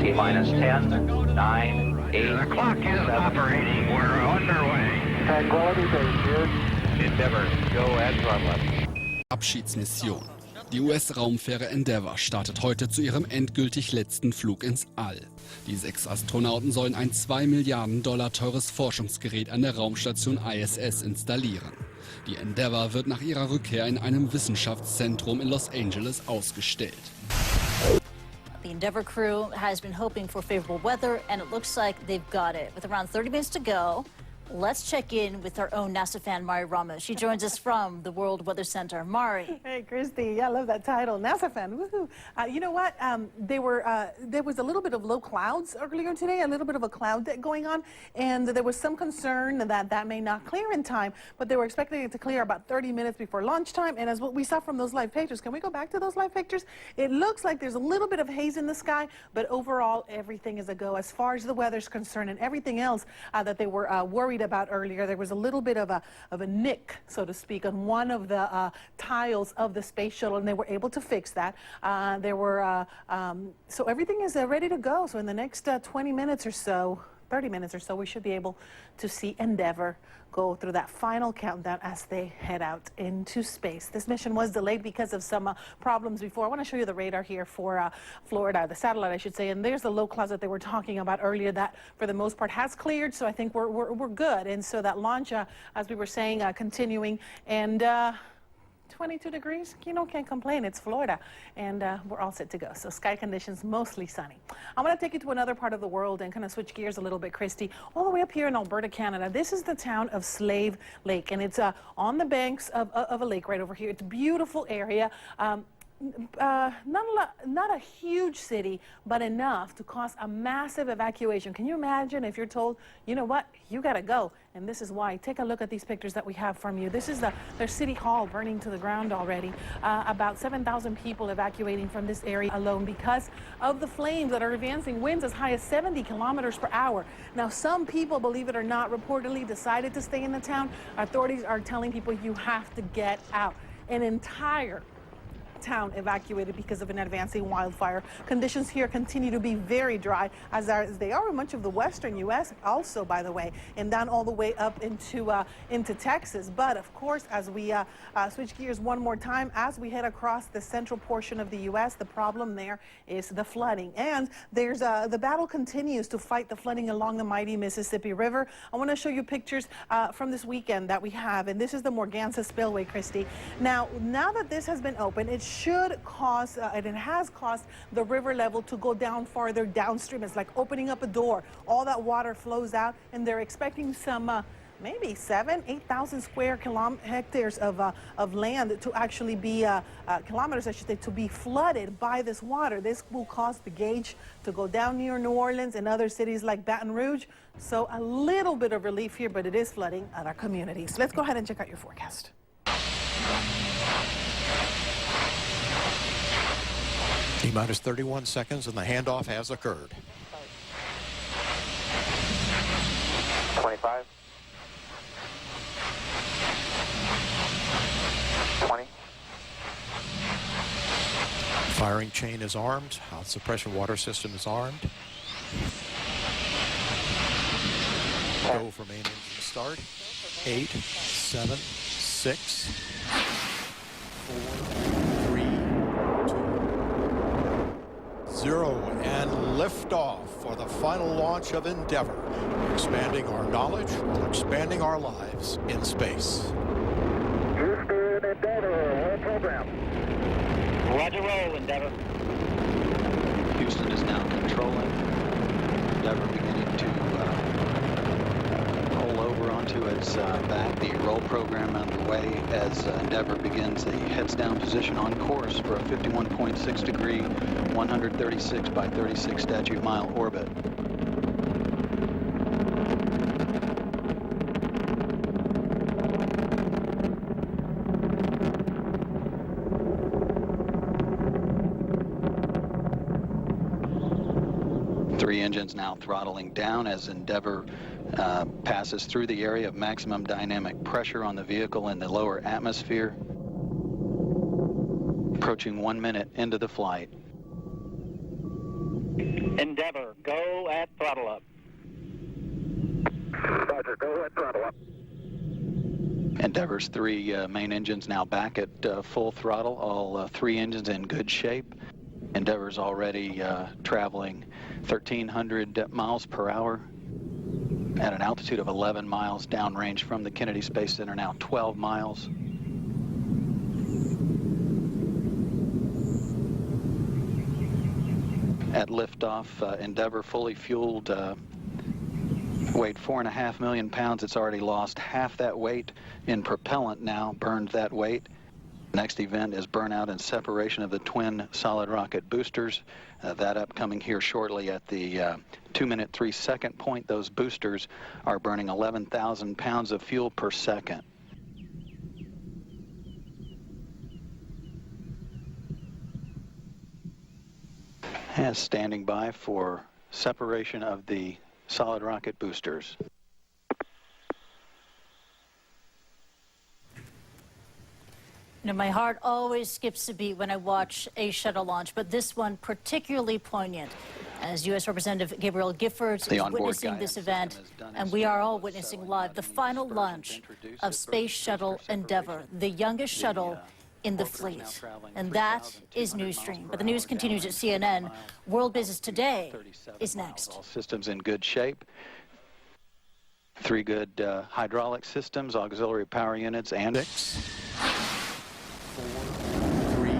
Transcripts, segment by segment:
T-minus 10, 9, 8, The clock is operating. We're underway. Tranquility Base here. Endeavour, go at throttle. Abschiedsmission. Die US-Raumfähre Endeavour startet heute zu ihrem endgültig letzten Flug ins All. Die 6 Astronauten sollen ein 2 Milliarden Dollar teures Forschungsgerät an der Raumstation ISS installieren. Die Endeavour wird nach ihrer Rückkehr in einem Wissenschaftszentrum in Los Angeles ausgestellt. The Endeavour crew has been hoping for favorable weather, and it looks like they've got it. With around 30 minutes to go, let's check in with our own NASA fan, Mari Ramos. She joins us from the World Weather Center. Mari. Hey, Christy. Yeah, I love that title. NASA fan. Woohoo. You know what? There was a little bit of low clouds earlier today, a little bit of a cloud going on, and there was some concern that may not clear in time, but they were expecting it to clear about 30 minutes before lunchtime. And as what we saw from those live pictures, can we go back to those live pictures? It looks like there's a little bit of haze in the sky, but overall, everything is a go as far as the weather's concerned, and everything else that they were worried about earlier. There was a little bit of a nick, so to speak, on one of the tiles of the space shuttle, and they were able to fix that. So everything is ready to go. So in the next 20 minutes or so, 30 minutes or so, we should be able to see Endeavour go through that final countdown as they head out into space. This mission was delayed because of some problems before. I want to show you the radar here for Florida, the satellite, I should say. And there's the low clouds that they were talking about earlier that, for the most part, has cleared. So I think we're good. And so that launch, as we were saying, continuing. And 22 degrees, can't complain. It's Florida, and we're all set to go. So sky conditions mostly sunny. I'm going to take you to another part of the world and kind of switch gears a little bit, Christy, all the way up here in Alberta, Canada. This is the town of Slave Lake, and it's on the banks of a lake right over here. It's a beautiful area. Not a huge city, but enough to cause a massive evacuation. Can you imagine if you're told, you know what, you gotta go? And this is why. Take a look at these pictures that we have from you. This is their city hall burning to the ground already. About 7,000 people evacuating from this area alone because of the flames that are advancing, winds as high as 70 kilometers per hour. Now, some people, believe it or not, reportedly decided to stay in the town. Authorities are telling people you have to get out. An entire town evacuated because of an advancing wildfire. Conditions here continue to be very dry, as they are in much of the western U.S. also, by the way, and down all the way up into Texas. But of course, as we switch gears one more time, as we head across the central portion of the U.S., the problem there is the flooding, and there's the battle continues to fight the flooding along the mighty Mississippi River. I want to show you pictures from this weekend that we have, and this is the Morganza Spillway, Christy. Now that this has been opened, it should cause, and it has caused the river level to go down farther downstream. It's like opening up a door. All that water flows out, and they're expecting some maybe 8,000 square hectares of land to actually be, kilometers, I should say, to be flooded by this water. This will cause the gauge to go down near New Orleans and other cities like Baton Rouge. So a little bit of relief here, but it is flooding at our communities. Let's go ahead and check out your forecast. T-minus 31 seconds, and the handoff has occurred. 25. 20. Firing chain is armed. Hot suppression water system is armed. Go for main engine start. 8, 7, 6, 4, 3, 2, 0, and liftoff for the final launch of Endeavour, expanding our knowledge while expanding our lives in space. Houston, Endeavour, all program. Roger, roll, Endeavour. Houston is now controlling. Endeavour beginning to roll over onto its back. The roll program underway as Endeavour begins the heads down position on course for a 51.6 degree, 136 by 36 statute mile orbit. Three engines now throttling down as Endeavour passes through the area of maximum dynamic pressure on the vehicle in the lower atmosphere. Approaching 1 minute into the flight. Endeavor, go at throttle up. Roger, go at throttle up. Endeavor's three main engines now back at full throttle, all three engines in good shape. Endeavor's already traveling 1,300 miles per hour at an altitude of 11 miles downrange from the Kennedy Space Center, now 12 miles. At liftoff, Endeavor fully fueled, weighed 4.5 million pounds. It's already lost half that weight in propellant now, burned that weight. Next event is burnout and separation of the twin solid rocket boosters. That upcoming here shortly at the 2-minute 3-second point. Those boosters are burning 11,000 pounds of fuel per second. And standing by for separation of the solid rocket boosters. You know, my heart always skips a beat when I watch a shuttle launch, but this one particularly poignant, as U.S. Representative Gabriel Giffords is witnessing this event, and we are all witnessing live the final launch of Space Shuttle Endeavour, the youngest shuttle in the fleet. And that is Newsstream. But the news continues at CNN. World Business Today is next. All systems in good shape. 3 good hydraulic systems, auxiliary power units, and 6, 4, 3,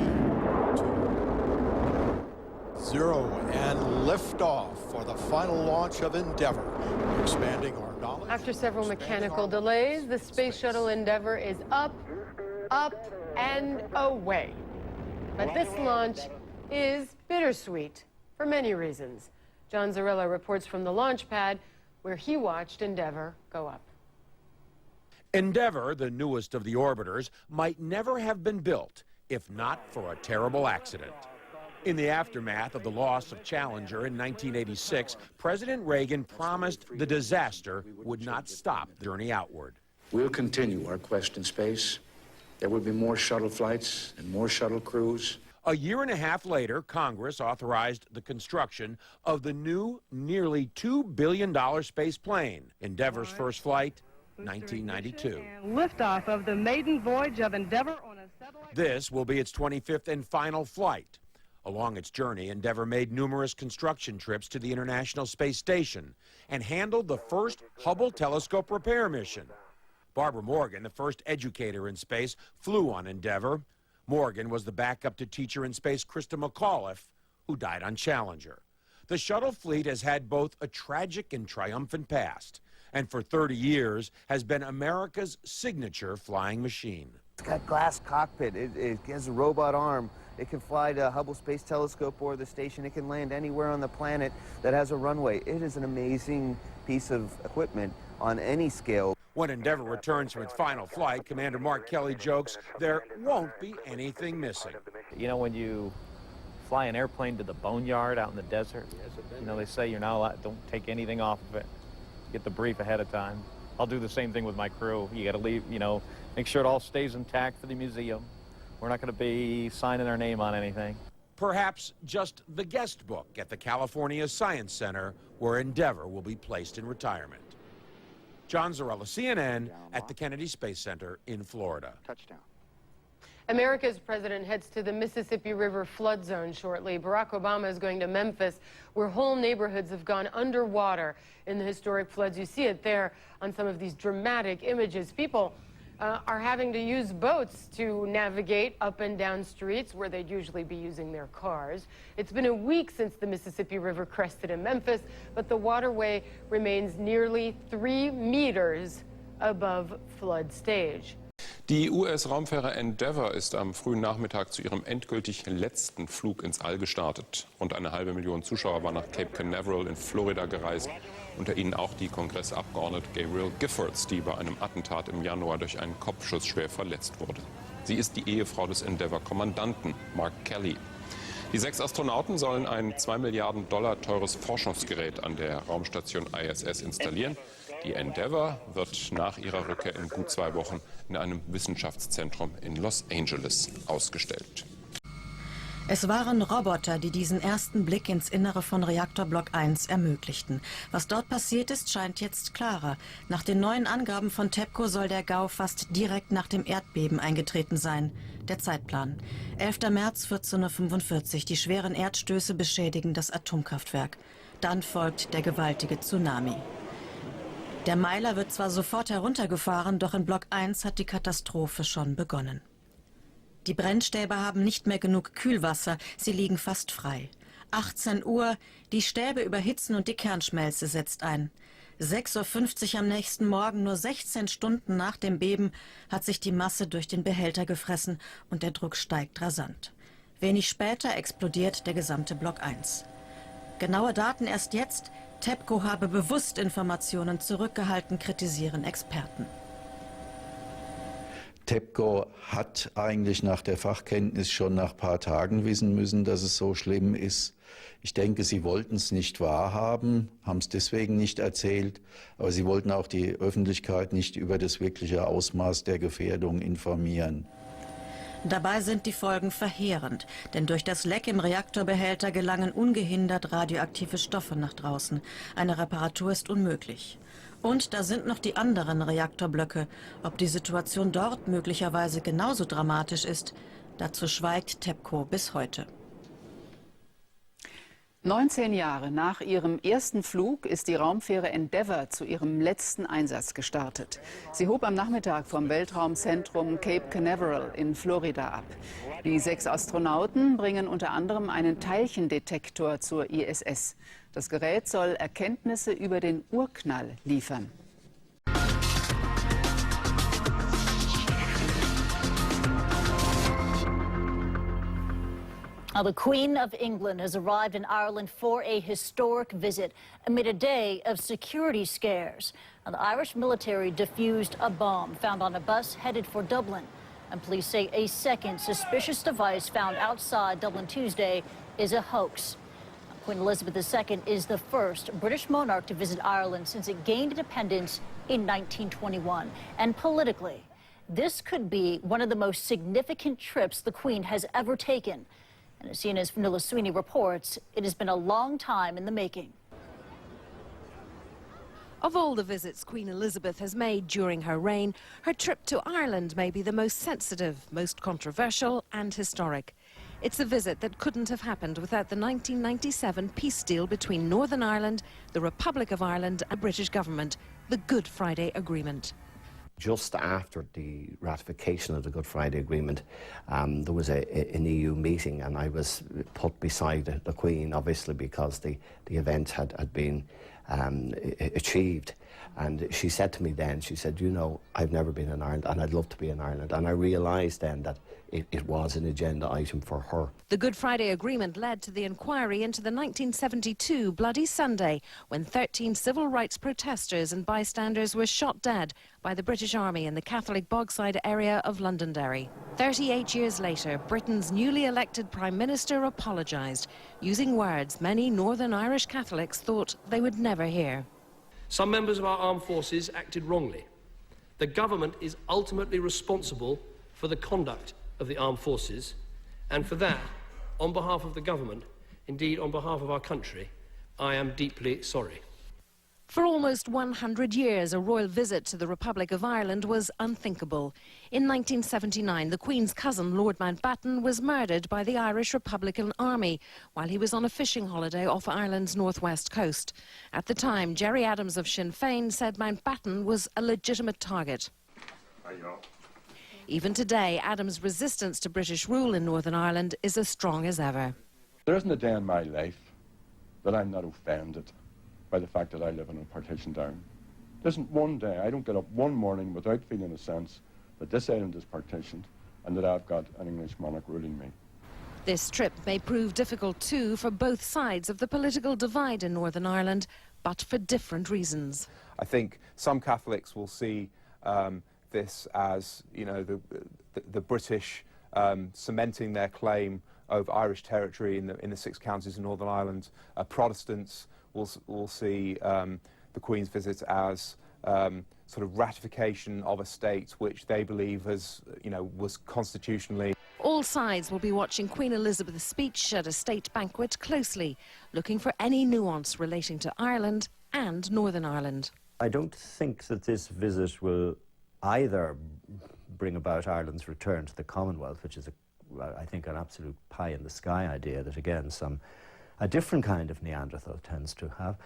2, 0, and liftoff for the final launch of Endeavour, expanding our knowledge. After several mechanical delays, the Space Shuttle Endeavour is up, and away. But this launch is bittersweet for many reasons. John Zarella reports from the launch pad where he watched Endeavour go up. Endeavour, the newest of the orbiters, might never have been built if not for a terrible accident. In the aftermath of the loss of Challenger in 1986, President Reagan promised the disaster would not stop the journey outward. We'll continue our quest in space. There will be more shuttle flights and more shuttle crews. A year and a half later, Congress authorized the construction of the new, nearly $2 billion space plane. Endeavour's first flight, 1992. Liftoff of the maiden voyage of Endeavour on a satellite. This will be its 25th and final flight. Along its journey, Endeavour made numerous construction trips to the International Space Station and handled the first Hubble telescope repair mission. Barbara Morgan, the first educator in space, flew on Endeavour. Morgan was the backup to teacher in space Krista McAuliffe, who died on Challenger. The shuttle fleet has had both a tragic and triumphant past, and for 30 years has been America's signature flying machine. It's got glass cockpit. It has a robot arm. It can fly to Hubble Space Telescope or the station. It can land anywhere on the planet that has a runway. It is an amazing piece of equipment on any scale. When Endeavour returns from its final flight, Commander Mark Kelly jokes there won't be anything missing. You know, when you fly an airplane to the boneyard out in the desert, you know, they say you're not allowed, don't take anything off of it. Get the brief ahead of time. I'll do the same thing with my crew. You got to leave, you know, make sure it all stays intact for the museum. We're not going to be signing our name on anything. Perhaps just the guest book at the California Science Center, where Endeavour will be placed in retirement. John Zarella, CNN, at the Kennedy Space Center in Florida. Touchdown. America's president heads to the Mississippi River flood zone shortly. Barack Obama is going to Memphis, where whole neighborhoods have gone underwater in the historic floods. You see it there on some of these dramatic images. People are having to use boats to navigate up and down streets where they'd usually be using their cars. It's been a week since the Mississippi River crested in Memphis, but the waterway remains nearly 3 meters above flood stage. Die US-Raumfähre Endeavour ist am frühen Nachmittag zu ihrem endgültig letzten Flug ins All gestartet. Rund 1,5 Million Zuschauer waren nach Cape Canaveral in Florida gereist. Unter ihnen auch die Kongressabgeordnete Gabriel Giffords, die bei einem Attentat im Januar durch einen Kopfschuss schwer verletzt wurde. Sie ist die Ehefrau des Endeavour-Kommandanten Mark Kelly. Die 6 Astronauten sollen ein $2 Milliarden teures Forschungsgerät an der Raumstation ISS installieren. Die Endeavour wird nach ihrer Rückkehr in gut 2 Wochen in einem Wissenschaftszentrum in Los Angeles ausgestellt. Es waren Roboter, die diesen ersten Blick ins Innere von Reaktorblock 1 ermöglichten. Was dort passiert ist, scheint jetzt klarer. Nach den neuen Angaben von TEPCO soll der GAU fast direkt nach dem Erdbeben eingetreten sein. Der Zeitplan: 11. März 14:45 Uhr. Die schweren Erdstöße beschädigen das Atomkraftwerk. Dann folgt der gewaltige Tsunami. Der Meiler wird zwar sofort heruntergefahren, doch in Block 1 hat die Katastrophe schon begonnen. Die Brennstäbe haben nicht mehr genug Kühlwasser, sie liegen fast frei. 18 Uhr, die Stäbe überhitzen und die Kernschmelze setzt ein. 6:50 Uhr am nächsten Morgen, nur 16 Stunden nach dem Beben, hat sich die Masse durch den Behälter gefressen und der Druck steigt rasant. Wenig später explodiert der gesamte Block 1. Genaue Daten erst jetzt. TEPCO habe bewusst Informationen zurückgehalten, kritisieren Experten. TEPCO hat eigentlich nach der Fachkenntnis schon nach ein paar Tagen wissen müssen, dass es so schlimm ist. Ich denke, sie wollten es nicht wahrhaben, haben es deswegen nicht erzählt, aber sie wollten auch die Öffentlichkeit nicht über das wirkliche Ausmaß der Gefährdung informieren. Dabei sind die Folgen verheerend, denn durch das Leck im Reaktorbehälter gelangen ungehindert radioaktive Stoffe nach draußen. Eine Reparatur ist unmöglich. Und da sind noch die anderen Reaktorblöcke. Ob die Situation dort möglicherweise genauso dramatisch ist, dazu schweigt TEPCO bis heute. 19 Jahre nach ihrem ersten Flug ist die Raumfähre Endeavour zu ihrem letzten Einsatz gestartet. Sie hob am Nachmittag vom Weltraumzentrum Cape Canaveral in Florida ab. Die 6 Astronauten bringen unter anderem einen Teilchendetektor zur ISS. Das Gerät soll Erkenntnisse über den Urknall liefern. The Queen of England has arrived in Ireland for a historic visit amid a day of security scares. Now, the Irish military defused a bomb found on a bus headed for Dublin. And police say a second suspicious device found outside Dublin Tuesday is a hoax. Queen Elizabeth II is the first British monarch to visit Ireland since it gained independence in 1921. And politically, this could be one of the most significant trips the Queen has ever taken. And as CNN's Vanilla Sweeney reports, it has been a long time in the making. Of all the visits Queen Elizabeth has made during her reign, her trip to Ireland may be the most sensitive, most controversial and historic. It's a visit that couldn't have happened without the 1997 peace deal between Northern Ireland, the Republic of Ireland and the British government, the Good Friday Agreement. Just after the ratification of the Good Friday Agreement, there was an EU meeting, and I was put beside the Queen, obviously, because the event had been achieved. And she said to me then, she said, you know, I've never been in Ireland, and I'd love to be in Ireland. And I realised then that it was an agenda item for her. The Good Friday Agreement led to the inquiry into the 1972 Bloody Sunday, when 13 civil rights protesters and bystanders were shot dead by the British Army in the Catholic Bogside area of Londonderry. 38 years later, Britain's newly elected Prime Minister apologised, using words many Northern Irish Catholics thought they would never hear. Some members of our armed forces acted wrongly. The government is ultimately responsible for the conduct of the armed forces, and for that, on behalf of the government, indeed on behalf of our country, I am deeply sorry. For almost 100 years, a royal visit to the Republic of Ireland was unthinkable. In 1979, the Queen's cousin, Lord Mountbatten, was murdered by the Irish Republican Army while he was on a fishing holiday off Ireland's northwest coast. At the time, Gerry Adams of Sinn Féin said Mountbatten was a legitimate target. Even today, Adams' resistance to British rule in Northern Ireland is as strong as ever. There isn't a day in my life that I'm not offended by the fact that I live in a partition town. There isn't one day, I don't get up one morning without feeling a sense that this island is partitioned and that I've got an English monarch ruling me. This trip may prove difficult too for both sides of the political divide in Northern Ireland, but for different reasons. I think some Catholics will see this as, you know, the British cementing their claim over Irish territory in the 6 counties of Northern Ireland. Protestants will see the Queen's visit as sort of ratification of a state which they believe has, you know, was constitutionally All sides will be watching Queen Elizabeth's speech at a state banquet closely, looking for any nuance relating to Ireland and Northern Ireland. I don't think that this visit will either bring about Ireland's return to the Commonwealth, which is, I think, an absolute pie-in-the-sky idea that, again, a different kind of Neanderthal tends to have,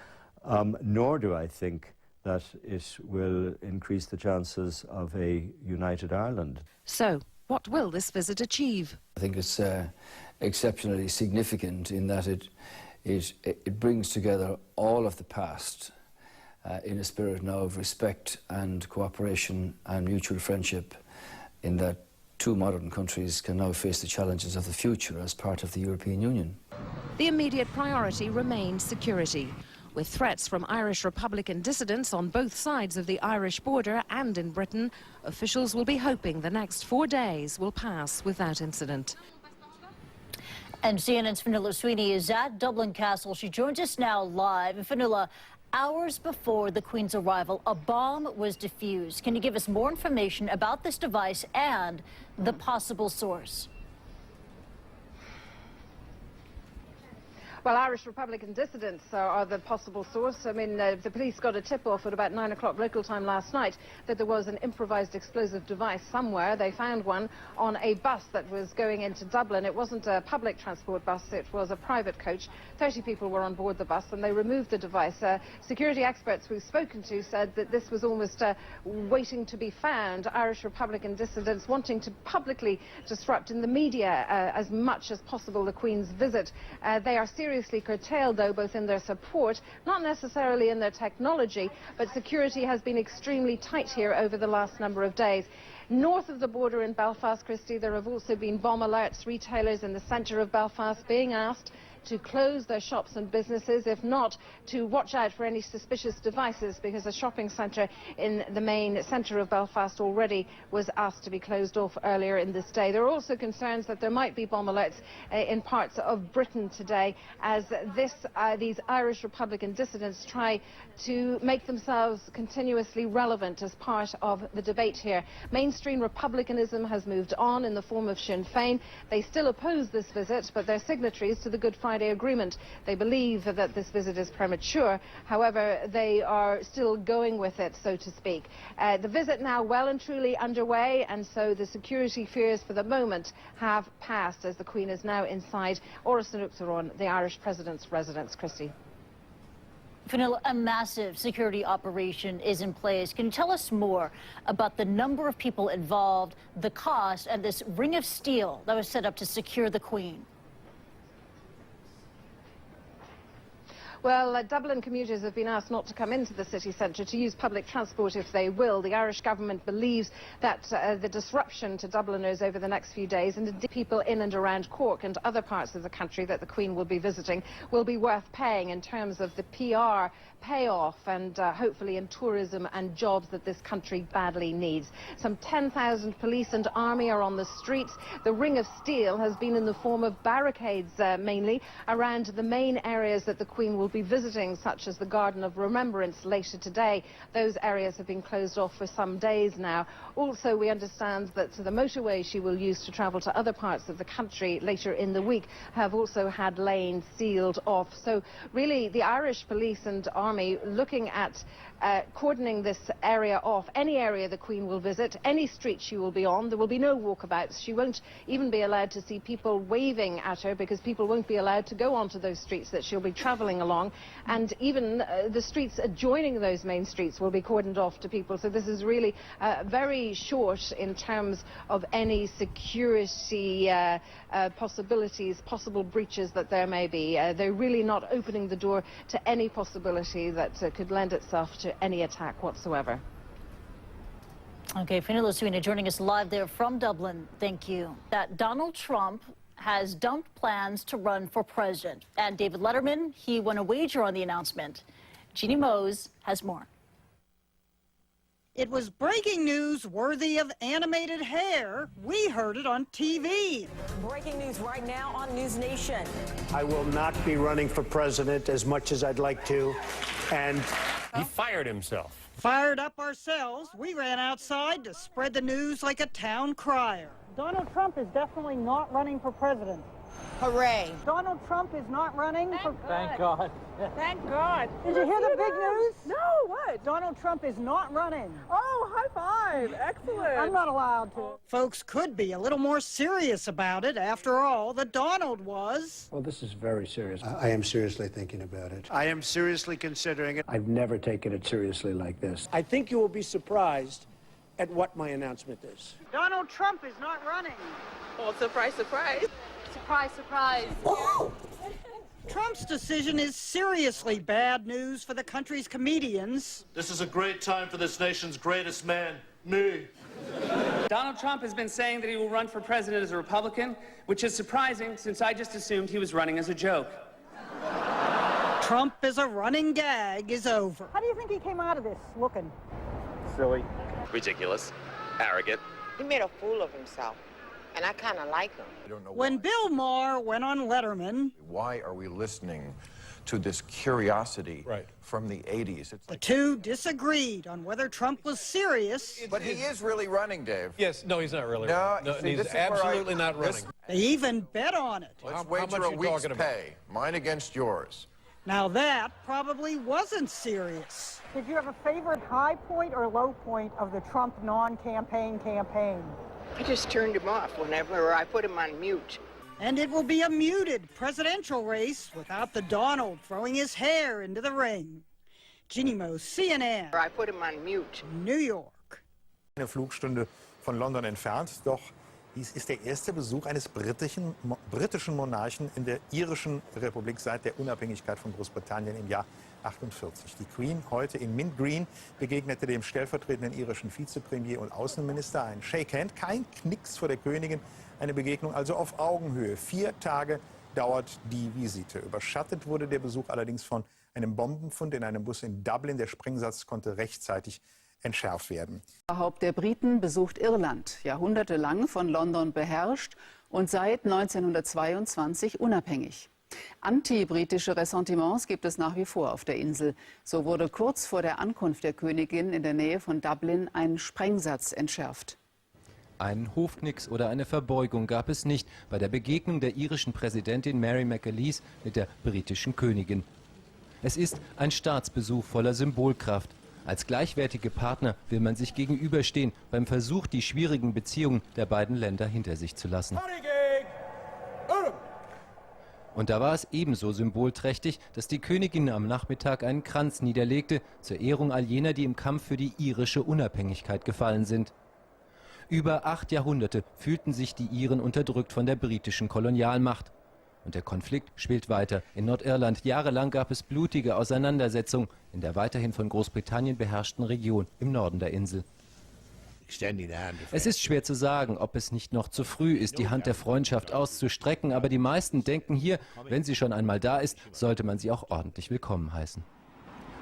nor do I think that it will increase the chances of a united Ireland. So, what will this visit achieve? I think it's exceptionally significant in that it brings together all of the past in a spirit now of respect and cooperation and mutual friendship, in that two modern countries can now face the challenges of the future as part of the European Union. The immediate priority remains security. With threats from Irish Republican dissidents on both sides of the Irish border and in Britain, officials will be hoping the next 4 days will pass without incident. And CNN's Fionnuala Sweeney is at Dublin Castle. She joins us now live. And Fionnuala, hours before the Queen's arrival, a bomb was defused. Can you give us more information about this device and the possible source? Well, Irish Republican dissidents are the possible source. I mean, the police got a tip-off at about 9 o'clock local time last night that there was an improvised explosive device somewhere. They found one on a bus that was going into Dublin. It wasn't a public transport bus, it was a private coach. 30 people were on board the bus and they removed the device. Security experts we've spoken to said that this was almost waiting to be found. Irish Republican dissidents wanting to publicly disrupt in the media as much as possible the Queen's visit. They are seriously curtailed, though, both in their support, not necessarily in their technology, but security has been extremely tight here over the last number of days. North of the border in Belfast, Christie, there have also been bomb alerts. Retailers in the centre of Belfast being asked to close their shops and businesses, if not to watch out for any suspicious devices, because a shopping centre in the main centre of Belfast already was asked to be closed off earlier in this day. There are also concerns that there might be bomb alerts in parts of Britain today, as these Irish Republican dissidents try to make themselves continuously relevant as part of the debate here. Mainstream Republicanism has moved on in the form of Sinn Féin. They still oppose this visit, but they're signatories to the Good Friday Agreement. They believe that this visit is premature. However, they are still going with it, so to speak. The visit now well and truly underway, and so the security fears for the moment have passed, as the Queen is now inside Áras an Uachtaráin, the Irish President's residence. Christie. Fionnuala, a massive security operation is in place. Can you tell us more about the number of people involved, the cost, and this ring of steel that was set up to secure the Queen? Well, Dublin commuters have been asked not to come into the city centre, to use public transport if they will. The Irish government believes that the disruption to Dubliners over the next few days, and indeed people in and around Cork and other parts of the country that the Queen will be visiting, will be worth paying in terms of the PR payoff and hopefully in tourism and jobs that this country badly needs. Some 10,000 police and army are on the streets. The ring of steel has been in the form of barricades mainly around the main areas that the Queen will be visiting, such as the Garden of Remembrance later today. Those areas have been closed off for some days now. Also, we understand that the motorway she will use to travel to other parts of the country later in the week have also had lanes sealed off. So really the Irish police and army looking at cordoning this area off. Any area the Queen will visit, any street she will be on, there will be no walkabouts. She won't even be allowed to see people waving at her, because people won't be allowed to go onto those streets that she'll be travelling along. And even the streets adjoining those main streets will be cordoned off to people. So this is really very short in terms of any security possibilities, possible breaches that there may be. They're really not opening the door to any possibility that could lend itself to any attack whatsoever. Okay, Fionnuala Sweeney joining us live there from Dublin. Thank you. That Donald Trump has dumped plans to run for president. And David Letterman, he won a wager on the announcement. Jeannie Mose has more. It was breaking news worthy of animated hair. We heard it on TV. Breaking news right now on News Nation. I will not be running for president as much as I'd like to. And he fired himself. Fired up ourselves, we ran outside to spread the news like a town crier. Donald Trump is definitely not running for president. Hooray. Donald Trump is not running for... Thank God. Thank God. Did you hear the big news? No, what? Donald Trump is not running. Oh, high five. Excellent. I'm not allowed to. Folks could be a little more serious about it. After all, the Donald was... Well, this is very serious. I am seriously thinking about it. I am seriously considering it. I've never taken it seriously like this. I think you will be surprised at what my announcement is. Donald Trump is not running. Oh, surprise, surprise. Surprise, surprise. Trump's decision is seriously bad news for the country's comedians. This is a great time for this nation's greatest man, me. Donald Trump has been saying that he will run for president as a Republican, which is surprising since I just assumed he was running as a joke. Trump as a running gag is over. How do you think he came out of this looking? Silly. Ridiculous. Arrogant. He made a fool of himself, and I kind of like him. I don't know when Bill Maher went on Letterman, why are we listening to this curiosity from the 80s? The two disagreed on whether Trump was serious. But he is really running, Dave. Yes, no, he's not really running. No, he's absolutely not running. They even bet on it. Let's wager a week's pay. Mine against yours. Now that probably wasn't serious. Did you have a favorite high point or low point of the Trump non-campaign campaign? I just turned him off whenever I put him on mute. And it will be a muted presidential race without the Donald throwing his hair into the ring. Ginny Mo, CNN. I put him on mute. New York. Eine Flugstunde von London entfernt, doch dies ist der erste Besuch eines britischen Monarchen in der irischen Republik seit der Unabhängigkeit von Großbritannien im Jahr 48. Die Queen heute in Mint Green begegnete dem stellvertretenden irischen Vizepremier und Außenminister, ein Shakehand, kein Knicks vor der Königin, eine Begegnung also auf Augenhöhe. 4 Tage dauert die Visite. Überschattet wurde der Besuch allerdings von einem Bombenfund in einem Bus in Dublin. Der Sprengsatz konnte rechtzeitig entschärft werden. Das Haupt der Briten besucht Irland, jahrhundertelang von London beherrscht und seit 1922 unabhängig. Anti-britische Ressentiments gibt es nach wie vor auf der Insel. So wurde kurz vor der Ankunft der Königin in der Nähe von Dublin ein Sprengsatz entschärft. Einen Hofknicks oder eine Verbeugung gab es nicht bei der Begegnung der irischen Präsidentin Mary McAleese mit der britischen Königin. Es ist ein Staatsbesuch voller Symbolkraft. Als gleichwertige Partner will man sich gegenüberstehen beim Versuch, die schwierigen Beziehungen der beiden Länder hinter sich zu lassen. Und da war es ebenso symbolträchtig, dass die Königin am Nachmittag einen Kranz niederlegte zur Ehrung all jener, die im Kampf für die irische Unabhängigkeit gefallen sind. Über 8 Jahrhunderte fühlten sich die Iren unterdrückt von der britischen Kolonialmacht. Und der Konflikt schwelt weiter. In Nordirland jahrelang gab es blutige Auseinandersetzungen in der weiterhin von Großbritannien beherrschten Region im Norden der Insel. Es ist schwer zu sagen, ob es nicht noch zu früh ist, die Hand der Freundschaft auszustrecken, aber die meisten denken hier, wenn sie schon einmal da ist, sollte man sie auch ordentlich willkommen heißen.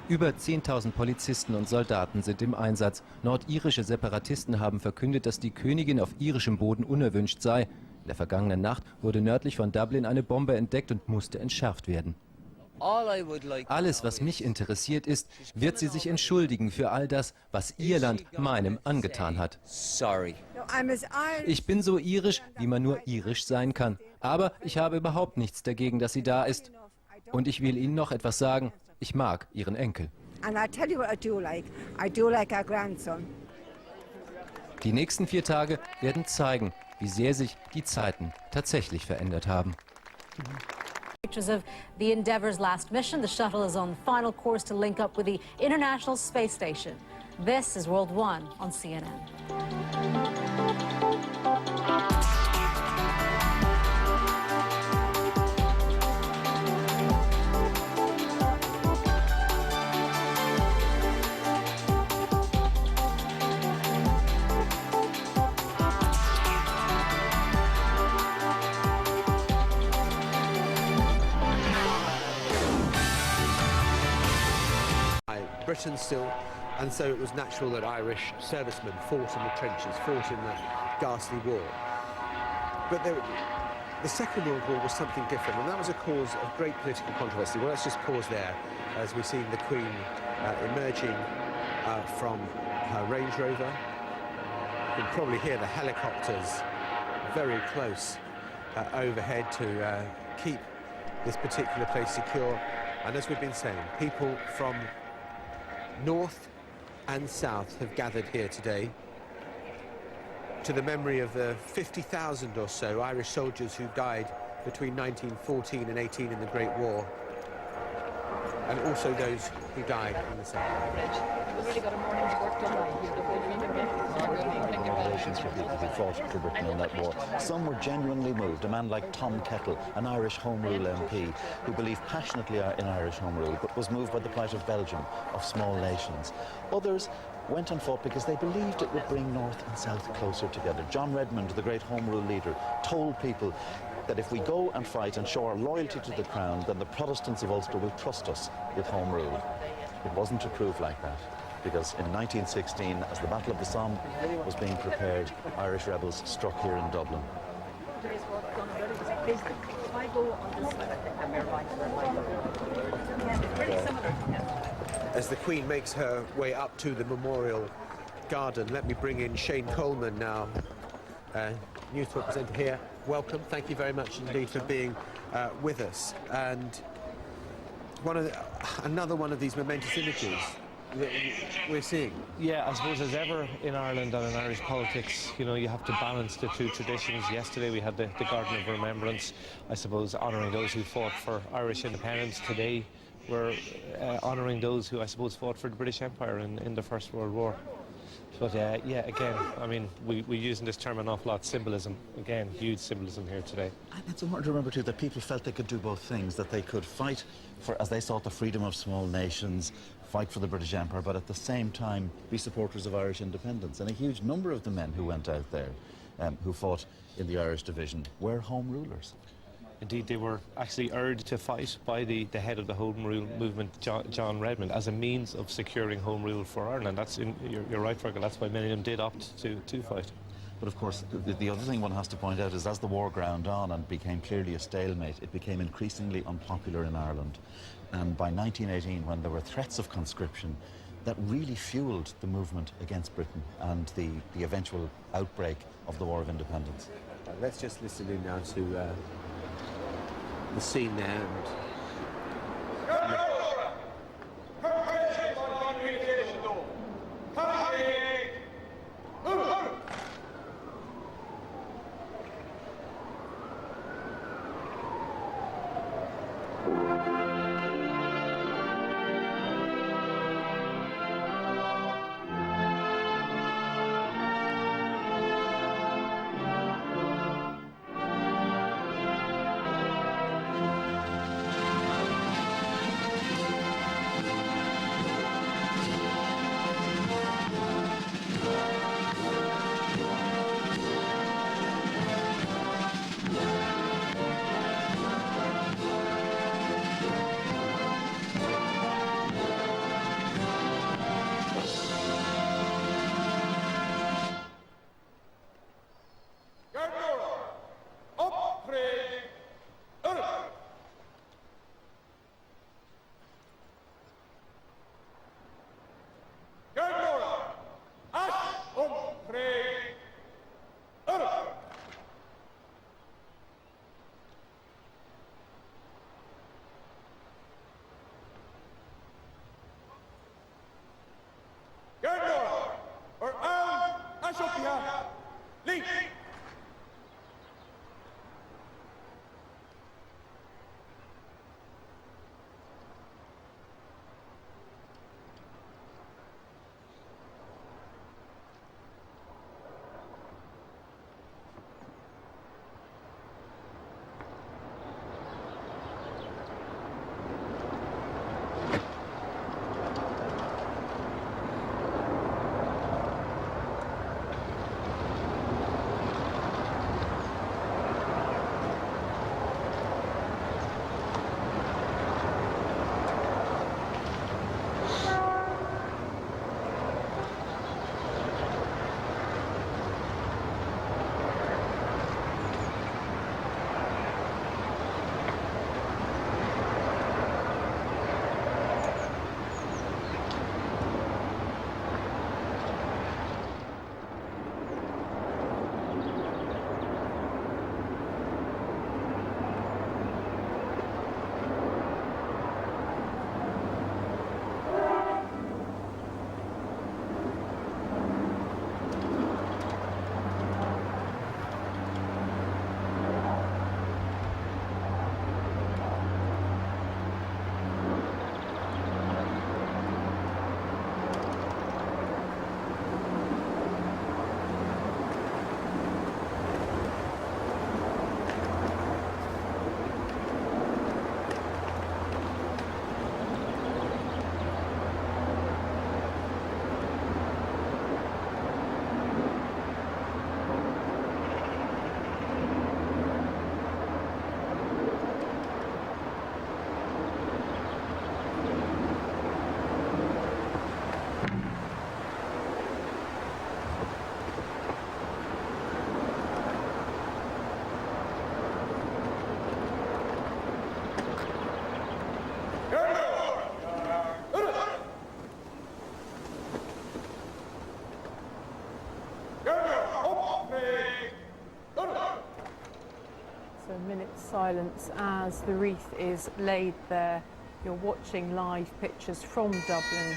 Über 10.000 Polizisten und Soldaten sind im Einsatz. Nordirische Separatisten haben verkündet, dass die Königin auf irischem Boden unerwünscht sei. In der vergangenen Nacht wurde nördlich von Dublin eine Bombe entdeckt und musste entschärft werden. Alles, was mich interessiert, ist, wird sie sich entschuldigen für all das, was ihr Land meinem angetan hat. Ich bin so irisch, wie man nur irisch sein kann. Aber ich habe überhaupt nichts dagegen, dass sie da ist. Und ich will Ihnen noch etwas sagen. Ich mag Ihren Enkel. Die nächsten 4 Tage werden zeigen, wie sehr sich die Zeiten tatsächlich verändert haben. Pictures of the Endeavour's last mission. The shuttle is on final course to link up with the International Space Station. This is World 1 on CNN. Britain still, and so it was natural that Irish servicemen fought in the trenches, fought in the ghastly war. But the Second World War was something different, and that was a cause of great political controversy. Well, let's just pause there as we've seen the Queen emerging from her Range Rover. You can probably hear the helicopters very close overhead to keep this particular place secure. And as we've been saying, people from north and south have gathered here today to the memory of the 50,000 or so Irish soldiers who died between 1914 and 18 in the Great War, and also those who died in the South. We've really got a morning's work done right here. For people who fought for Britain in that war. Some were genuinely moved. A man like Tom Kettle, an Irish Home Rule MP, who believed passionately in Irish Home Rule, but was moved by the plight of Belgium, of small nations. Others went and fought because they believed it would bring North and South closer together. John Redmond, the great Home Rule leader, told people that if we go and fight and show our loyalty to the Crown, then the Protestants of Ulster will trust us with Home Rule. It wasn't to prove like that, because in 1916, as the Battle of the Somme was being prepared, Irish rebels struck here in Dublin. As the Queen makes her way up to the memorial garden, let me bring in Shane Coleman now, news presenter here. Welcome, thank you very much indeed for being with us. And another one of these momentous images that we're seeing. Yeah, I suppose as ever in Ireland and in Irish politics, you know, you have to balance the two traditions. Yesterday we had the Garden of Remembrance, I suppose, honouring those who fought for Irish independence. Today we're honouring those who, I suppose, fought for the British Empire in the First World War. But yeah, again, I mean, we're using this term an awful lot, symbolism. Again, huge symbolism here today. And it's important to remember too that people felt they could do both things, that they could fight for, as they sought, the freedom of small nations, fight for the British Empire, but at the same time be supporters of Irish independence. And a huge number of the men who went out there, who fought in the Irish division, were Home Rulers. Indeed, they were actually urged to fight by the head of the Home Rule movement, John Redmond, as a means of securing Home Rule for Ireland. That's you're right, Fergal. That's why many of them did opt to fight. But of course, the other thing one has to point out is as the war ground on and became clearly a stalemate, it became increasingly unpopular in Ireland. And by 1918, when there were threats of conscription, that really fueled the movement against Britain and the eventual outbreak of the War of Independence. Let's just listen in now to the scene there. silence as the wreath is laid there. You're watching live pictures from Dublin,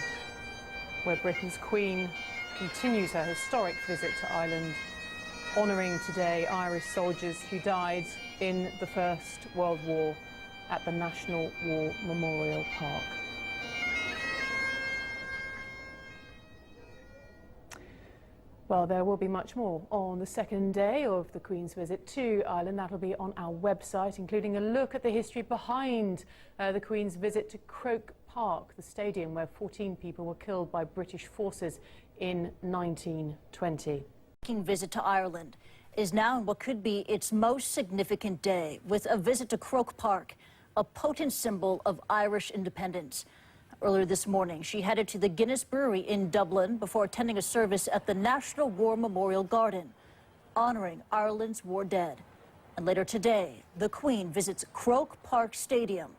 where Britain's Queen continues her historic visit to Ireland, honouring today Irish soldiers who died in the First World War at the National War Memorial Park. Well, there will be much more on the second day of the Queen's visit to Ireland. That'll be on our website, including a look at the history behind the Queen's visit to Croke Park, the stadium where 14 people were killed by British forces in 1920. Visit to Ireland is now what could be its most significant day, with a visit to Croke Park, a potent symbol of Irish independence. Earlier this morning, she headed to the Guinness Brewery in Dublin before attending a service at the National War Memorial Garden, honouring Ireland's war dead. And later today, the Queen visits Croke Park Stadium,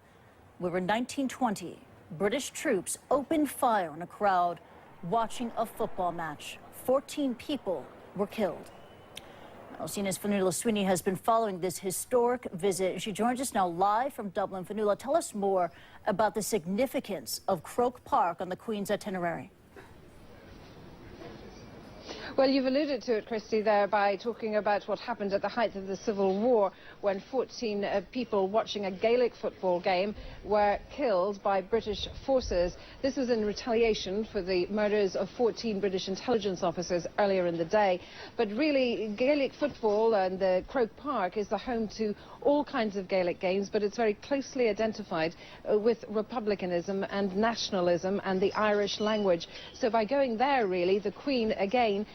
where in 1920, British troops opened fire on a crowd watching a football match. 14 people were killed. Now, CNN's Fionnuala Sweeney has been following this historic visit. She joins us now live from Dublin. Fionnuala, tell us more about the significance of Croke Park on the Queen's itinerary. Well, you've alluded to it, Christy, there by talking about what happened at the height of the Civil War when 14 people watching a Gaelic football game were killed by British forces. This was in retaliation for the murders of 14 British intelligence officers earlier in the day. But really, Gaelic football and the Croke Park is the home to all kinds of Gaelic games, but it's very closely identified with republicanism and nationalism and the Irish language. So by going there, really, the Queen, again,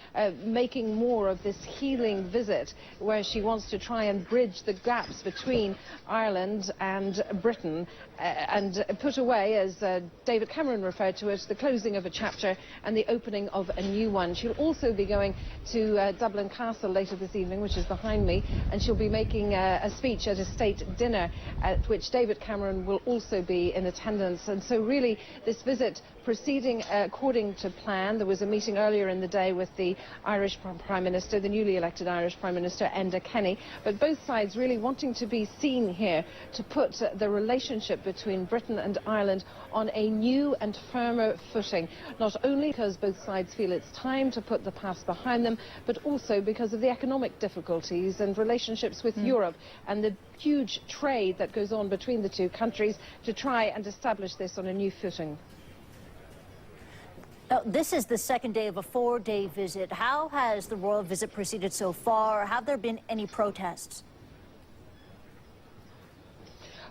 making more of this healing visit where she wants to try and bridge the gaps between Ireland and Britain and put away, as David Cameron referred to it, the closing of a chapter and the opening of a new one. She'll also be going to Dublin Castle later this evening, which is behind me, and she'll be making a speech at a state dinner at which David Cameron will also be in attendance. And so really this visit proceeding according to plan. There was a meeting earlier in the day with the Irish Prime Minister, the newly elected Irish Prime Minister, Enda Kenny, but both sides really wanting to be seen here to put the relationship between Britain and Ireland on a new and firmer footing, not only because both sides feel it's time to put the past behind them, but also because of the economic difficulties and relationships with Europe and the huge trade that goes on between the two countries to try and establish this on a new footing. Now, this is the second day of a 4-day visit. How has the royal visit proceeded so far? Have there been any protests?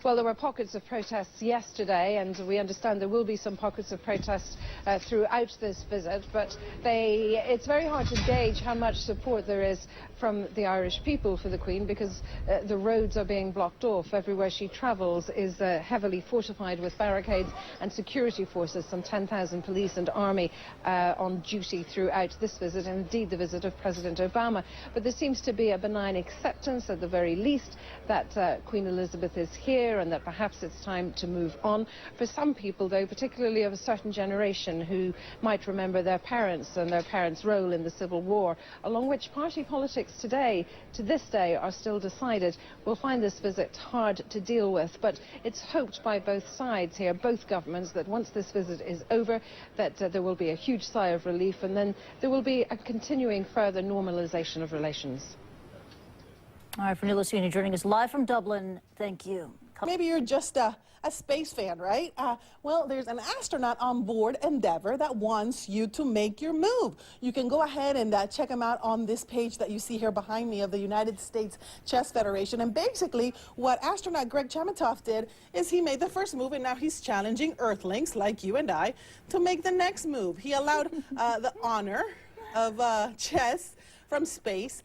Well, there were pockets of protests yesterday, and we understand there will be some pockets of protests throughout this visit, but it's very hard to gauge how much support there is from the Irish people for the Queen, because the roads are being blocked off. Everywhere she travels is heavily fortified with barricades and security forces, some 10,000 police and army on duty throughout this visit, and indeed the visit of President Obama. But there seems to be a benign acceptance, at the very least, that Queen Elizabeth is here and that perhaps it's time to move on. For some people, though, particularly of a certain generation who might remember their parents and their parents' role in the Civil War, along which party politics today, to this day, are still decided, will find this visit hard to deal with. But it's hoped by both sides here, both governments, that once this visit is over, that there will be a huge sigh of relief, and then there will be a continuing further normalization of relations. All right, Fionnuala Sweeney joining us live from Dublin. Thank you. Maybe you're just a space fan, right? Well, there's an astronaut on board Endeavour that wants you to make your move. You can go ahead and check him out on this page that you see here behind me of the United States Chess Federation. And basically, what astronaut Greg Chamitoff did is he made the first move, and now he's challenging Earthlings like you and I to make the next move. He allowed the honor of chess from space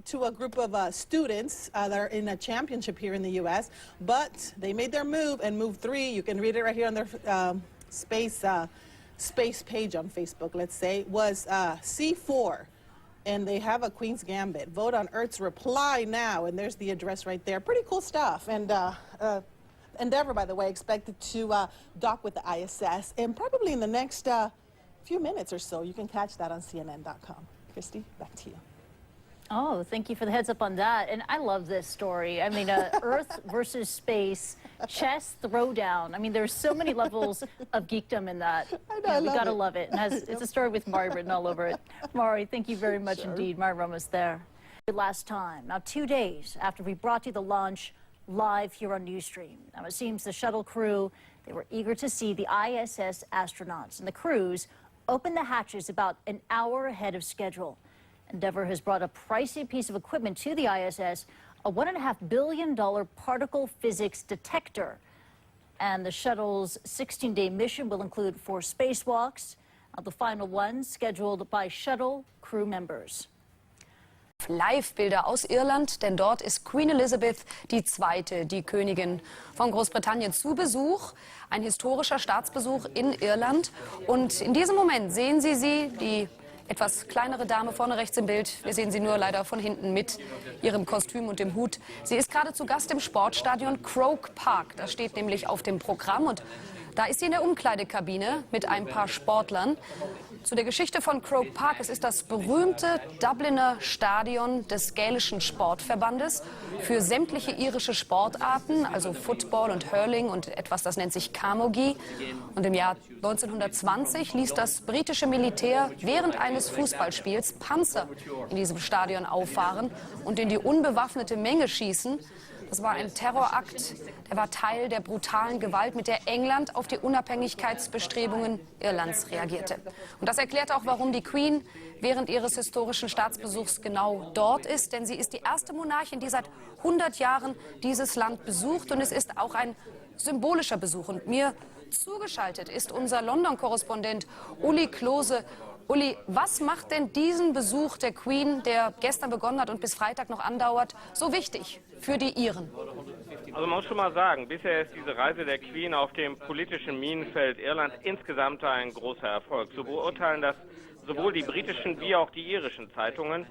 to a group of students that are in a championship here in the U.S., but they made their move, and move 3, you can read it right here on their space page on Facebook, let's say, was C4, and they have a Queen's Gambit. Vote on Earth's reply now, and there's the address right there. Pretty cool stuff. And Endeavour, by the way, expected to dock with the ISS, and probably in the next few minutes or so. You can catch that on CNN.com. Christy, back to you. Oh, thank you for the heads up on that. And I love this story. I mean, Earth versus space, chess throwdown. I mean, there's so many levels of geekdom in that. We gotta love it. And it's a story with Mari written all over it. Mari, thank you very much indeed. Mari Ramos there. Last time, now 2 days after we brought you the launch live here on Newsstream. Now it seems the shuttle crew, they were eager to see the ISS astronauts, and the crews opened the hatches about an hour ahead of schedule. Endeavour has brought a pricey piece of equipment to the ISS, a $1.5 billion particle physics detector. And the shuttle's 16-day mission will include 4 spacewalks, the final one scheduled by shuttle crew members. Live-Bilder aus Irland, denn dort ist Queen Elizabeth II., die Königin von Großbritannien, zu Besuch. Ein historischer Staatsbesuch in Irland. Und in diesem Moment sehen Sie sie, die etwas kleinere Dame vorne rechts im Bild. Wir sehen sie nur leider von hinten mit ihrem Kostüm und dem Hut. Sie ist gerade zu Gast im Sportstadion Croke Park. Das steht nämlich auf dem Programm. Und da ist sie in der Umkleidekabine mit ein paar Sportlern. Zu der Geschichte von Croke Park. Es ist das berühmte Dubliner Stadion des gälischen Sportverbandes für sämtliche irische Sportarten, also Football und Hurling und etwas, das nennt sich Camogie. Und im Jahr 1920 ließ das britische Militär während eines Fußballspiels Panzer in diesem Stadion auffahren und in die unbewaffnete Menge schießen. Das war ein Terrorakt, der war Teil der brutalen Gewalt, mit der England auf die Unabhängigkeitsbestrebungen Irlands reagierte. Und das erklärt auch, warum die Queen während ihres historischen Staatsbesuchs genau dort ist. Denn sie ist die erste Monarchin, die seit 100 Jahren dieses Land besucht. Und es ist auch ein symbolischer Besuch. Und mir zugeschaltet ist unser London-Korrespondent Uli Klose. Uli, was macht denn diesen Besuch der Queen, der gestern begonnen hat und bis Freitag noch andauert, so wichtig für die Iren? Also man muss schon mal sagen, bisher ist diese Reise der Queen auf dem politischen Minenfeld Irland insgesamt ein großer Erfolg. So beurteilen das sowohl die britischen wie auch die irischen Zeitungen.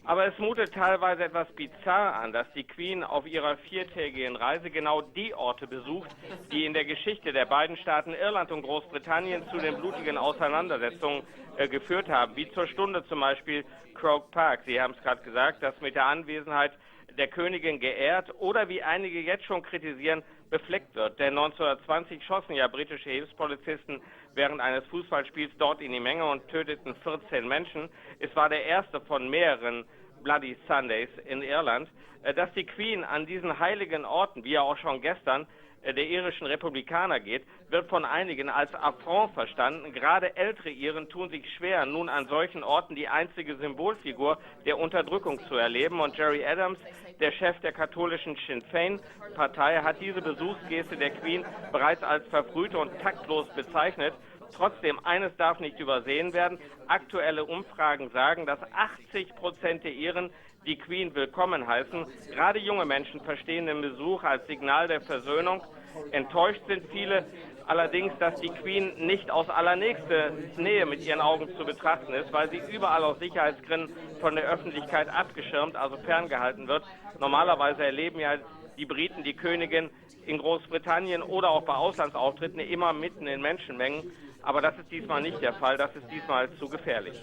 Aber es mutet teilweise etwas bizarr an, dass die Queen auf ihrer 4-tägigen Reise genau die Orte besucht, die in der Geschichte der beiden Staaten Irland und Großbritannien zu den blutigen Auseinandersetzungen geführt haben, wie zur Stunde zum Beispiel Croke Park. Sie haben es gerade gesagt, das mit der Anwesenheit der Königin geehrt oder, wie einige jetzt schon kritisieren, befleckt wird. Denn 1920 schossen ja britische Hilfspolizisten während eines Fußballspiels dort in die Menge und töteten 14 Menschen. Es war der erste von mehreren Bloody Sundays in Irland. Dass die Queen an diesen heiligen Orten, wie ja auch schon gestern, der irischen Republikaner geht, wird von einigen als Affront verstanden. Gerade ältere Iren tun sich schwer, nun an solchen Orten die einzige Symbolfigur der Unterdrückung zu erleben. Und Gerry Adams, der Chef der katholischen Sinn Féin-Partei, hat diese Besuchsgeste der Queen bereits als verfrüht und taktlos bezeichnet. Trotzdem, eines darf nicht übersehen werden. Aktuelle Umfragen sagen, dass 80% der Iren die Queen willkommen heißen. Gerade junge Menschen verstehen den Besuch als Signal der Versöhnung. Enttäuscht sind viele allerdings, dass die Queen nicht aus allernächster Nähe mit ihren Augen zu betrachten ist, weil sie überall aus Sicherheitsgründen von der Öffentlichkeit abgeschirmt, also ferngehalten wird. Normalerweise erleben ja die Briten die Königin in Großbritannien oder auch bei Auslandsauftritten immer mitten in Menschenmengen. Aber das ist diesmal nicht der Fall, das ist diesmal zu gefährlich.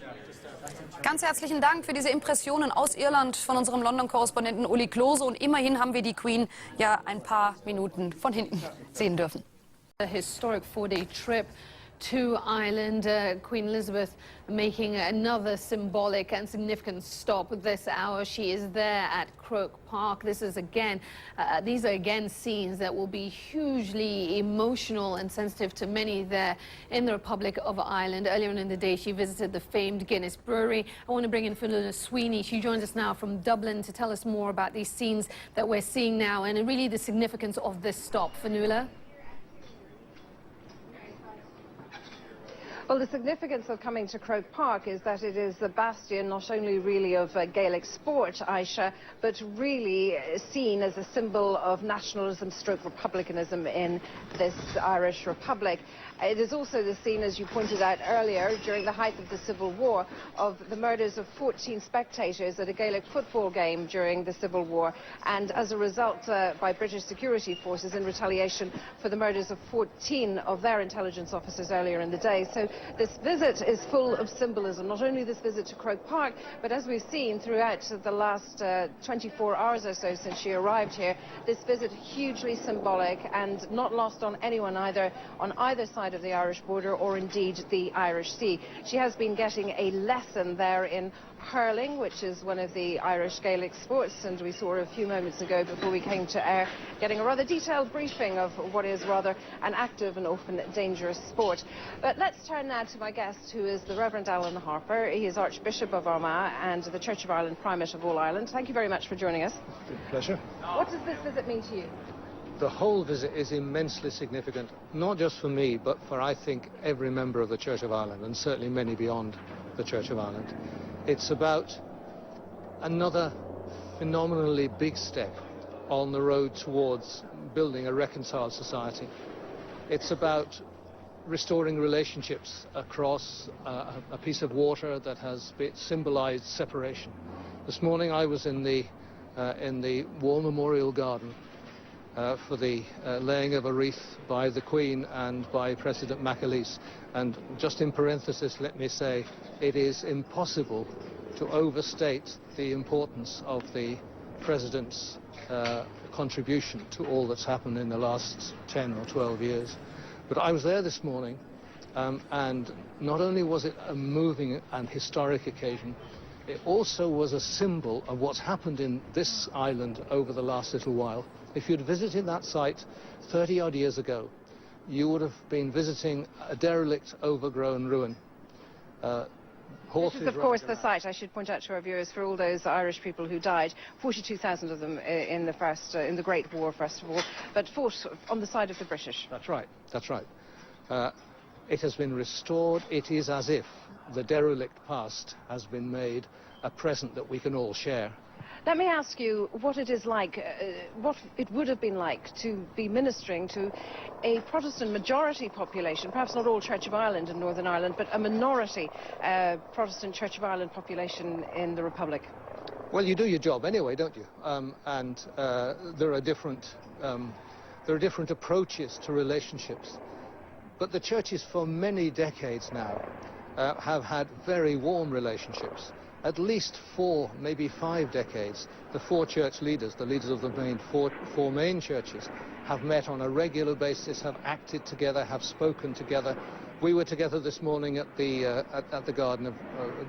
Ganz herzlichen Dank für diese Impressionen aus Irland von unserem London-Korrespondenten Uli Klose. Und immerhin haben wir die Queen ja ein paar Minuten von hinten sehen dürfen. A historic 4-day trip to Ireland. Queen Elizabeth making another symbolic and significant stop this hour. She is there at Croke Park. This is again, these are again scenes that will be hugely emotional and sensitive to many there in the Republic of Ireland. Earlier in the day, she visited the famed Guinness Brewery. I want to bring in Fionnuala Sweeney. She joins us now from Dublin to tell us more about these scenes that we're seeing now and really the significance of this stop. Fionnuala? Well, the significance of coming to Croke Park is that it is the bastion not only really of Gaelic sport, Aisha, but really seen as a symbol of nationalism stroke republicanism in this Irish Republic. It is also the scene, as you pointed out earlier, during the height of the Civil War, of the murders of 14 spectators at a Gaelic football game during the Civil War, and as a result by British security forces in retaliation for the murders of 14 of their intelligence officers earlier in the day. So This visit is full of symbolism, not only this visit to Croke Park, but as we've seen throughout the last 24 hours or so since she arrived here, this visit hugely symbolic and not lost on anyone either on either side of the Irish border or indeed the Irish Sea. She has been getting a lesson there in hurling, which is one of the Irish Gaelic sports, and we saw her a few moments ago before we came to air getting a rather detailed briefing of what is rather an active and often dangerous sport. But let's turn now to my guest, who is the Reverend Alan Harper. He is Archbishop of Armagh and the Church of Ireland Primate of all Ireland. Thank you very much for joining us. Pleasure. What does this visit mean to you? The whole visit is immensely significant, not just for me, but for, I think, every member of the Church of Ireland, and certainly many beyond the Church of Ireland. It's about another phenomenally big step on the road towards building a reconciled society. It's about restoring relationships across a piece of water that has symbolized separation. This morning I was in the War Memorial Garden for the laying of a wreath by the Queen and by President McAleese. And just in parenthesis, let me say, it is impossible to overstate the importance of the President's contribution to all that's happened in the last 10 or 12 years. But I was there this morning, and not only was it a moving and historic occasion, it also was a symbol of what's happened in this island over the last little while. If you'd visited that site 30-odd years ago, you would have been visiting a derelict, overgrown ruin. This is, of course, the site, I should point out to our viewers, for all those Irish people who died, 42,000 of them in the Great War, first of all, but fought on the side of the British. That's right, that's right. It has been restored. It is as if the derelict past has been made a present that we can all share. Let me ask you what it is like, what it would have been like to be ministering to a Protestant majority population, perhaps not all Church of Ireland in Northern Ireland, but a minority Protestant Church of Ireland population in the Republic. Well, you do your job anyway, don't you? There are different approaches to relationships. But the churches for many decades now have had very warm relationships. At least 4, maybe 5 decades, the 4 church leaders, the leaders of the four main churches, have met on a regular basis, have acted together, have spoken together. We were together this morning at the Garden of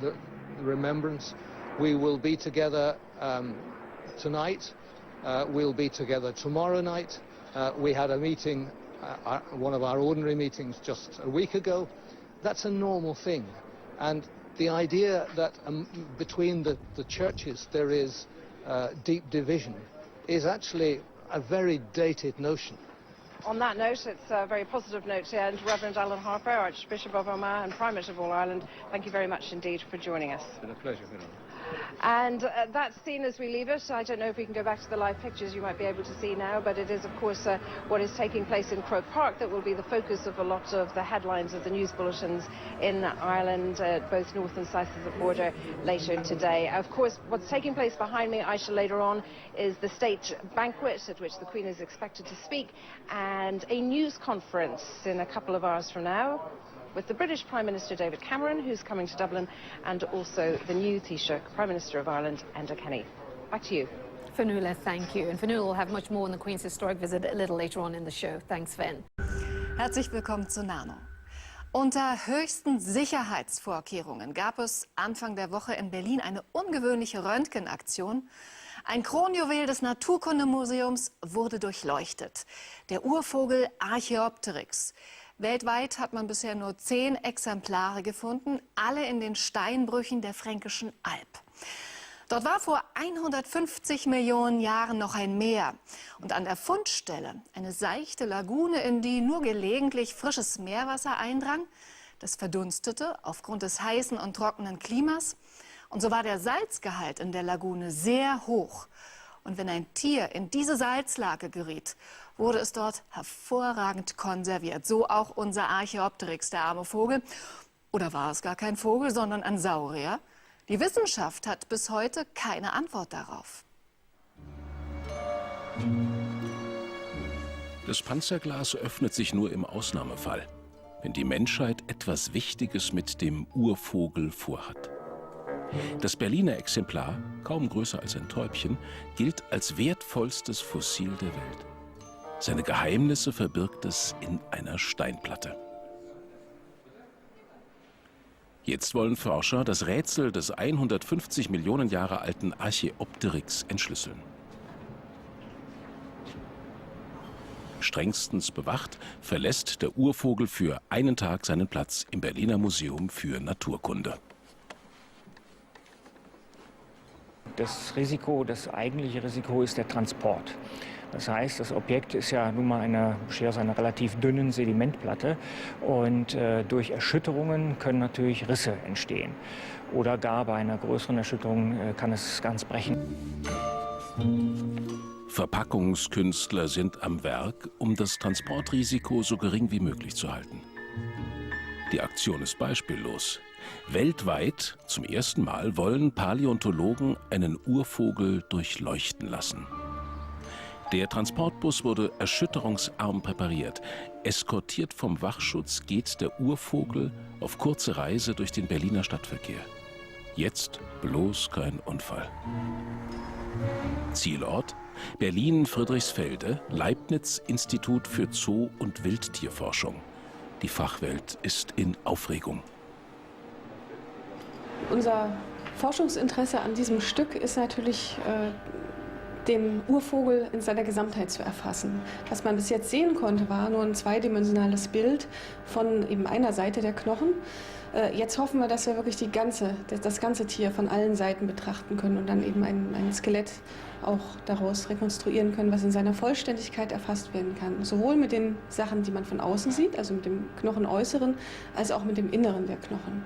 the Remembrance. We will be together tonight. We'll be together tomorrow night. We had a meeting, one of our ordinary meetings, just a week ago. That's a normal thing. And the idea that between the churches there is deep division is actually a very dated notion. On that note, it's a very positive note to end. Reverend Alan Harper, Archbishop of Armagh and Primate of all Ireland, thank you very much indeed for joining us. It's been a pleasure. And that's seen as we leave it. I don't know if we can go back to the live pictures you might be able to see now, but it is, of course, what is taking place in Croke Park that will be the focus of a lot of the headlines of the news bulletins in Ireland, both north and south of the border, later today. Of course, what's taking place behind me, Aisha, later on, is the state banquet at which the Queen is expected to speak, and a news conference in a couple of hours from now, with the British Prime Minister David Cameron, who's coming to Dublin, and also the new Taoiseach, Prime Minister of Ireland, Enda Kenny. Back to you. Fionnuala, thank you. And Fionnuala will have much more on the Queen's historic visit a little later on in the show. Thanks, Fen. Herzlich willkommen zu Nano. Unter höchsten Sicherheitsvorkehrungen gab es Anfang der Woche in Berlin eine ungewöhnliche Röntgenaktion. Ein Kronjuwel des Naturkundemuseums wurde durchleuchtet. Der Urvogel Archaeopteryx. Weltweit hat man bisher nur 10 Exemplare gefunden, alle in den Steinbrüchen der Fränkischen Alb. Dort war vor 150 Millionen Jahren noch ein Meer und an der Fundstelle eine seichte Lagune, in die nur gelegentlich frisches Meerwasser eindrang. Das verdunstete aufgrund des heißen und trockenen Klimas und so war der Salzgehalt in der Lagune sehr hoch. Und wenn ein Tier in diese Salzlake geriet, wurde es dort hervorragend konserviert. So auch unser Archaeopteryx, der arme Vogel. Oder war es gar kein Vogel, sondern ein Saurier? Die Wissenschaft hat bis heute keine Antwort darauf. Das Panzerglas öffnet sich nur im Ausnahmefall. wenn die Menschheit etwas Wichtiges mit dem Urvogel vorhat. Das Berliner Exemplar, kaum größer als ein Täubchen, gilt als wertvollstes Fossil der Welt. Seine Geheimnisse verbirgt es in einer Steinplatte. Jetzt wollen Forscher das Rätsel des 150 Millionen Jahre alten Archaeopteryx entschlüsseln. Strengstens bewacht verlässt der Urvogel für einen Tag seinen Platz im Berliner Museum für Naturkunde. Das eigentliche Risiko ist der Transport. Das heißt, das Objekt ist ja nun mal besteht aus einer relativ dünnen Sedimentplatte und durch Erschütterungen können natürlich Risse entstehen. Oder gar bei einer größeren Erschütterung kann es ganz brechen. Verpackungskünstler sind am Werk, um das Transportrisiko so gering wie möglich zu halten. Die Aktion ist beispiellos. Weltweit zum ersten Mal wollen Paläontologen einen Urvogel durchleuchten lassen. Der Transportbus wurde erschütterungsarm präpariert. Eskortiert vom Wachschutz geht der Urvogel auf kurze Reise durch den Berliner Stadtverkehr. Jetzt bloß kein Unfall. Zielort: Berlin-Friedrichsfelde, Leibniz-Institut für Zoo- und Wildtierforschung. Die Fachwelt ist in Aufregung. Unser Forschungsinteresse an diesem Stück ist natürlich, den Urvogel in seiner Gesamtheit zu erfassen. Was man bis jetzt sehen konnte, war nur ein zweidimensionales Bild von eben einer Seite der Knochen. Jetzt hoffen wir, dass wir wirklich das ganze Tier von allen Seiten betrachten können und dann eben ein Skelett auch daraus rekonstruieren können, was in seiner Vollständigkeit erfasst werden kann. Sowohl mit den Sachen, die man von außen sieht, also mit dem Knochenäußeren, als auch mit dem Inneren der Knochen.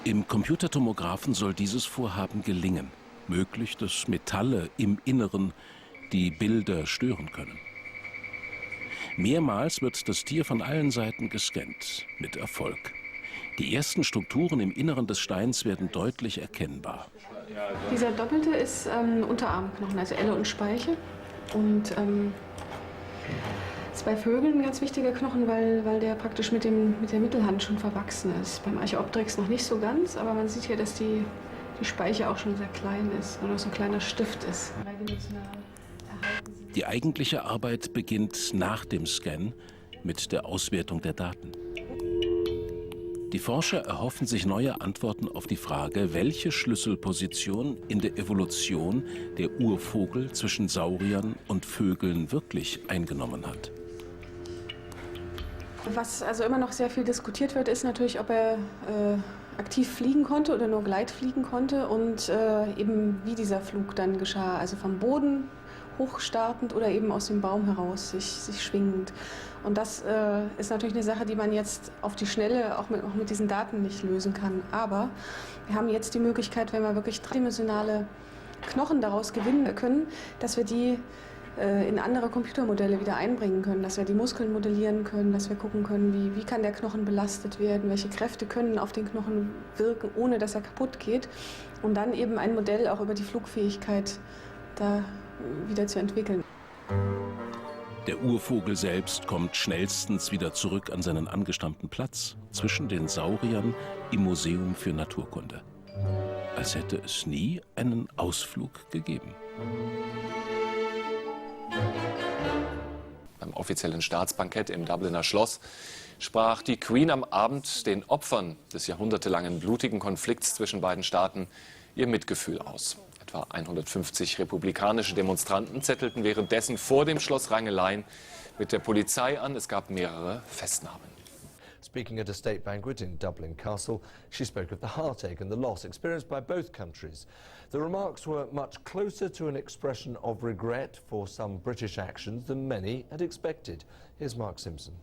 Im Computertomographen soll dieses Vorhaben gelingen. Möglich, dass Metalle im Inneren die Bilder stören können. Mehrmals wird das Tier von allen Seiten gescannt, mit Erfolg. Die ersten Strukturen im Inneren des Steins werden deutlich erkennbar. Dieser Doppelte ist Unterarmknochen, also Elle und Speiche. Und ist bei Vögeln ein ganz wichtiger Knochen, weil der praktisch mit der Mittelhand schon verwachsen ist. Beim Archaeopteryx noch nicht so ganz, aber man sieht hier, dass die Speiche auch schon sehr klein ist und auch so ein kleiner Stift ist. Die eigentliche Arbeit beginnt nach dem Scan mit der Auswertung der Daten. Die Forscher erhoffen sich neue Antworten auf die Frage, welche Schlüsselposition in der Evolution der Urvogel zwischen Sauriern und Vögeln wirklich eingenommen hat. Was also immer noch sehr viel diskutiert wird, ist natürlich, ob er aktiv fliegen konnte oder nur gleitfliegen konnte und eben wie dieser Flug dann geschah, also vom Boden hochstartend oder eben aus dem Baum heraus sich schwingend. Und das ist natürlich eine Sache, die man jetzt auf die Schnelle auch mit diesen Daten nicht lösen kann. Aber wir haben jetzt die Möglichkeit, wenn wir wirklich dreidimensionale Knochen daraus gewinnen können, dass wir die in andere Computermodelle wieder einbringen können, dass wir die Muskeln modellieren können, dass wir gucken können, wie kann der Knochen belastet werden, welche Kräfte können auf den Knochen wirken, ohne dass er kaputt geht, um dann eben ein Modell auch über die Flugfähigkeit da wieder zu entwickeln. Der Urvogel selbst kommt schnellstens wieder zurück an seinen angestammten Platz zwischen den Sauriern im Museum für Naturkunde. Als hätte es nie einen Ausflug gegeben. Beim offiziellen Staatsbankett im Dubliner Schloss sprach die Queen am Abend den Opfern des jahrhundertelangen blutigen Konflikts zwischen beiden Staaten ihr Mitgefühl aus. Etwa 150 republikanische Demonstranten zettelten währenddessen vor dem Schloss Rangeleien mit der Polizei an. Es gab mehrere Festnahmen. Speaking at a state banquet in Dublin Castle, she spoke of the heartache and the loss experienced by both countries. The remarks were much closer to an expression of regret for some British actions than many had expected. Here's Mark Simpson.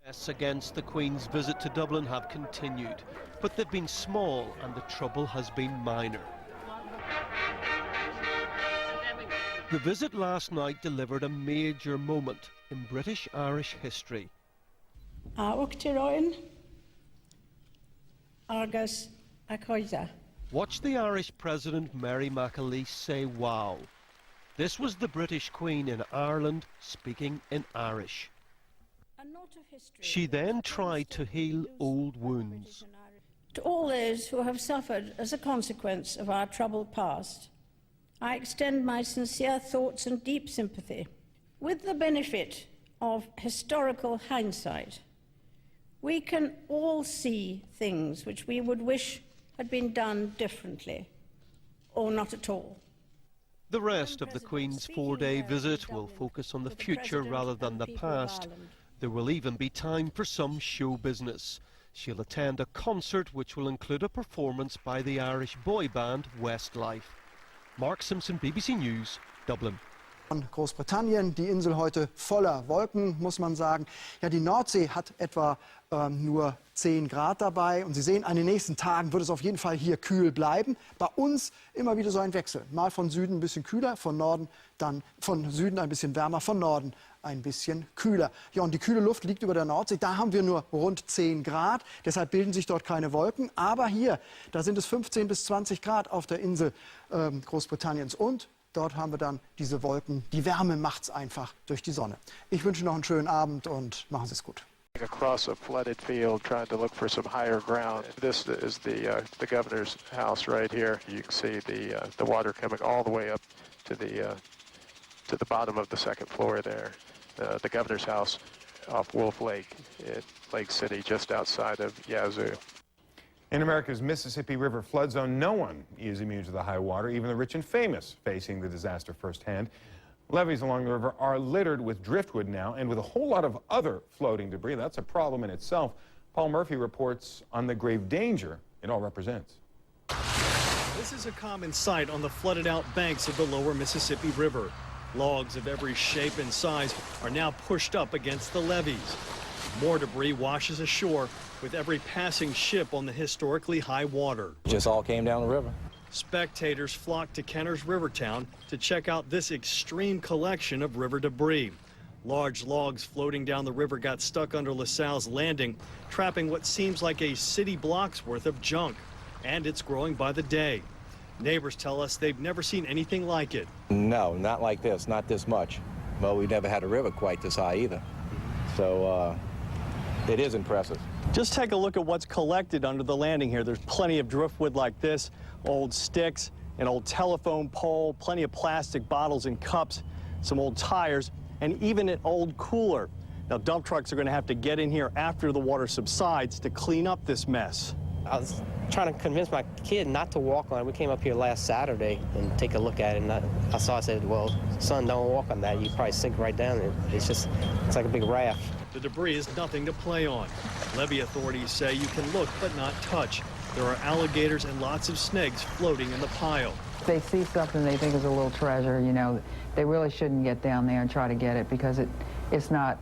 Protests against the Queen's visit to Dublin have continued, but they've been small and the trouble has been minor. The visit last night delivered a major moment in British-Irish history. Watch the Irish President Mary McAleese say wow. This was the British Queen in Ireland speaking in Irish. She then tried to heal old wounds. To all those who have suffered as a consequence of our troubled past, I extend my sincere thoughts and deep sympathy. With the benefit of historical hindsight, we can all see things which we would wish had been done differently, or not at all. The rest of the Queen's 4-day visit will focus on the future rather than the past. There will even be time for some show business. She'll attend a concert which will include a performance by the Irish boy band Westlife. Mark Simpson, BBC News, Dublin. Großbritannien, die Insel heute voller Wolken, muss man sagen. Ja, die Nordsee hat etwa nur 10 Grad dabei. Und Sie sehen, an den nächsten Tagen wird es auf jeden Fall hier kühl bleiben. Bei uns immer wieder so ein Wechsel. Mal von Süden ein bisschen kühler, von Norden dann von Süden ein bisschen wärmer, von Norden ein bisschen kühler. Ja, und die kühle Luft liegt über der Nordsee. Da haben wir nur rund 10 Grad. Deshalb bilden sich dort keine Wolken. Aber hier, da sind es 15 bis 20 Grad auf der Insel Großbritanniens. Und dort haben wir dann diese Wolken. Die Wärme macht's einfach durch die Sonne. Ich wünsche noch einen schönen Abend und machen Sie es gut. Across a flooded field, trying to look for some higher ground. This is the governor's house right here. You can see the water coming all the way up to the bottom of the second floor there. The governor's house off Wolf Lake at Lake City, just outside of Yazoo. In America's Mississippi River flood zone, no one is immune to the high water, even the rich and famous facing the disaster firsthand. Levees along the river are littered with driftwood now and with a whole lot of other floating debris. That's a problem in itself. Paul Murphy reports on the grave danger it all represents. This is a common sight on the flooded out banks of the lower Mississippi River. Logs of every shape and size are now pushed up against the levees. More debris washes ashore with every passing ship on the historically high water. Just all came down the river. Spectators flocked to Kenner's Rivertown to check out this extreme collection of river debris. Large logs floating down the river got stuck under LaSalle's landing, trapping what seems like a city block's worth of junk. And it's growing by the day. Neighbors tell us they've never seen anything like it. No, not like this, not this much. Well, we never had a river quite this high either. So it is impressive. Just take a look at what's collected under the landing here. There's plenty of driftwood like this, old sticks, an old telephone pole, plenty of plastic bottles and cups, some old tires, and even an old cooler. Now, dump trucks are going to have to get in here after the water subsides to clean up this mess. I was trying to convince my kid not to walk on it. We came up here last Saturday and take a look at it, and I said, well, son, don't walk on that. You probably sink right down it. It's like a big raft. The debris is nothing to play on. Levee authorities say you can look but not touch. There are alligators and lots of snakes floating in the pile. If they see something they think is a little treasure, you know, they really shouldn't get down there and try to get it, because it's not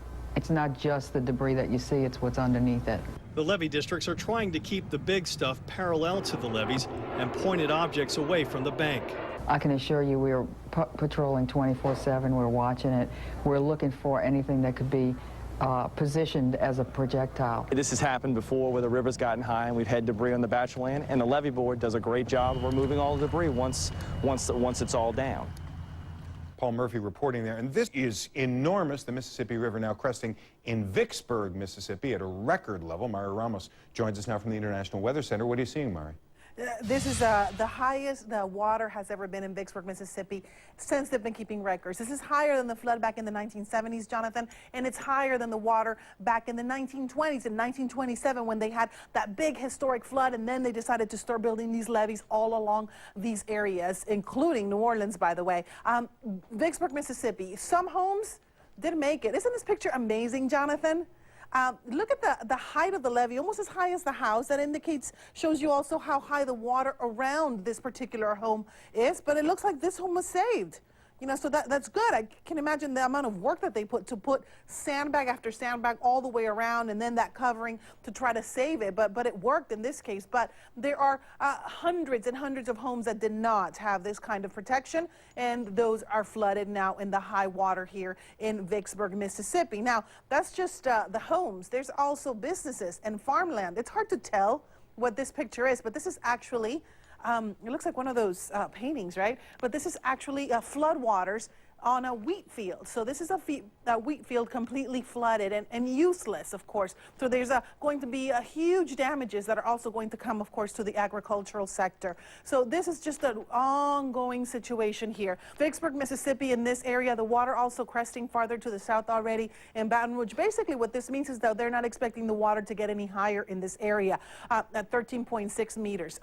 just the debris that you see, it's what's underneath it. The levee districts are trying to keep the big stuff parallel to the levees and pointed objects away from the bank. I can assure you we're patrolling 24/7, we're watching it, we're looking for anything that could be positioned as a projectile. This has happened before where the river's gotten high and we've had debris on the bachelor land, and the levee board does a great job of removing all the debris once it's all down. Paul Murphy reporting there, and this is enormous. The Mississippi River now cresting in Vicksburg, Mississippi at a record level. Mari Ramos joins us now from the International Weather Center. What are you seeing, Mari? This is the highest the water has ever been in Vicksburg, Mississippi, since they've been keeping records. This is higher than the flood back in the 1970s, Jonathan, and it's higher than the water back in the 1920s, in 1927, when they had that big historic flood, and then they decided to start building these levees all along these areas, including New Orleans, by the way. Vicksburg, Mississippi, some homes didn't make it. Isn't this picture amazing, Jonathan? Look at the height of the levee, almost as high as the house. That shows you also how high the water around this particular home is. But it looks like this home was saved. You know, so that's good. I can imagine the amount of work that they put to put sandbag after sandbag all the way around, and then that covering to try to save it. But it worked in this case. But there are hundreds and hundreds of homes that did not have this kind of protection, and those are flooded now in the high water here in Vicksburg, Mississippi. Now, that's just the homes. There's also businesses and farmland. It's hard to tell what this picture is, but this is actually it looks like one of those paintings, right? But this is actually flood waters on a wheat field. So this is a wheat field completely flooded and useless, of course. So there's going to be huge damages that are also going to come, of course, to the agricultural sector. So this is just an ongoing situation here. Vicksburg, Mississippi, in this area, the water also cresting farther to the south already in Baton Rouge. Basically, what this means is that they're not expecting the water to get any higher in this area at 13.6 meters.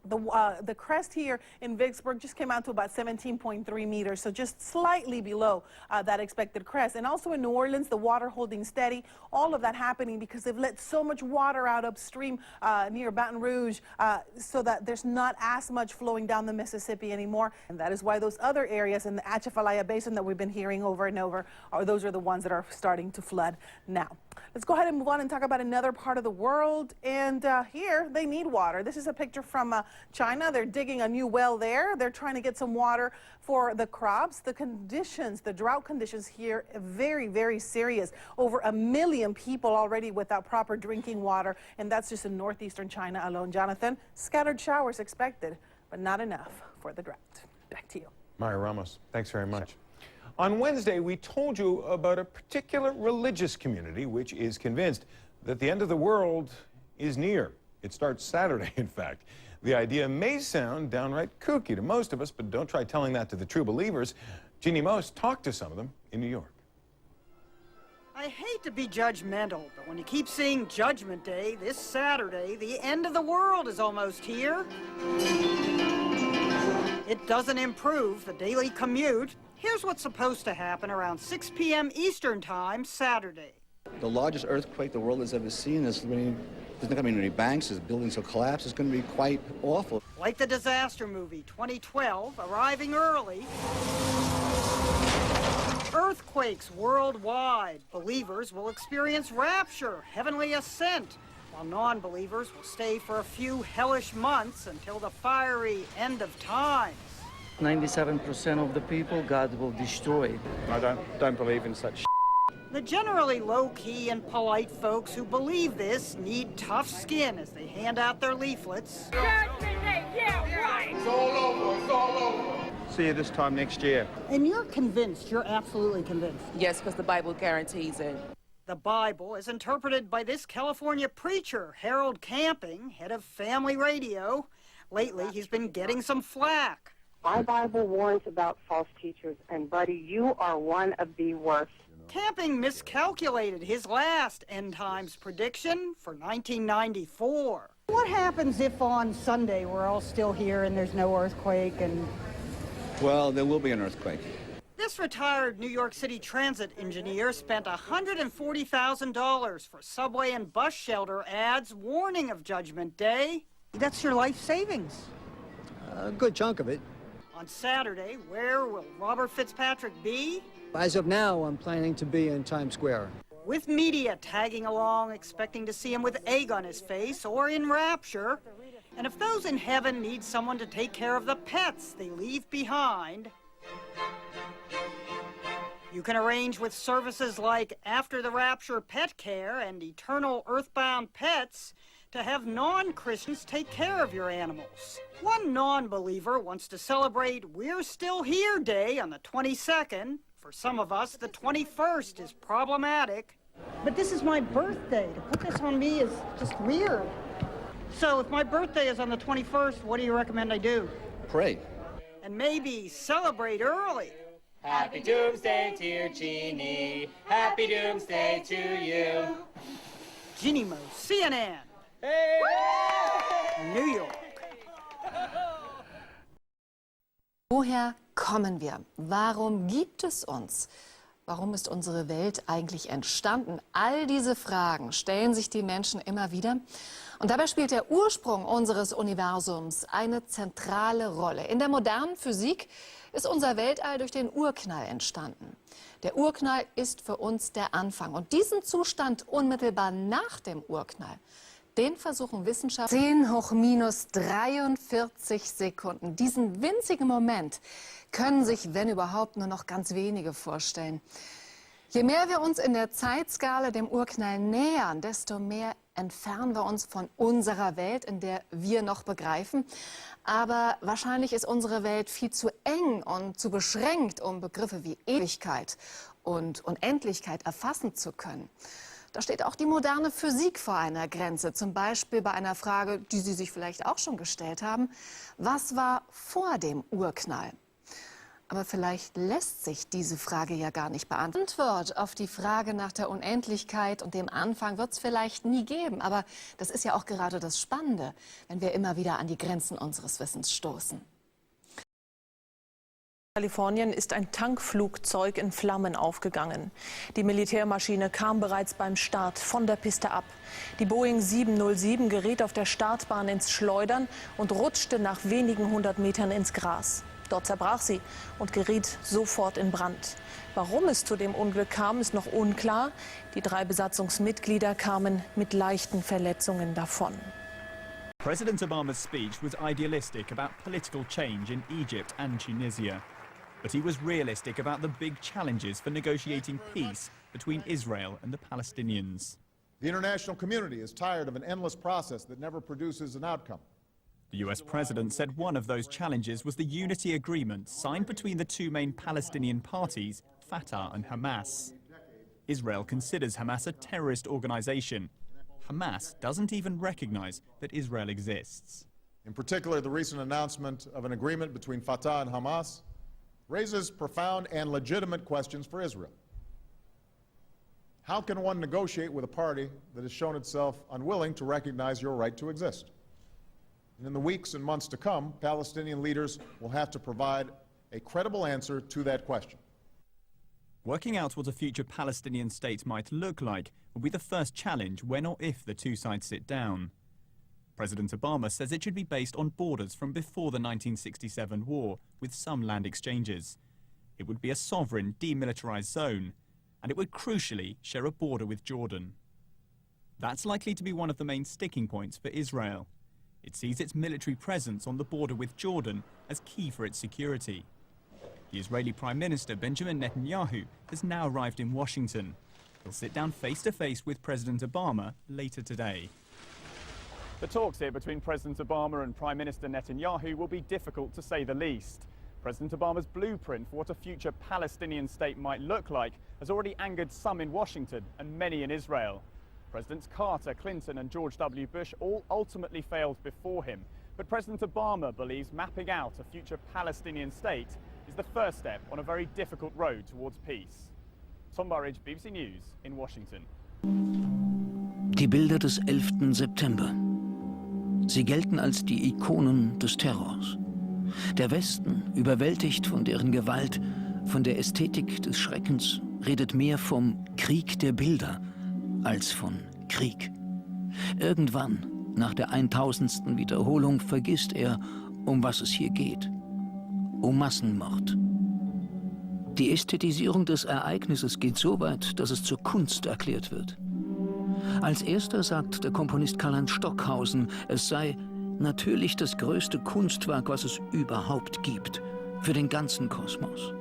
The crest here in Vicksburg just came out to about 17.3 meters, so just slightly below that expected crest. And also in New Orleans, the water holding steady. All of that happening because they've let so much water out upstream near Baton Rouge so that there's not as much flowing down the Mississippi anymore. And that is why those other areas in the Atchafalaya Basin that we've been hearing over and over, those are the ones that are starting to flood now. Let's go ahead and move on and talk about another part of the world. And here, they need water. This is a picture from China. They're digging a new well there. They're trying to get some water for the crops. The conditions, the drought conditions here, very, very serious. Over 1 million people already without proper drinking water, and that's just in northeastern China alone. Jonathan, scattered showers expected, but not enough for the drought. Back to you. Maya Ramos, thanks very much. Sure. On Wednesday, we told you about a particular religious community which is convinced that the end of the world is near. It starts Saturday, in fact. The idea may sound downright kooky to most of us, but don't try telling that to the true believers. Jeannie Most talked to some of them in New York. I hate to be judgmental, but when you keep seeing Judgment Day this Saturday, the end of the world is almost here. It doesn't improve the daily commute. Here's what's supposed to happen around 6 p.m. Eastern Time Saturday. The largest earthquake the world has ever seen. There's not going to be any banks, there's buildings will collapse. It's going to be quite awful. Like the disaster movie 2012, arriving early. Earthquakes worldwide. Believers will experience rapture, heavenly ascent, while non-believers will stay for a few hellish months until the fiery end of times. 97% of the people God will destroy. I don't believe in such. The generally low-key and polite folks who believe this need tough skin as they hand out their leaflets. Yeah, right. It's all over. It's all over. See you this time next year. And you're convinced, you're absolutely convinced. Yes, because the Bible guarantees it. The Bible is interpreted by this California preacher, Harold Camping, head of Family Radio. Lately, he's been getting some flack. My Bible warns about false teachers, and buddy, you are one of the worst. Camping miscalculated his last end times prediction for 1994. What happens if on Sunday we're all still here and there's no earthquake and... Well, there will be an earthquake. This retired New York City transit engineer spent $140,000 for subway and bus shelter ads warning of Judgment Day. That's your life savings. A good chunk of it. On Saturday, where will Robert Fitzpatrick be? As of now, I'm planning to be in Times Square. With media tagging along, expecting to see him with egg on his face or in rapture. And if those in heaven need someone to take care of the pets they leave behind, you can arrange with services like After the Rapture Pet Care and Eternal Earthbound Pets to have non-Christians take care of your animals. One non-believer wants to celebrate We're Still Here Day on the 22nd. For some of us, the 21st is problematic. But this is my birthday. To put this on me is just weird. So if my birthday is on the 21st, what do you recommend I do? Pray. And maybe celebrate early. Happy Doomsday, dear Jeannie. Happy Doomsday to you. Jeannie Mo, CNN. Hey! New York. Woher kommen wir? Warum gibt es uns? Warum ist unsere Welt eigentlich entstanden? All diese Fragen stellen sich die Menschen immer wieder. Und dabei spielt der Ursprung unseres Universums eine zentrale Rolle. In der modernen Physik ist unser Weltall durch den Urknall entstanden. Der Urknall ist für uns der Anfang. Und diesen Zustand unmittelbar nach dem Urknall, den versuchen Wissenschaftler 10 hoch minus 43 Sekunden. Diesen winzigen Moment können sich, wenn überhaupt, nur noch ganz wenige vorstellen. Je mehr wir uns in der Zeitskala dem Urknall nähern, desto mehr entfernen wir uns von unserer Welt, in der wir noch begreifen. Aber wahrscheinlich ist unsere Welt viel zu eng und zu beschränkt, um Begriffe wie Ewigkeit und Unendlichkeit erfassen zu können. Da steht auch die moderne Physik vor einer Grenze, zum Beispiel bei einer Frage, die Sie sich vielleicht auch schon gestellt haben: Was war vor dem Urknall? Aber vielleicht lässt sich diese Frage ja gar nicht beantworten. Antwort auf die Frage nach der Unendlichkeit und dem Anfang wird es vielleicht nie geben. Aber das ist ja auch gerade das Spannende, wenn wir immer wieder an die Grenzen unseres Wissens stoßen. In Kalifornien ist ein Tankflugzeug in Flammen aufgegangen. Die Militärmaschine kam bereits beim Start von der Piste ab. Die Boeing 707 geriet auf der Startbahn ins Schleudern und rutschte nach wenigen 100 Metern ins Gras. Dort zerbrach sie und geriet sofort in Brand. Warum es zu dem Unglück kam, ist noch unklar. Die 3 Besatzungsmitglieder kamen mit leichten Verletzungen davon. President Obama's speech was idealistic about political change in Egypt and Tunisia. But he was realistic about the big challenges for negotiating peace between Israel and the Palestinians. The international community is tired of an endless process that never produces an outcome. The US president said one of those challenges was the unity agreement signed between the 2 main Palestinian parties, Fatah and Hamas. Israel considers Hamas a terrorist organization. Hamas doesn't even recognize that Israel exists. In particular, the recent announcement of an agreement between Fatah and Hamas raises profound and legitimate questions for Israel. How can one negotiate with a party that has shown itself unwilling to recognize your right to exist? And in the weeks and months to come, Palestinian leaders will have to provide a credible answer to that question. Working out what a future Palestinian state might look like will be the first challenge when or if the 2 sides sit down. President Obama says it should be based on borders from before the 1967 war, with some land exchanges. It would be a sovereign, demilitarized zone, and it would crucially share a border with Jordan. That's likely to be one of the main sticking points for Israel. It sees its military presence on the border with Jordan as key for its security. The Israeli Prime Minister Benjamin Netanyahu has now arrived in Washington. He'll sit down face-to-face with President Obama later today. The talks here between President Obama and Prime Minister Netanyahu will be difficult to say the least. President Obama's blueprint for what a future Palestinian state might look like has already angered some in Washington and many in Israel. Presidents Carter, Clinton and George W. Bush all ultimately failed before him. But President Obama believes mapping out a future Palestinian state is the first step on a very difficult road towards peace. Tom Burridge, BBC News in Washington. Die Bilder des 11. September. Sie gelten als die Ikonen des Terrors. Der Westen, überwältigt von deren Gewalt, von der Ästhetik des Schreckens, redet mehr vom Krieg der Bilder als von Krieg. Irgendwann, nach der 1000. Wiederholung, vergisst er, um was es hier geht. Um Massenmord. Die Ästhetisierung des Ereignisses geht so weit, dass es zur Kunst erklärt wird. Als erster sagt der Komponist Karl-Heinz Stockhausen, es sei natürlich das größte Kunstwerk, was es überhaupt gibt, für den ganzen Kosmos.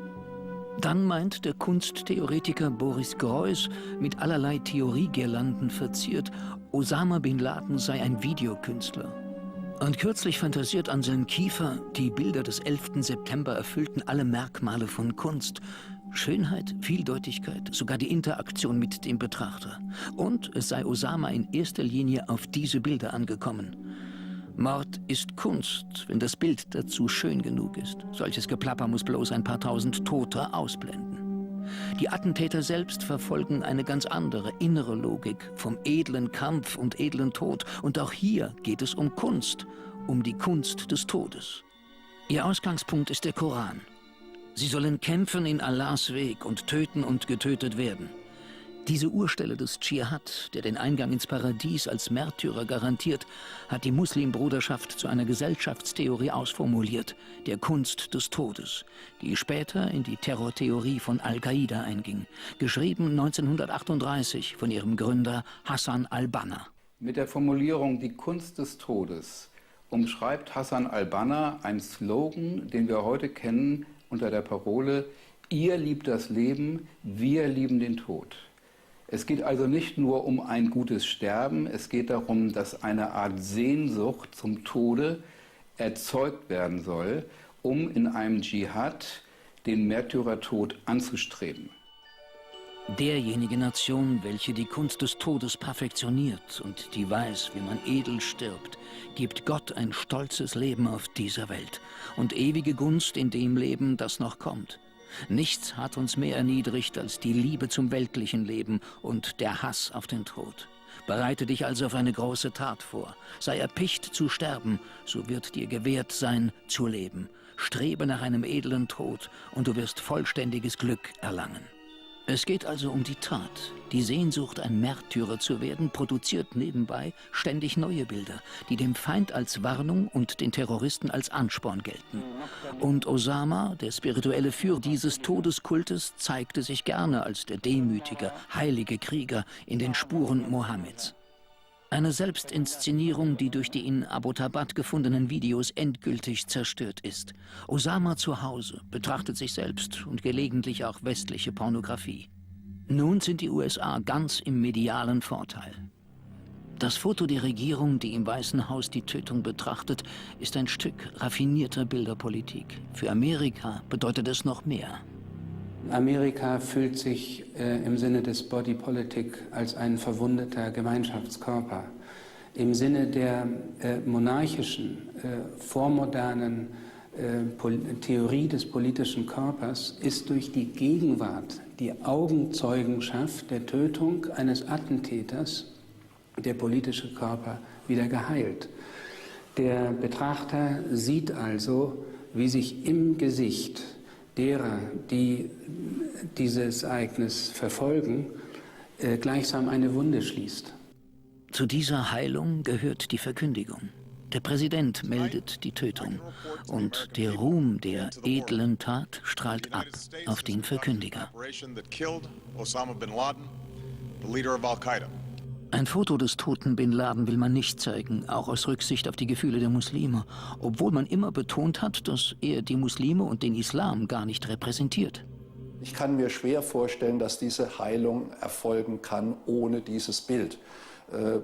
Dann meint der Kunsttheoretiker Boris Greuß, mit allerlei Theoriegirlanden verziert, Osama bin Laden sei ein Videokünstler. Und kürzlich fantasiert Anselm Kiefer, die Bilder des 11. September erfüllten alle Merkmale von Kunst. Schönheit, Vieldeutigkeit, sogar die Interaktion mit dem Betrachter. Und es sei Osama in erster Linie auf diese Bilder angekommen. Mord ist Kunst, wenn das Bild dazu schön genug ist. Solches Geplapper muss bloß ein paar tausend Tote ausblenden. Die Attentäter selbst verfolgen eine ganz andere, innere Logik vom edlen Kampf und edlen Tod. Und auch hier geht es um Kunst, um die Kunst des Todes. Ihr Ausgangspunkt ist der Koran. Sie sollen kämpfen in Allahs Weg und töten und getötet werden. Diese Urstelle des Dschihad, der den Eingang ins Paradies als Märtyrer garantiert, hat die Muslimbruderschaft zu einer Gesellschaftstheorie ausformuliert, der Kunst des Todes, die später in die Terrortheorie von Al-Qaida einging, geschrieben 1938 von ihrem Gründer Hassan al-Banna. Mit der Formulierung die Kunst des Todes umschreibt Hassan al-Banna einen Slogan, den wir heute kennen unter der Parole „Ihr liebt das Leben, wir lieben den Tod“. Es geht also nicht nur um ein gutes Sterben, es geht darum, dass eine Art Sehnsucht zum Tode erzeugt werden soll, um in einem Dschihad den Märtyrertod anzustreben. Derjenige Nation, welche die Kunst des Todes perfektioniert und die weiß, wie man edel stirbt, gibt Gott ein stolzes Leben auf dieser Welt und ewige Gunst in dem Leben, das noch kommt. Nichts hat uns mehr erniedrigt als die Liebe zum weltlichen Leben und der Hass auf den Tod. Bereite dich also auf eine große Tat vor. Sei erpicht zu sterben, so wird dir gewährt sein zu leben. Strebe nach einem edlen Tod und du wirst vollständiges Glück erlangen. Es geht also um die Tat. Die Sehnsucht, ein Märtyrer zu werden, produziert nebenbei ständig neue Bilder, die dem Feind als Warnung und den Terroristen als Ansporn gelten. Und Osama, der spirituelle Führer dieses Todeskultes, zeigte sich gerne als der demütige, heilige Krieger in den Spuren Mohammeds. Eine Selbstinszenierung, die durch die in Abbottabad gefundenen Videos endgültig zerstört ist. Osama zu Hause betrachtet sich selbst und gelegentlich auch westliche Pornografie. Nun sind die USA ganz im medialen Vorteil. Das Foto der Regierung, die im Weißen Haus die Tötung betrachtet, ist ein Stück raffinierter Bilderpolitik. Für Amerika bedeutet es noch mehr. Amerika fühlt sich im Sinne des Body Politic als ein verwundeter Gemeinschaftskörper. Im Sinne der monarchischen, vormodernen Theorie des politischen Körpers ist durch die Gegenwart, die Augenzeugenschaft der Tötung eines Attentäters, der politische Körper wieder geheilt. Der Betrachter sieht also, wie sich im Gesicht derer, die dieses Ereignis verfolgen, gleichsam eine Wunde schließt. Zu dieser Heilung gehört die Verkündigung. Der Präsident meldet die Tötung und der Ruhm der edlen Tat strahlt ab auf den Verkündiger. Ein Foto des toten Bin Laden will man nicht zeigen, auch aus Rücksicht auf die Gefühle der Muslime, obwohl man immer betont hat, dass er die Muslime und den Islam gar nicht repräsentiert. Ich kann mir schwer vorstellen, dass diese Heilung erfolgen kann ohne dieses Bild.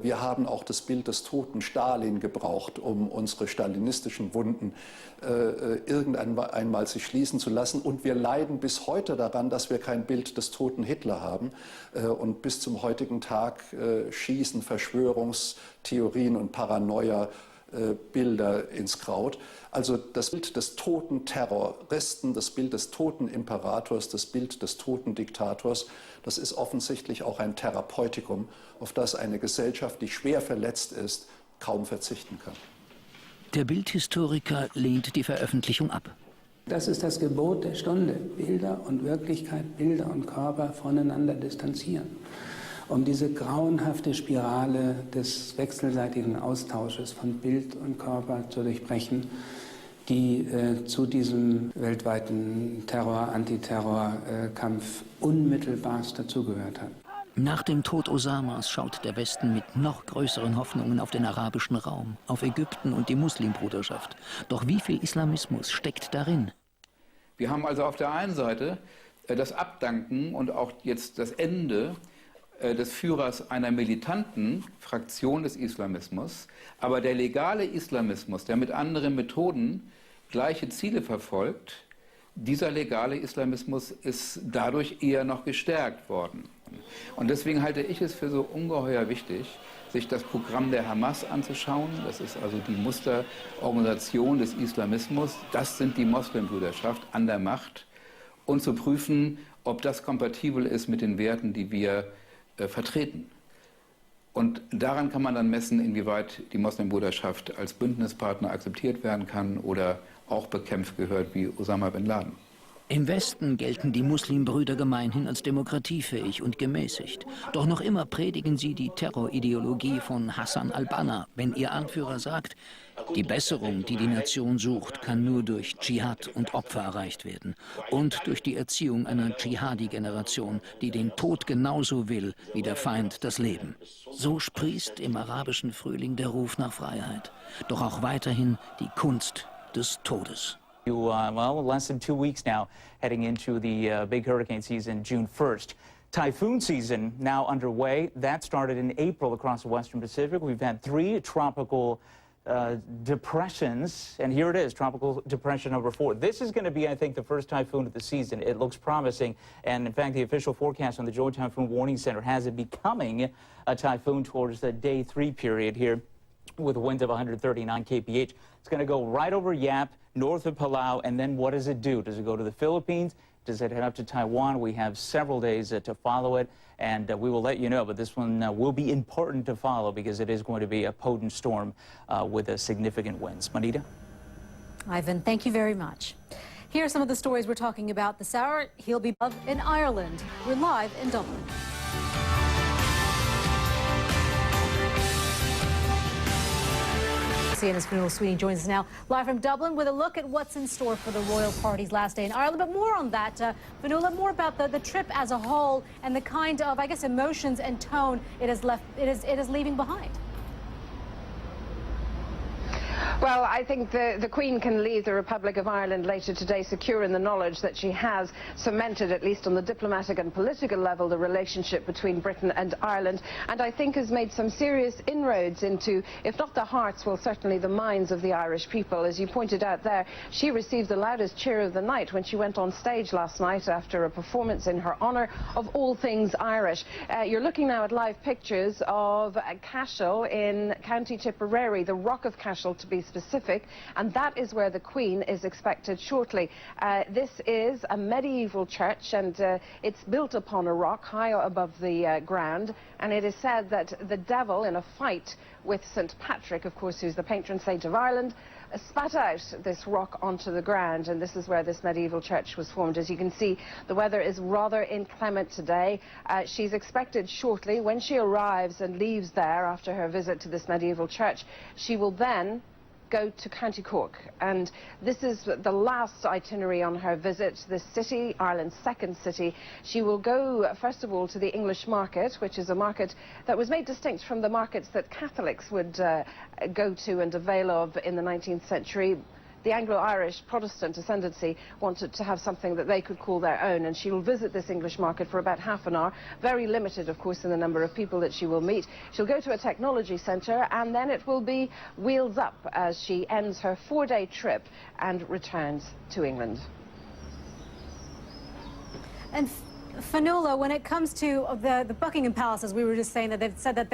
Wir haben auch das Bild des toten Stalin gebraucht, um unsere stalinistischen Wunden irgendwann einmal sich schließen zu lassen. Und wir leiden bis heute daran, dass wir kein Bild des toten Hitler haben. Und bis zum heutigen Tag schießen Verschwörungstheorien und Paranoia Bilder ins Kraut. Also das Bild des toten Terroristen, das Bild des toten Imperators, das Bild des toten Diktators, das ist offensichtlich auch ein Therapeutikum, auf das eine Gesellschaft, die schwer verletzt ist, kaum verzichten kann. Der Bildhistoriker lehnt die Veröffentlichung ab. Das ist das Gebot der Stunde. Bilder und Wirklichkeit, Bilder und Körper voneinander distanzieren. Um diese grauenhafte Spirale des wechselseitigen Austausches von Bild und Körper zu durchbrechen, die zu diesem weltweiten Antiterrorkampf unmittelbarst dazugehört hat. Nach dem Tod Osamas schaut der Westen mit noch größeren Hoffnungen auf den arabischen Raum, auf Ägypten und die Muslimbruderschaft. Doch wie viel Islamismus steckt darin? Wir haben also auf der einen Seite das Abdanken und auch jetzt das Ende des Führers einer militanten Fraktion des Islamismus, aber der legale Islamismus, der mit anderen Methoden gleiche Ziele verfolgt, dieser legale Islamismus ist dadurch eher noch gestärkt worden. Und deswegen halte ich es für so ungeheuer wichtig, sich das Programm der Hamas anzuschauen. Das ist also die Musterorganisation des Islamismus. Das sind die Moslembrüderschaft an der Macht. Und zu prüfen, ob das kompatibel ist mit den Werten, die wir vertreten. Und daran kann man dann messen, inwieweit die Moslembruderschaft als Bündnispartner akzeptiert werden kann oder auch bekämpft gehört wie Osama bin Laden. Im Westen gelten die Muslimbrüder gemeinhin als demokratiefähig und gemäßigt. Doch noch immer predigen sie die Terrorideologie von Hassan al-Banna, wenn ihr Anführer sagt, die Besserung, die die Nation sucht, kann nur durch Dschihad und Opfer erreicht werden. Und durch die Erziehung einer Dschihadi-Generation, die den Tod genauso will wie der Feind das Leben. So sprießt im arabischen Frühling der Ruf nach Freiheit. Doch auch weiterhin die Kunst des Todes. Well, less than 2 weeks now, heading into the big hurricane season, June 1st. Typhoon season now underway. That started in April across the western Pacific. We've had 3 tropical depressions, and here it is, tropical depression number 4. This is going to be, I think, the first typhoon of the season. It looks promising, and in fact, the official forecast on the Georgia Typhoon Warning Center has it becoming a typhoon towards the day 3 period here, with winds of 139 kph. It's going to go right over Yap, north of Palau, and then what does it do? Does it go to the Philippines? Does it head up to Taiwan? We have several days to follow it, and we will let you know. But this one will be important to follow because it is going to be a potent storm with a significant winds. Manita? Ivan, thank you very much. Here are some of the stories we're talking about this hour. He'll be in Ireland. We're live in Dublin. CNN's Fionnuala Sweeney joins us now live from Dublin with a look at what's in store for the royal party's last day in Ireland. But more on that, Fionnuala, more about the trip as a whole and the kind of, I guess, emotions and tone it is leaving behind. Well, I think the Queen can leave the Republic of Ireland later today secure in the knowledge that she has cemented, at least on the diplomatic and political level, the relationship between Britain and Ireland, and I think has made some serious inroads into, if not the hearts, well, certainly the minds of the Irish people. As you pointed out there, she received the loudest cheer of the night when she went on stage last night after a performance in her honour of all things Irish. You're looking now at live pictures of Cashel in County Tipperary, the Rock of Cashel to be specific, and that is where the Queen is expected shortly. This is a medieval church, and it's built upon a rock high above the ground, and it is said that the devil, in a fight with St. Patrick, of course, who's the patron saint of Ireland, spat out this rock onto the ground, and this is where this medieval church was formed. As you can see, the weather is rather inclement today. She's expected shortly. When she arrives and leaves there after her visit to this medieval church, she will then go to County Cork, and this is the last itinerary on her visit. This city, Ireland's second city, she will go first of all to the English market, which is a market that was made distinct from the markets that Catholics would go to and avail of in the 19th century. The Anglo-Irish Protestant ascendancy wanted to have something that they could call their own, and she will visit this English market for about half an hour, very limited, of course, in the number of people that she will meet. She'll go to a technology centre, and then it will be wheels up as she ends her 4-day trip and returns to England. And Fionnuala, when it comes to the Buckingham Palace, as we were just saying, that they've said that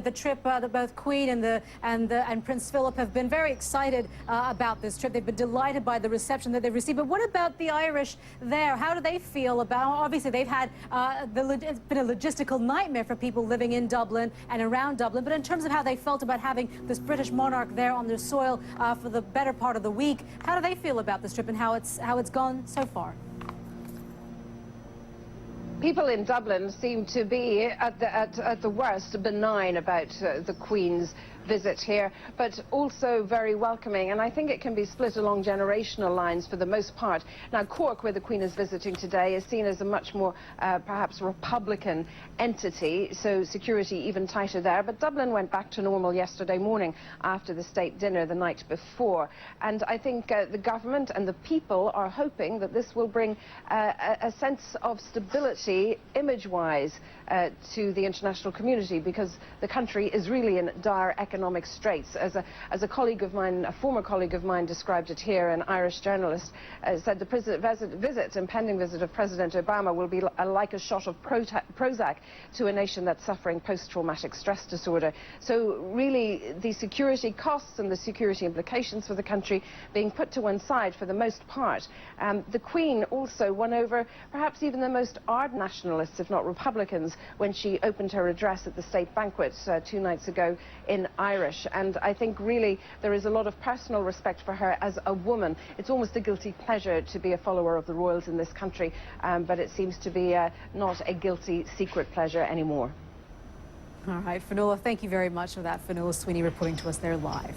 the trip, that both Queen and Prince Philip have been very excited about this trip. They've been delighted by the reception that they've received. But what about the Irish there? How do they feel about? Obviously, they've had it's been a logistical nightmare for people living in Dublin and around Dublin. But in terms of how they felt about having this British monarch there on their soil for the better part of the week, how do they feel about this trip and how it's gone so far? People in Dublin seem to be, at the worst, benign about the Queen's visit here, but also very welcoming, and I think it can be split along generational lines for the most part. Now, Cork, where the Queen is visiting today, is seen as a much more perhaps Republican entity, so security even tighter there, but Dublin went back to normal yesterday morning after the state dinner the night before, and I think the government and the people are hoping that this will bring a sense of stability image-wise to the international community, because the country is really in dire economic straits. As a colleague of mine, a former colleague of mine described it here, an Irish journalist, said the impending visit of President Obama will be like a shot of Prozac to a nation that's suffering post-traumatic stress disorder. So really, the security costs and the security implications for the country being put to one side for the most part. The Queen also won over perhaps even the most ardent nationalists, if not Republicans, when she opened her address at the state banquet 2 nights ago in Irish, and I think really there is a lot of personal respect for her as a woman. It's almost a guilty pleasure to be a follower of the royals in this country, but it seems to be not a guilty secret pleasure anymore. All right, Fionnuala, thank you very much for that. Fionnuala Sweeney reporting to us there live.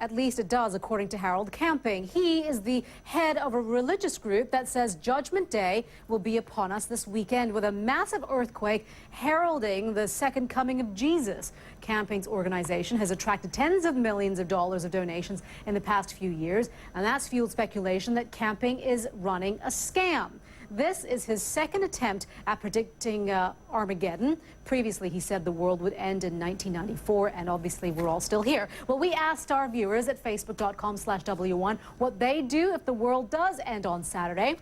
At least it does, according to Harold Camping. He is the head of a religious group that says Judgment Day will be upon us this weekend with a massive earthquake heralding the second coming of Jesus. Camping's organization has attracted tens of millions of dollars of donations in the past few years, and that's fueled speculation that Camping is running a scam. This is his second attempt at predicting Armageddon. Previously, he said the world would end in 1994, and obviously we're all still here. Well, we asked our viewers at facebook.com/W1 what they do if the world does end on Saturday.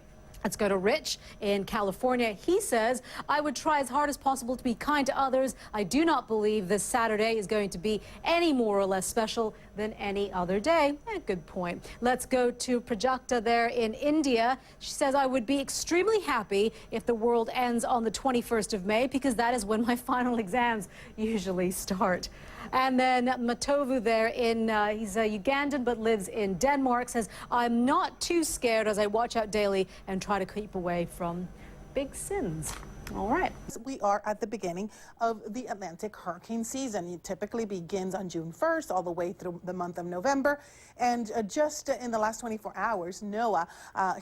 Let's go to Rich in California. He says, I would try as hard as possible to be kind to others. I do not believe this Saturday is going to be any more or less special than any other day. Good point. Let's go to Prajakta there in India. She says, I would be extremely happy if the world ends on the 21st of May because that is when my final exams usually start. And then Matovu there in, he's a Ugandan but lives in Denmark, says, I'm not too scared as I watch out daily and try to keep away from big sins. All right. We are at the beginning of the Atlantic hurricane season. It typically begins on June 1st all the way through the month of November. And just in the last 24 hours, NOAA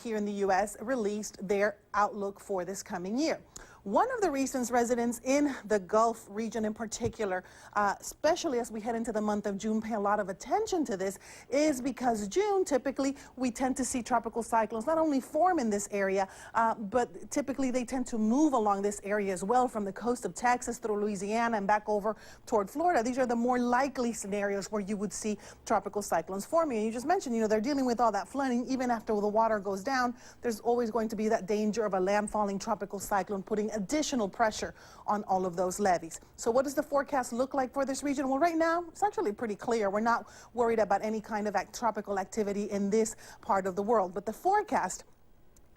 here in the U.S. released their outlook for this coming year. One of the reasons residents in the Gulf region in particular, especially as we head into the month of June, pay a lot of attention to this is because June, typically, we tend to see tropical cyclones not only form in this area, but typically they tend to move along this area as well from the coast of Texas through Louisiana and back over toward Florida. These are the more likely scenarios where you would see tropical cyclones forming. And you just mentioned, you know, they're dealing with all that flooding. Even after the water goes down, there's always going to be that danger of a landfalling tropical cyclone putting additional pressure on all of those levees. So what does the forecast look like for this region? Well, right now, it's actually pretty clear. We're not worried about any kind of tropical activity in this part of the world. But the forecast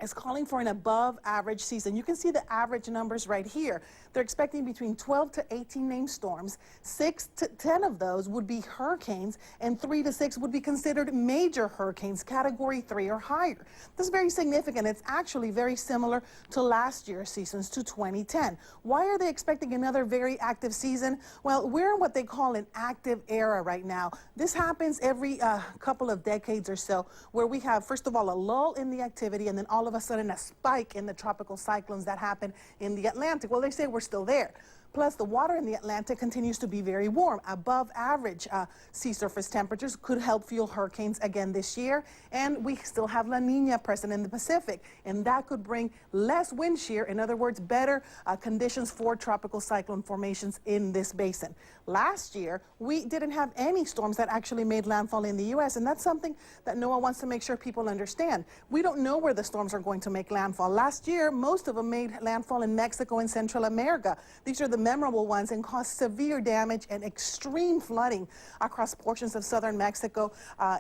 is calling for an above average season. You can see the average numbers right here. They're expecting between 12 to 18 named storms. 6 to 10 of those would be hurricanes, and 3 to 6 would be considered major hurricanes, category 3 or higher. This is very significant. It's actually very similar to last year's seasons, to 2010. Why are they expecting another very active season? Well, we're in what they call an active era right now. This happens every couple of decades or so, where we have, first of all, a lull in the activity, and then all of a sudden a spike in the tropical cyclones that happen in the Atlantic. Well, they say we're still there. Plus, the water in the Atlantic continues to be very warm. Above average sea surface temperatures could help fuel hurricanes again this year. And we still have La Nina present in the Pacific, and that could bring less wind shear, in other words, better conditions for tropical cyclone formations in this basin. Last year, we didn't have any storms that actually made landfall in the U.S., and that's something that NOAA wants to make sure people understand. We don't know where the storms are going to make landfall. Last year, most of them made landfall in Mexico and Central America. These are the memorable ones and caused severe damage and extreme flooding across portions of southern Mexico,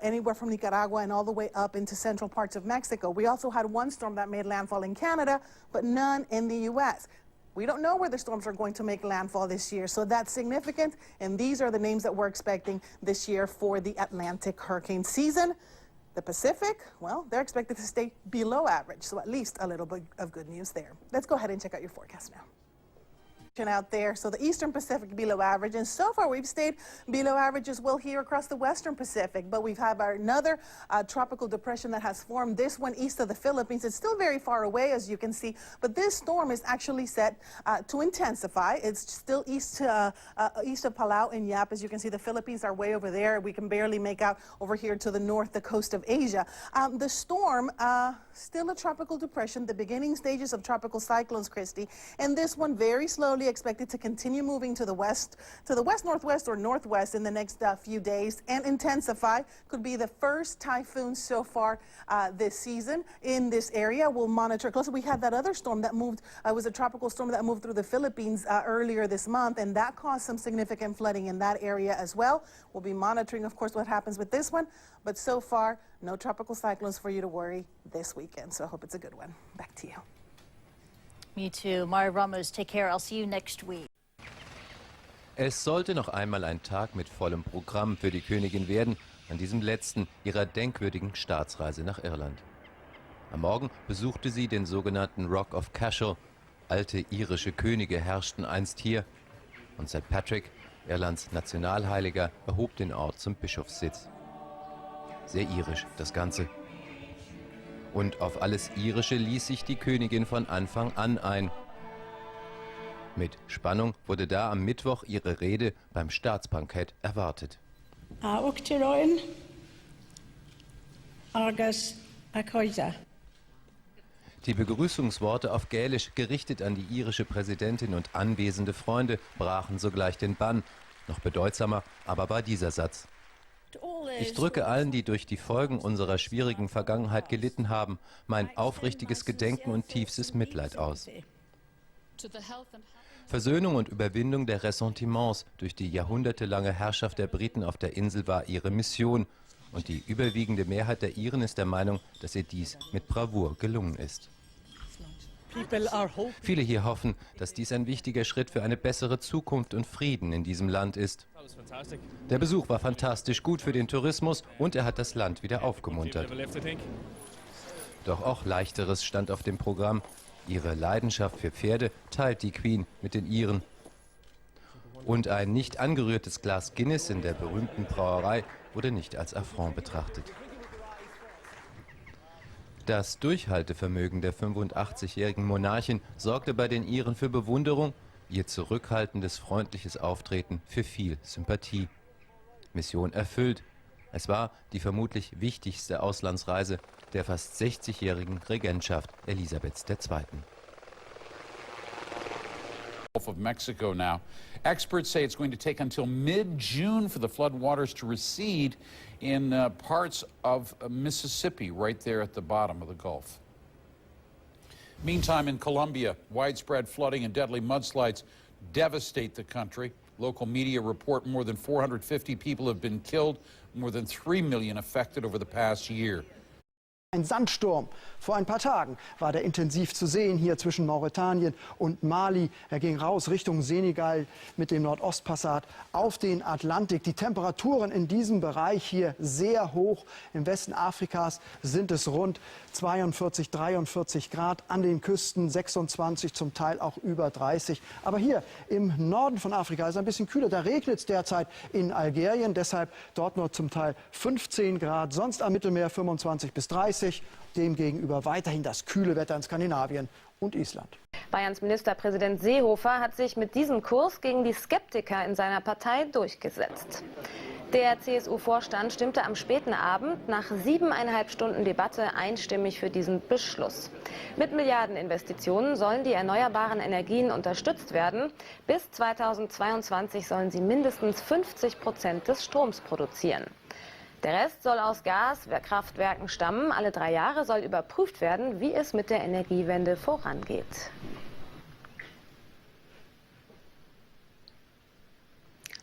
anywhere from Nicaragua and all the way up into central parts of Mexico. We also had one storm that made landfall in Canada, but none in the U.S. We don't know where the storms are going to make landfall this year, so that's significant, and these are the names that we're expecting this year for the Atlantic hurricane season. The Pacific, well, they're expected to stay below average, so at least a little bit of good news there. Let's go ahead and check out your forecast now. Out there, so the Eastern Pacific below average, and so far we've stayed below average as well here across the Western Pacific, but we've had another tropical depression that has formed, this one east of the Philippines. It's still very far away, as you can see, but this storm is actually set to intensify. It's still east of Palau and Yap. As you can see, the Philippines are way over there. We can barely make out over here to the north, the coast of Asia. The storm, still a tropical depression, the beginning stages of tropical cyclones, Christy, and this one very slowly expected to continue moving to the west, northwest, or northwest in the next few days and intensify. Could be the first typhoon so far this season in this area. We'll monitor closely. We had that other storm that moved, it was a tropical storm that moved through the Philippines earlier this month, and that caused some significant flooding in that area as well. We'll be monitoring, of course, what happens with this one, but so far, no tropical cyclones for you to worry this weekend, so I hope it's a good one. Back to you. Me too. Mari Ramos, take care. I'll see you next week. Es sollte noch einmal ein Tag mit vollem Programm für die Königin werden, an diesem letzten ihrer denkwürdigen Staatsreise nach Irland. Am Morgen besuchte sie den sogenannten Rock of Cashel. Alte irische Könige herrschten einst hier. Und St. Patrick, Irlands Nationalheiliger, erhob den Ort zum Bischofssitz. Sehr irisch, das Ganze. Und auf alles Irische ließ sich die Königin von Anfang an ein. Mit Spannung wurde da am Mittwoch ihre Rede beim Staatsbankett erwartet. Die Begrüßungsworte auf Gälisch, gerichtet an die irische Präsidentin und anwesende Freunde, brachen sogleich den Bann. Noch bedeutsamer aber war dieser Satz: Ich drücke allen, die durch die Folgen unserer schwierigen Vergangenheit gelitten haben, mein aufrichtiges Gedenken und tiefstes Mitleid aus. Versöhnung und Überwindung der Ressentiments durch die jahrhundertelange Herrschaft der Briten auf der Insel war ihre Mission. Und die überwiegende Mehrheit der Iren ist der Meinung, dass ihr dies mit Bravour gelungen ist. Viele hier hoffen, dass dies ein wichtiger Schritt für eine bessere Zukunft und Frieden in diesem Land ist. Der Besuch war fantastisch, gut für den Tourismus und er hat das Land wieder aufgemuntert. Doch auch Leichteres stand auf dem Programm. Ihre Leidenschaft für Pferde teilt die Queen mit den Iren. Und ein nicht angerührtes Glas Guinness in der berühmten Brauerei wurde nicht als Affront betrachtet. Das Durchhaltevermögen der 85-jährigen Monarchin sorgte bei den Iren für Bewunderung, ihr zurückhaltendes, freundliches Auftreten für viel Sympathie. Mission erfüllt. Es war die vermutlich wichtigste Auslandsreise der fast 60-jährigen Regentschaft Elisabeths II. Gulf of Mexico now. Experts say it's going to take until mid-June for the flood waters to recede in parts of Mississippi, right there at the bottom of the Gulf. Meantime, in Colombia, widespread flooding and deadly mudslides devastate the country. Local media report more than 450 people have been killed, more than 3 million affected over the past year. Ein Sandsturm. Vor ein paar Tagen war der intensiv zu sehen hier zwischen Mauretanien und Mali. Er ging raus Richtung Senegal mit dem Nordostpassat auf den Atlantik. Die Temperaturen in diesem Bereich hier sehr hoch. Im Westen Afrikas sind es rund 42, 43 Grad. An den Küsten 26, zum Teil auch über 30. Aber hier im Norden von Afrika ist es ein bisschen kühler. Da regnet es derzeit in Algerien. Deshalb dort nur zum Teil 15 Grad. Sonst am Mittelmeer 25 bis 30. Demgegenüber weiterhin das kühle Wetter in Skandinavien und Island. Bayerns Ministerpräsident Seehofer hat sich mit diesem Kurs gegen die Skeptiker in seiner Partei durchgesetzt. Der CSU-Vorstand stimmte am späten Abend nach 7,5 Stunden Debatte einstimmig für diesen Beschluss. Mit Milliardeninvestitionen sollen die erneuerbaren Energien unterstützt werden. Bis 2022 sollen sie mindestens 50% des Stroms produzieren. Der Rest soll aus Gaskraftwerken stammen. Alle 3 Jahre soll überprüft werden, wie es mit der Energiewende vorangeht.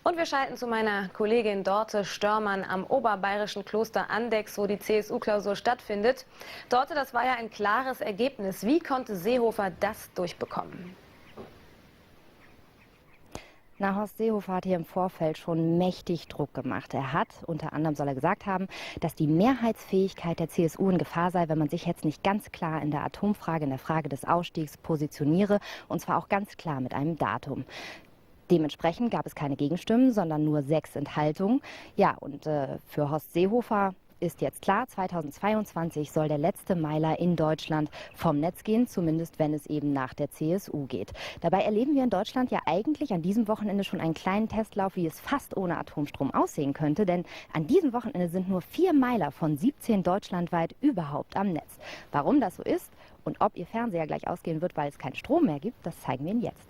Und wir schalten zu meiner Kollegin Dorte Störmann am oberbayerischen Kloster Andechs, wo die CSU-Klausur stattfindet. Dorte, das war ja ein klares Ergebnis. Wie konnte Seehofer das durchbekommen? Na, Horst Seehofer hat hier im Vorfeld schon mächtig Druck gemacht. Er hat, unter anderem soll er gesagt haben, dass die Mehrheitsfähigkeit der CSU in Gefahr sei, wenn man sich jetzt nicht ganz klar in der Atomfrage, in der Frage des Ausstiegs positioniere. Und zwar auch ganz klar mit einem Datum. Dementsprechend gab es keine Gegenstimmen, sondern nur 6 Enthaltungen. Ja, und für Horst Seehofer ist jetzt klar, 2022 soll der letzte Meiler in Deutschland vom Netz gehen, zumindest wenn es eben nach der CSU geht. Dabei erleben wir in Deutschland ja eigentlich an diesem Wochenende schon einen kleinen Testlauf, wie es fast ohne Atomstrom aussehen könnte. Denn an diesem Wochenende sind nur 4 Meiler von 17 deutschlandweit überhaupt am Netz. Warum das so ist und ob Ihr Fernseher gleich ausgehen wird, weil es keinen Strom mehr gibt, das zeigen wir Ihnen jetzt.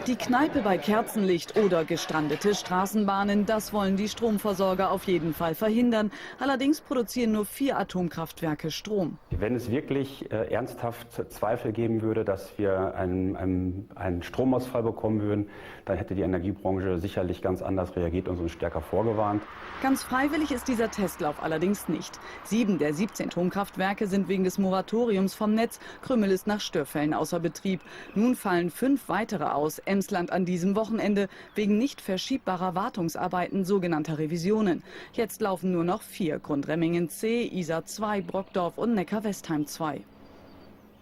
Die Kneipe bei Kerzenlicht oder gestrandete Straßenbahnen, das wollen die Stromversorger auf jeden Fall verhindern. Allerdings produzieren nur 4 Atomkraftwerke Strom. Wenn es wirklich ernsthaft Zweifel geben würde, dass wir einen Stromausfall bekommen würden, dann hätte die Energiebranche sicherlich ganz anders reagiert und uns stärker vorgewarnt. Ganz freiwillig ist dieser Testlauf allerdings nicht. 7 der 17 Atomkraftwerke sind wegen des Moratoriums vom Netz. Krümmel ist nach Störfällen außer Betrieb. Nun fallen 5 weitere aus. Emsland an diesem Wochenende wegen nicht verschiebbarer Wartungsarbeiten, sogenannter Revisionen. Jetzt laufen nur noch 4. Grundremmingen C, Isar 2, Brockdorf und Neckar-Westheim 2.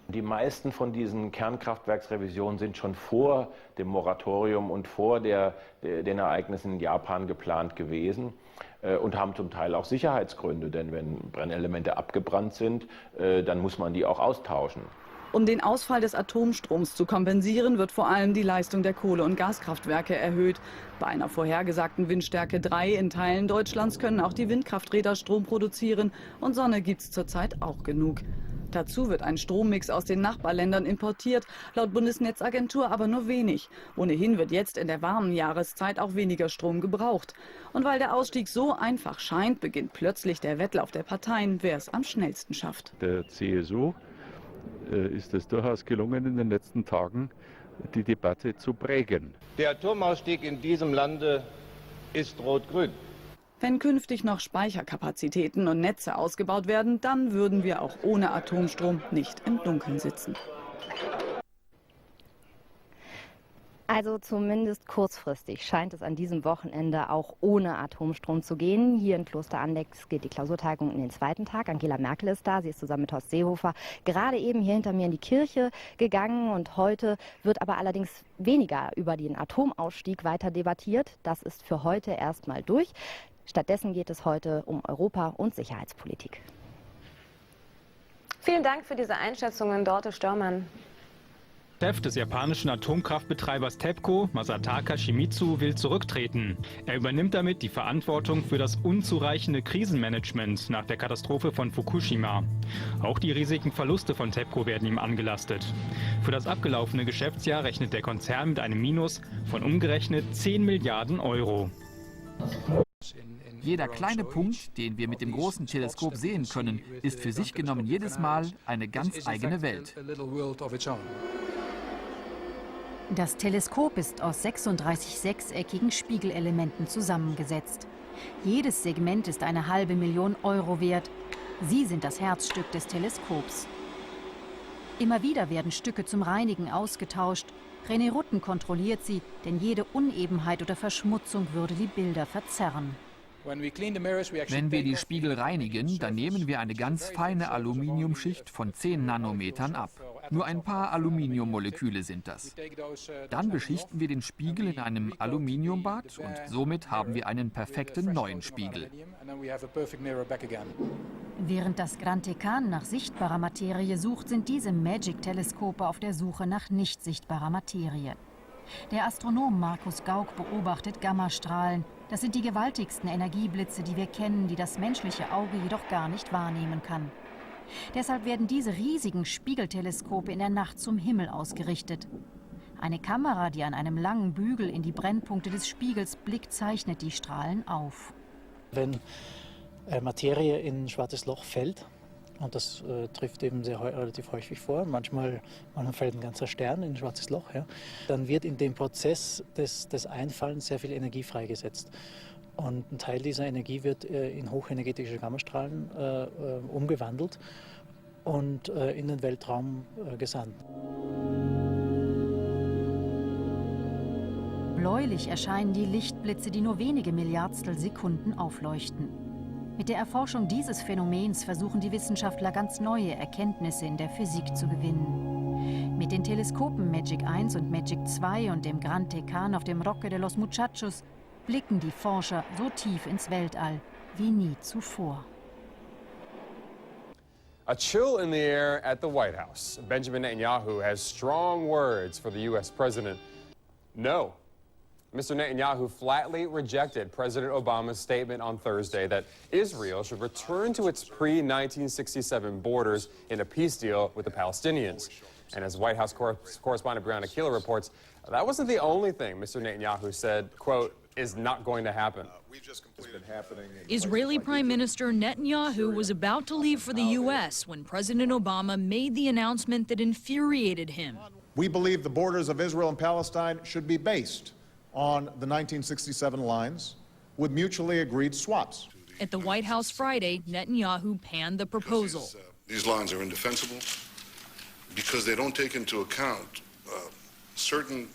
Die meisten von diesen Kernkraftwerksrevisionen sind schon vor dem Moratorium und vor den Ereignissen in Japan geplant gewesen und haben zum Teil auch Sicherheitsgründe, denn wenn Brennelemente abgebrannt sind, dann muss man die auch austauschen. Um den Ausfall des Atomstroms zu kompensieren, wird vor allem die Leistung der Kohle- und Gaskraftwerke erhöht. Bei einer vorhergesagten Windstärke 3 in Teilen Deutschlands können auch die Windkrafträder Strom produzieren und Sonne gibt es zurzeit auch genug. Dazu wird ein Strommix aus den Nachbarländern importiert, laut Bundesnetzagentur aber nur wenig. Ohnehin wird jetzt in der warmen Jahreszeit auch weniger Strom gebraucht. Und weil der Ausstieg so einfach scheint, beginnt plötzlich der Wettlauf der Parteien, wer es am schnellsten schafft. Der CSU ist es durchaus gelungen, in den letzten Tagen die Debatte zu prägen. Der Atomausstieg in diesem Lande ist rot-grün. Wenn künftig noch Speicherkapazitäten und Netze ausgebaut werden, dann würden wir auch ohne Atomstrom nicht im Dunkeln sitzen. Also zumindest kurzfristig scheint es an diesem Wochenende auch ohne Atomstrom zu gehen. Hier in Kloster Andechs geht die Klausurtagung in den zweiten Tag. Angela Merkel ist da, sie ist zusammen mit Horst Seehofer gerade eben hier hinter mir in die Kirche gegangen. Und heute wird aber allerdings weniger über den Atomausstieg weiter debattiert. Das ist für heute erstmal durch. Stattdessen geht es heute um Europa und Sicherheitspolitik. Vielen Dank für diese Einschätzungen, Dorte Störmann. Chef des japanischen Atomkraftbetreibers TEPCO, Masataka Shimizu, will zurücktreten. Er übernimmt damit die Verantwortung für das unzureichende Krisenmanagement nach der Katastrophe von Fukushima. Auch die riesigen Verluste von TEPCO werden ihm angelastet. Für das abgelaufene Geschäftsjahr rechnet der Konzern mit einem Minus von umgerechnet 10 Milliarden Euro. Jeder kleine Punkt, den wir mit dem großen Teleskop sehen können, ist für sich genommen jedes Mal eine ganz eigene Welt. Das Teleskop ist aus 36 sechseckigen Spiegelelementen zusammengesetzt. Jedes Segment ist eine $500.000 Euro wert. Sie sind das Herzstück des Teleskops. Immer wieder werden Stücke zum Reinigen ausgetauscht. René Rutten kontrolliert sie, denn jede Unebenheit oder Verschmutzung würde die Bilder verzerren. Wenn wir die Spiegel reinigen, dann nehmen wir eine ganz feine Aluminiumschicht von 10 Nanometern ab. Nur ein paar Aluminiummoleküle sind das. Dann beschichten wir den Spiegel in einem Aluminiumbad und somit haben wir einen perfekten neuen Spiegel. Während das Grand Dekan nach sichtbarer Materie sucht, sind diese Magic-Teleskope auf der Suche nach nicht sichtbarer Materie. Der Astronom Markus Gauck beobachtet Gammastrahlen. Das sind die gewaltigsten Energieblitze, die wir kennen, die das menschliche Auge jedoch gar nicht wahrnehmen kann. Deshalb werden diese riesigen Spiegelteleskope in der Nacht zum Himmel ausgerichtet. Eine Kamera, die an einem langen Bügel in die Brennpunkte des Spiegels blickt, zeichnet die Strahlen auf. Wenn Materie in ein schwarzes Loch fällt, und das trifft eben relativ häufig vor, manchmal fällt ein ganzer Stern in ein schwarzes Loch, ja, dann wird in dem Prozess des Einfallens sehr viel Energie freigesetzt. Und ein Teil dieser Energie wird in hochenergetische Gammastrahlen umgewandelt und in den Weltraum gesandt. Bläulich erscheinen die Lichtblitze, die nur wenige Milliardstel Sekunden aufleuchten. Mit der Erforschung dieses Phänomens versuchen die Wissenschaftler ganz neue Erkenntnisse in der Physik zu gewinnen. Mit den Teleskopen Magic 1 und Magic 2 und dem Grand Dekan auf dem Roque de los Muchachos blicken die Forscher so tief ins Weltall wie nie zuvor. A chill in the air at the White House. Benjamin Netanyahu has strong words for the U.S. president. No. Mr. Netanyahu flatly rejected President Obama's statement on Thursday that Israel should return to its pre-1967 borders in a peace deal with the Palestinians. And as White House correspondent Brianna Keilar reports, that wasn't the only thing Mr. Netanyahu said, quote, is not going to happen. Israeli Prime Minister Netanyahu was about to leave for the U.S. when President Obama made the announcement that infuriated him. We believe the borders of Israel and Palestine should be based on the 1967 lines with mutually agreed swaps. At the White House Friday, Netanyahu panned the proposal. These lines are indefensible because they don't take into account certain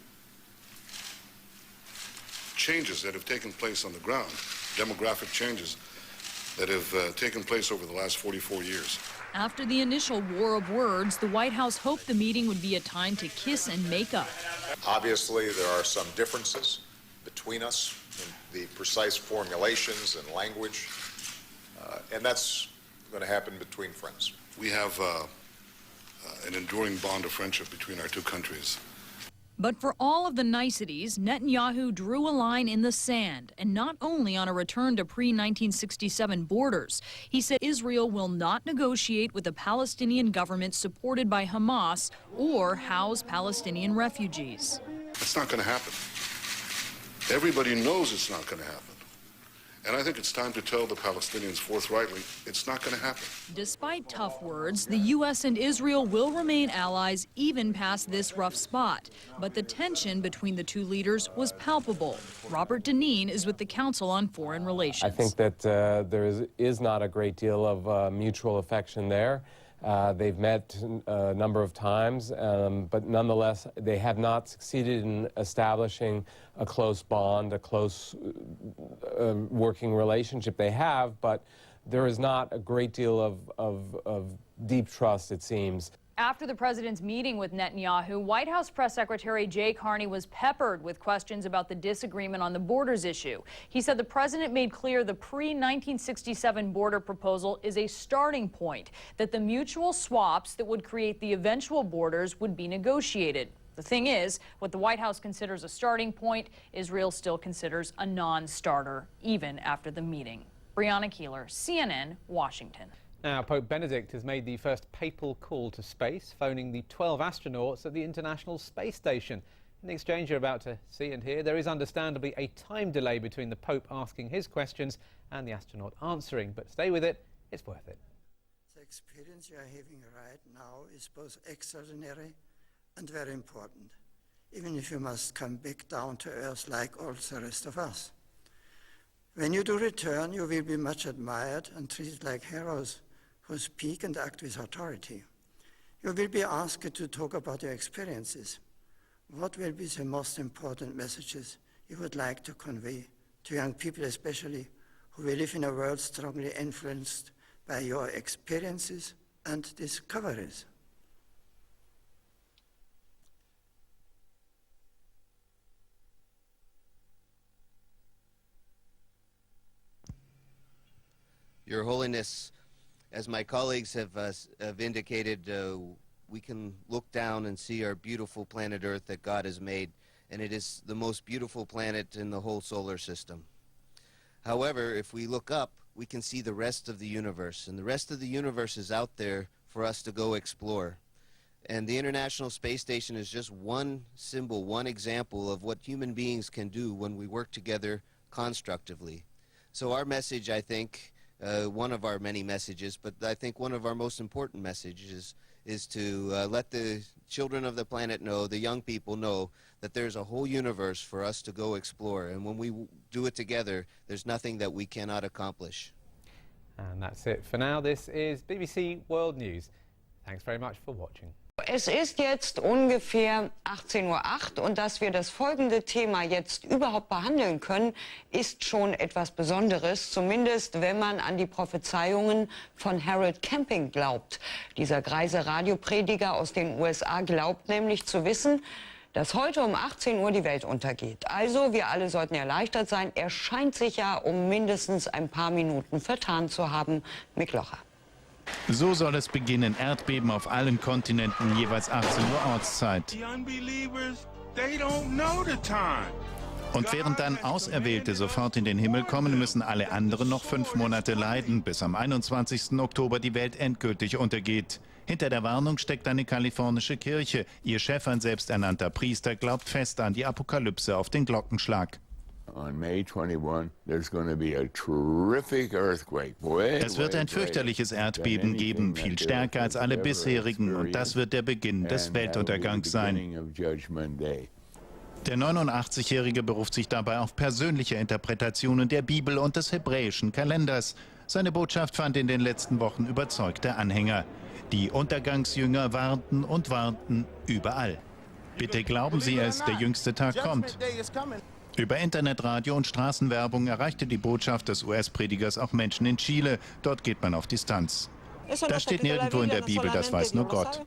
changes that have taken place on the ground, demographic changes that have taken place over the last 44 years. After the initial war of words, the White House hoped the meeting would be a time to kiss and make up. Obviously, there are some differences between us in the precise formulations and language, and that's going to happen between friends. We have an enduring bond of friendship between our two countries. But for all of the niceties, Netanyahu drew a line in the sand, and not only on a return to pre-1967 borders. He said Israel will not negotiate with a Palestinian government supported by Hamas or house Palestinian refugees. It's not going to happen. Everybody knows it's not going to happen. And I think it's time to tell the Palestinians forthrightly, it's not going to happen. Despite tough words, the U.S. and Israel will remain allies even past this rough spot. But the tension between the two leaders was palpable. Robert Deneen is with the Council on Foreign Relations. I think that there is not a great deal of mutual affection there. They've met a number of times, but nonetheless, they have not succeeded in establishing a close bond, a close working relationship. They have, but there is not a great deal of deep trust, it seems. After the president's meeting with Netanyahu, White House Press Secretary Jay Carney was peppered with questions about the disagreement on the borders issue. He said the president made clear the pre-1967 border proposal is a starting point, that the mutual swaps that would create the eventual borders would be negotiated. The thing is, what the White House considers a starting point, Israel still considers a non-starter, even after the meeting. Brianna Keeler, CNN, Washington. Now, Pope Benedict has made the first papal call to space, phoning the 12 astronauts at the International Space Station. In the exchange you're about to see and hear, there is understandably a time delay between the Pope asking his questions and the astronaut answering. But stay with it, it's worth it. The experience you are having right now is both extraordinary and very important, even if you must come back down to earth like all the rest of us. When you do return, you will be much admired and treated like heroes who speak and act with authority. You will be asked to talk about your experiences. What will be the most important messages you would like to convey to young people, especially who will live in a world strongly influenced by your experiences and discoveries? Your Holiness, as my colleagues have indicated, we can look down and see our beautiful planet Earth that God has made, and it is the most beautiful planet in the whole solar system. However, if we look up, we can see the rest of the universe, and the rest of the universe is out there for us to go explore. And the International Space Station is just one symbol, one example of what human beings can do when we work together constructively. So our message, I think, one of our many messages, but I think one of our most important messages is to let the children of the planet know, the young people know, that there's a whole universe for us to go explore. And when we do it together, there's nothing that we cannot accomplish. And that's it for now. This is BBC World News. Thanks very much for watching. Es ist jetzt ungefähr 18:08 Uhr und dass wir das folgende Thema jetzt überhaupt behandeln können, ist schon etwas Besonderes, zumindest wenn man an die Prophezeiungen von Harold Camping glaubt. Dieser greise Radioprediger aus den USA glaubt nämlich zu wissen, dass heute um 18 Uhr die Welt untergeht. Also, wir alle sollten erleichtert sein. Er scheint sich ja um mindestens ein paar Minuten vertan zu haben. Mick Locher. So soll es beginnen. Erdbeben auf allen Kontinenten, jeweils 18 Uhr Ortszeit. Und während dann Auserwählte sofort in den Himmel kommen, müssen alle anderen noch 5 Monate leiden, bis am 21. Oktober die Welt endgültig untergeht. Hinter der Warnung steckt eine kalifornische Kirche. Ihr Chef, ein selbsternannter Priester, glaubt fest an die Apokalypse auf den Glockenschlag. Es wird ein fürchterliches Erdbeben geben, viel stärker als alle bisherigen, und das wird der Beginn des Weltuntergangs sein. Der 89-Jährige beruft sich dabei auf persönliche Interpretationen der Bibel und des hebräischen Kalenders. Seine Botschaft fand in den letzten Wochen überzeugte Anhänger. Die Untergangsjünger warnten und warnten überall. Bitte glauben Sie es, der jüngste Tag kommt. Über Internetradio und Straßenwerbung erreichte die Botschaft des US-Predigers auch Menschen in Chile. Dort geht man auf Distanz. Das steht nirgendwo in der Bibel, das weiß nur Gott.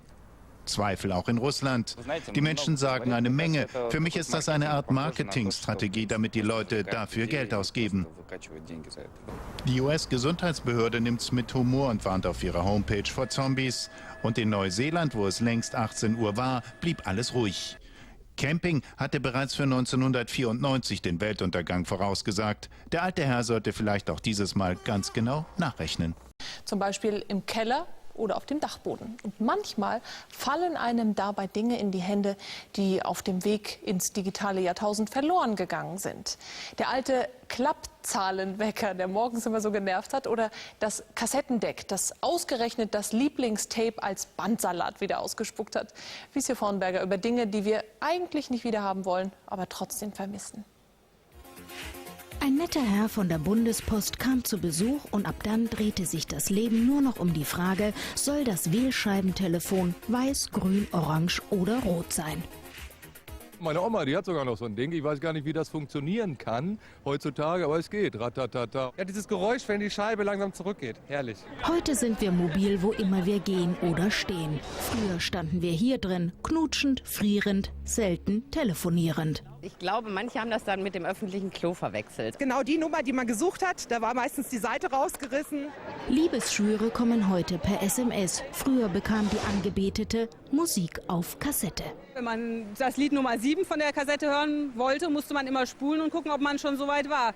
Zweifel auch in Russland. Die Menschen sagen eine Menge. Für mich ist das eine Art Marketingstrategie, damit die Leute dafür Geld ausgeben. Die US-Gesundheitsbehörde nimmt es mit Humor und warnt auf ihrer Homepage vor Zombies. Und in Neuseeland, wo es längst 18 Uhr war, blieb alles ruhig. Camping hatte bereits für 1994 den Weltuntergang vorausgesagt. Der alte Herr sollte vielleicht auch dieses Mal ganz genau nachrechnen. Zum Beispiel im Keller oder auf dem Dachboden. Und manchmal fallen einem dabei Dinge in die Hände, die auf dem Weg ins digitale Jahrtausend verloren gegangen sind. Der alte Klappzahlenwecker, der morgens immer so genervt hat, oder das Kassettendeck, das ausgerechnet das Lieblingstape als Bandsalat wieder ausgespuckt hat. Wiesje Vornberger über Dinge, die wir eigentlich nicht wieder haben wollen, aber trotzdem vermissen. Ein netter Herr von der Bundespost kam zu Besuch und ab dann drehte sich das Leben nur noch um die Frage, soll das Wählscheibentelefon weiß, grün, orange oder rot sein? Meine Oma, die hat sogar noch so ein Ding. Ich weiß gar nicht, wie das funktionieren kann heutzutage, aber es geht. Ratatata. Ja, dieses Geräusch, wenn die Scheibe langsam zurückgeht. Herrlich. Heute sind wir mobil, wo immer wir gehen oder stehen. Früher standen wir hier drin, knutschend, frierend, selten telefonierend. Ich glaube, manche haben das dann mit dem öffentlichen Klo verwechselt. Genau die Nummer, die man gesucht hat, da war meistens die Seite rausgerissen. Liebesschwüre kommen heute per SMS. Früher bekam die Angebetete Musik auf Kassette. Wenn man das Lied Nummer 7 von der Kassette hören wollte, musste man immer spulen und gucken, ob man schon so weit war.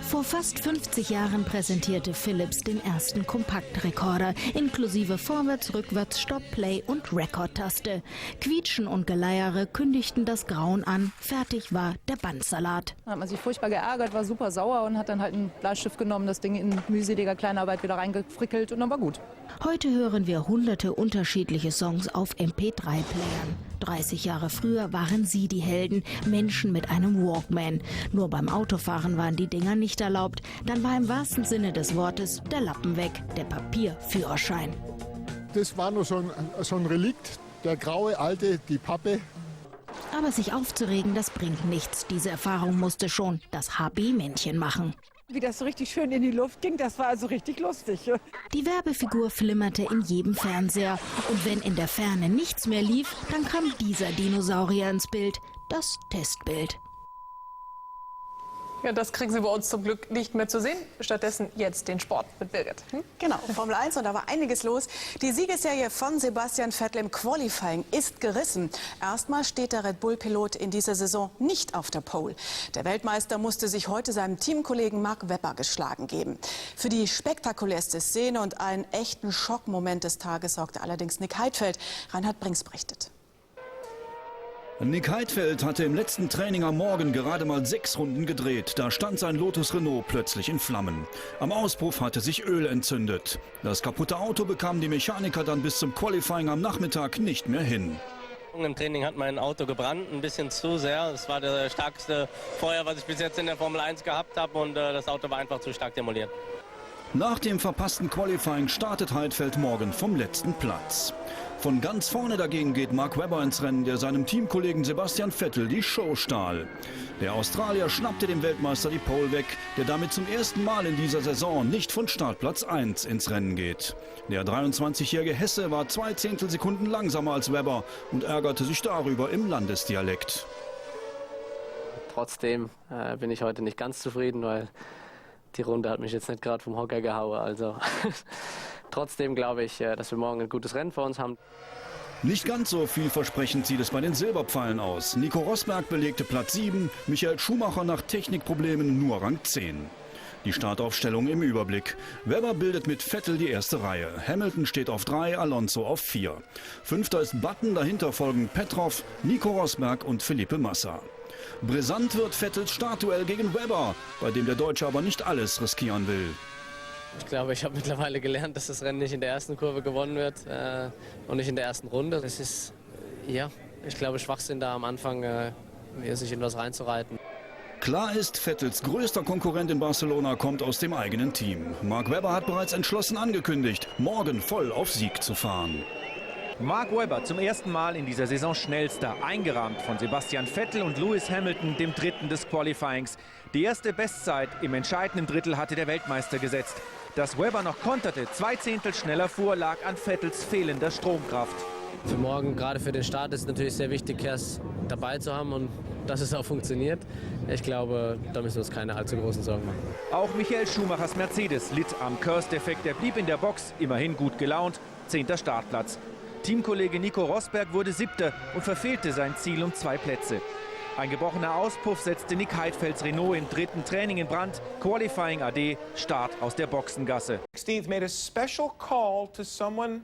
Vor fast 50 Jahren präsentierte Philips den ersten Kompaktrekorder, inklusive Vorwärts-, Rückwärts-, Stopp-, Play- und Rekordtaste. Quietschen und Geleiere kündigten das Grauen an. Fertig war der Bandsalat. Da hat man sich furchtbar geärgert, war super sauer und hat dann halt einen Bleistift genommen, das Ding in mühseliger Kleinarbeit wieder reingefrickelt und dann war gut. Heute hören wir hunderte unterschiedliche Songs auf MP3-Playern. 30 Jahre früher waren sie die Helden, Menschen mit einem Walkman. Nur beim Autofahren waren die Dinger nicht erlaubt. Dann war im wahrsten Sinne des Wortes der Lappen weg, der Papierführerschein. Das war nur so ein Relikt, der graue alte, die Pappe. Aber sich aufzuregen, das bringt nichts. Diese Erfahrung musste schon das HB-Männchen machen. Wie das so richtig schön in die Luft ging, das war also richtig lustig. Die Werbefigur flimmerte in jedem Fernseher. Und wenn in der Ferne nichts mehr lief, dann kam dieser Dinosaurier ins Bild, das Testbild. Ja, das kriegen Sie bei uns zum Glück nicht mehr zu sehen. Stattdessen jetzt den Sport mit Birgit. Genau, Formel 1 und da war einiges los. Die Siegesserie von Sebastian Vettel im Qualifying ist gerissen. Erstmal steht der Red Bull-Pilot in dieser Saison nicht auf der Pole. Der Weltmeister musste sich heute seinem Teamkollegen Mark Webber geschlagen geben. Für die spektakulärste Szene und einen echten Schockmoment des Tages sorgte allerdings Nick Heidfeld. Reinhard Brinks berichtet. Nick Heidfeld hatte im letzten Training am Morgen gerade mal 6 Runden gedreht. Da stand sein Lotus Renault plötzlich in Flammen. Am Auspuff hatte sich Öl entzündet. Das kaputte Auto bekamen die Mechaniker dann bis zum Qualifying am Nachmittag nicht mehr hin. Im Training hat mein Auto gebrannt, ein bisschen zu sehr. Das war das stärkste Feuer, was ich bis jetzt in der Formel 1 gehabt habe und das Auto war einfach zu stark demoliert. Nach dem verpassten Qualifying startet Heidfeld morgen vom letzten Platz. Von ganz vorne dagegen geht Mark Webber ins Rennen, der seinem Teamkollegen Sebastian Vettel die Show stahl. Der Australier schnappte dem Weltmeister die Pole weg, der damit zum ersten Mal in dieser Saison nicht von Startplatz 1 ins Rennen geht. Der 23-jährige Hesse war 2 Zehntelsekunden langsamer als Webber und ärgerte sich darüber im Landesdialekt. Trotzdem bin ich heute nicht ganz zufrieden, weil die Runde hat mich jetzt nicht gerade vom Hocker gehauen. Also trotzdem glaube ich, dass wir morgen ein gutes Rennen vor uns haben. Nicht ganz so vielversprechend sieht es bei den Silberpfeilen aus. Nico Rosberg belegte Platz 7, Michael Schumacher nach Technikproblemen nur Rang 10. Die Startaufstellung im Überblick. Webber bildet mit Vettel die erste Reihe. Hamilton steht auf 3, Alonso auf 4. 5. ist Button, dahinter folgen Petrov, Nico Rosberg und Felipe Massa. Brisant wird Vettels Startduell gegen Webber, bei dem der Deutsche aber nicht alles riskieren will. Ich glaube, ich habe mittlerweile gelernt, dass das Rennen nicht in der ersten Kurve gewonnen wird und nicht in der ersten Runde. Das ist, ja, ich glaube, Schwachsinn da am Anfang, sich in was reinzureiten. Klar ist, Vettels größter Konkurrent in Barcelona kommt aus dem eigenen Team. Mark Webber hat bereits entschlossen angekündigt, morgen voll auf Sieg zu fahren. Mark Webber zum ersten Mal in dieser Saison schnellster, eingerahmt von Sebastian Vettel und Lewis Hamilton, dem Dritten des Qualifyings. Die erste Bestzeit im entscheidenden Drittel hatte der Weltmeister gesetzt. Dass Webber noch konterte, 2 Zehntel schneller fuhr, lag an Vettels fehlender Stromkraft. Für morgen, gerade für den Start, ist es natürlich sehr wichtig, Kers dabei zu haben und dass es auch funktioniert. Ich glaube, da müssen wir uns keine allzu großen Sorgen machen. Auch Michael Schumachers Mercedes litt am Curse-Defekt. Er blieb in der Box, immerhin gut gelaunt, 10. Startplatz. Teamkollege Nico Rosberg wurde 7. und verfehlte sein Ziel um 2 Plätze. Ein gebrochener Auspuff setzte Nick Heidfelds Renault im 3. Training in Brand. Qualifying AD, Start aus der Boxengasse. 16th made a special call to someone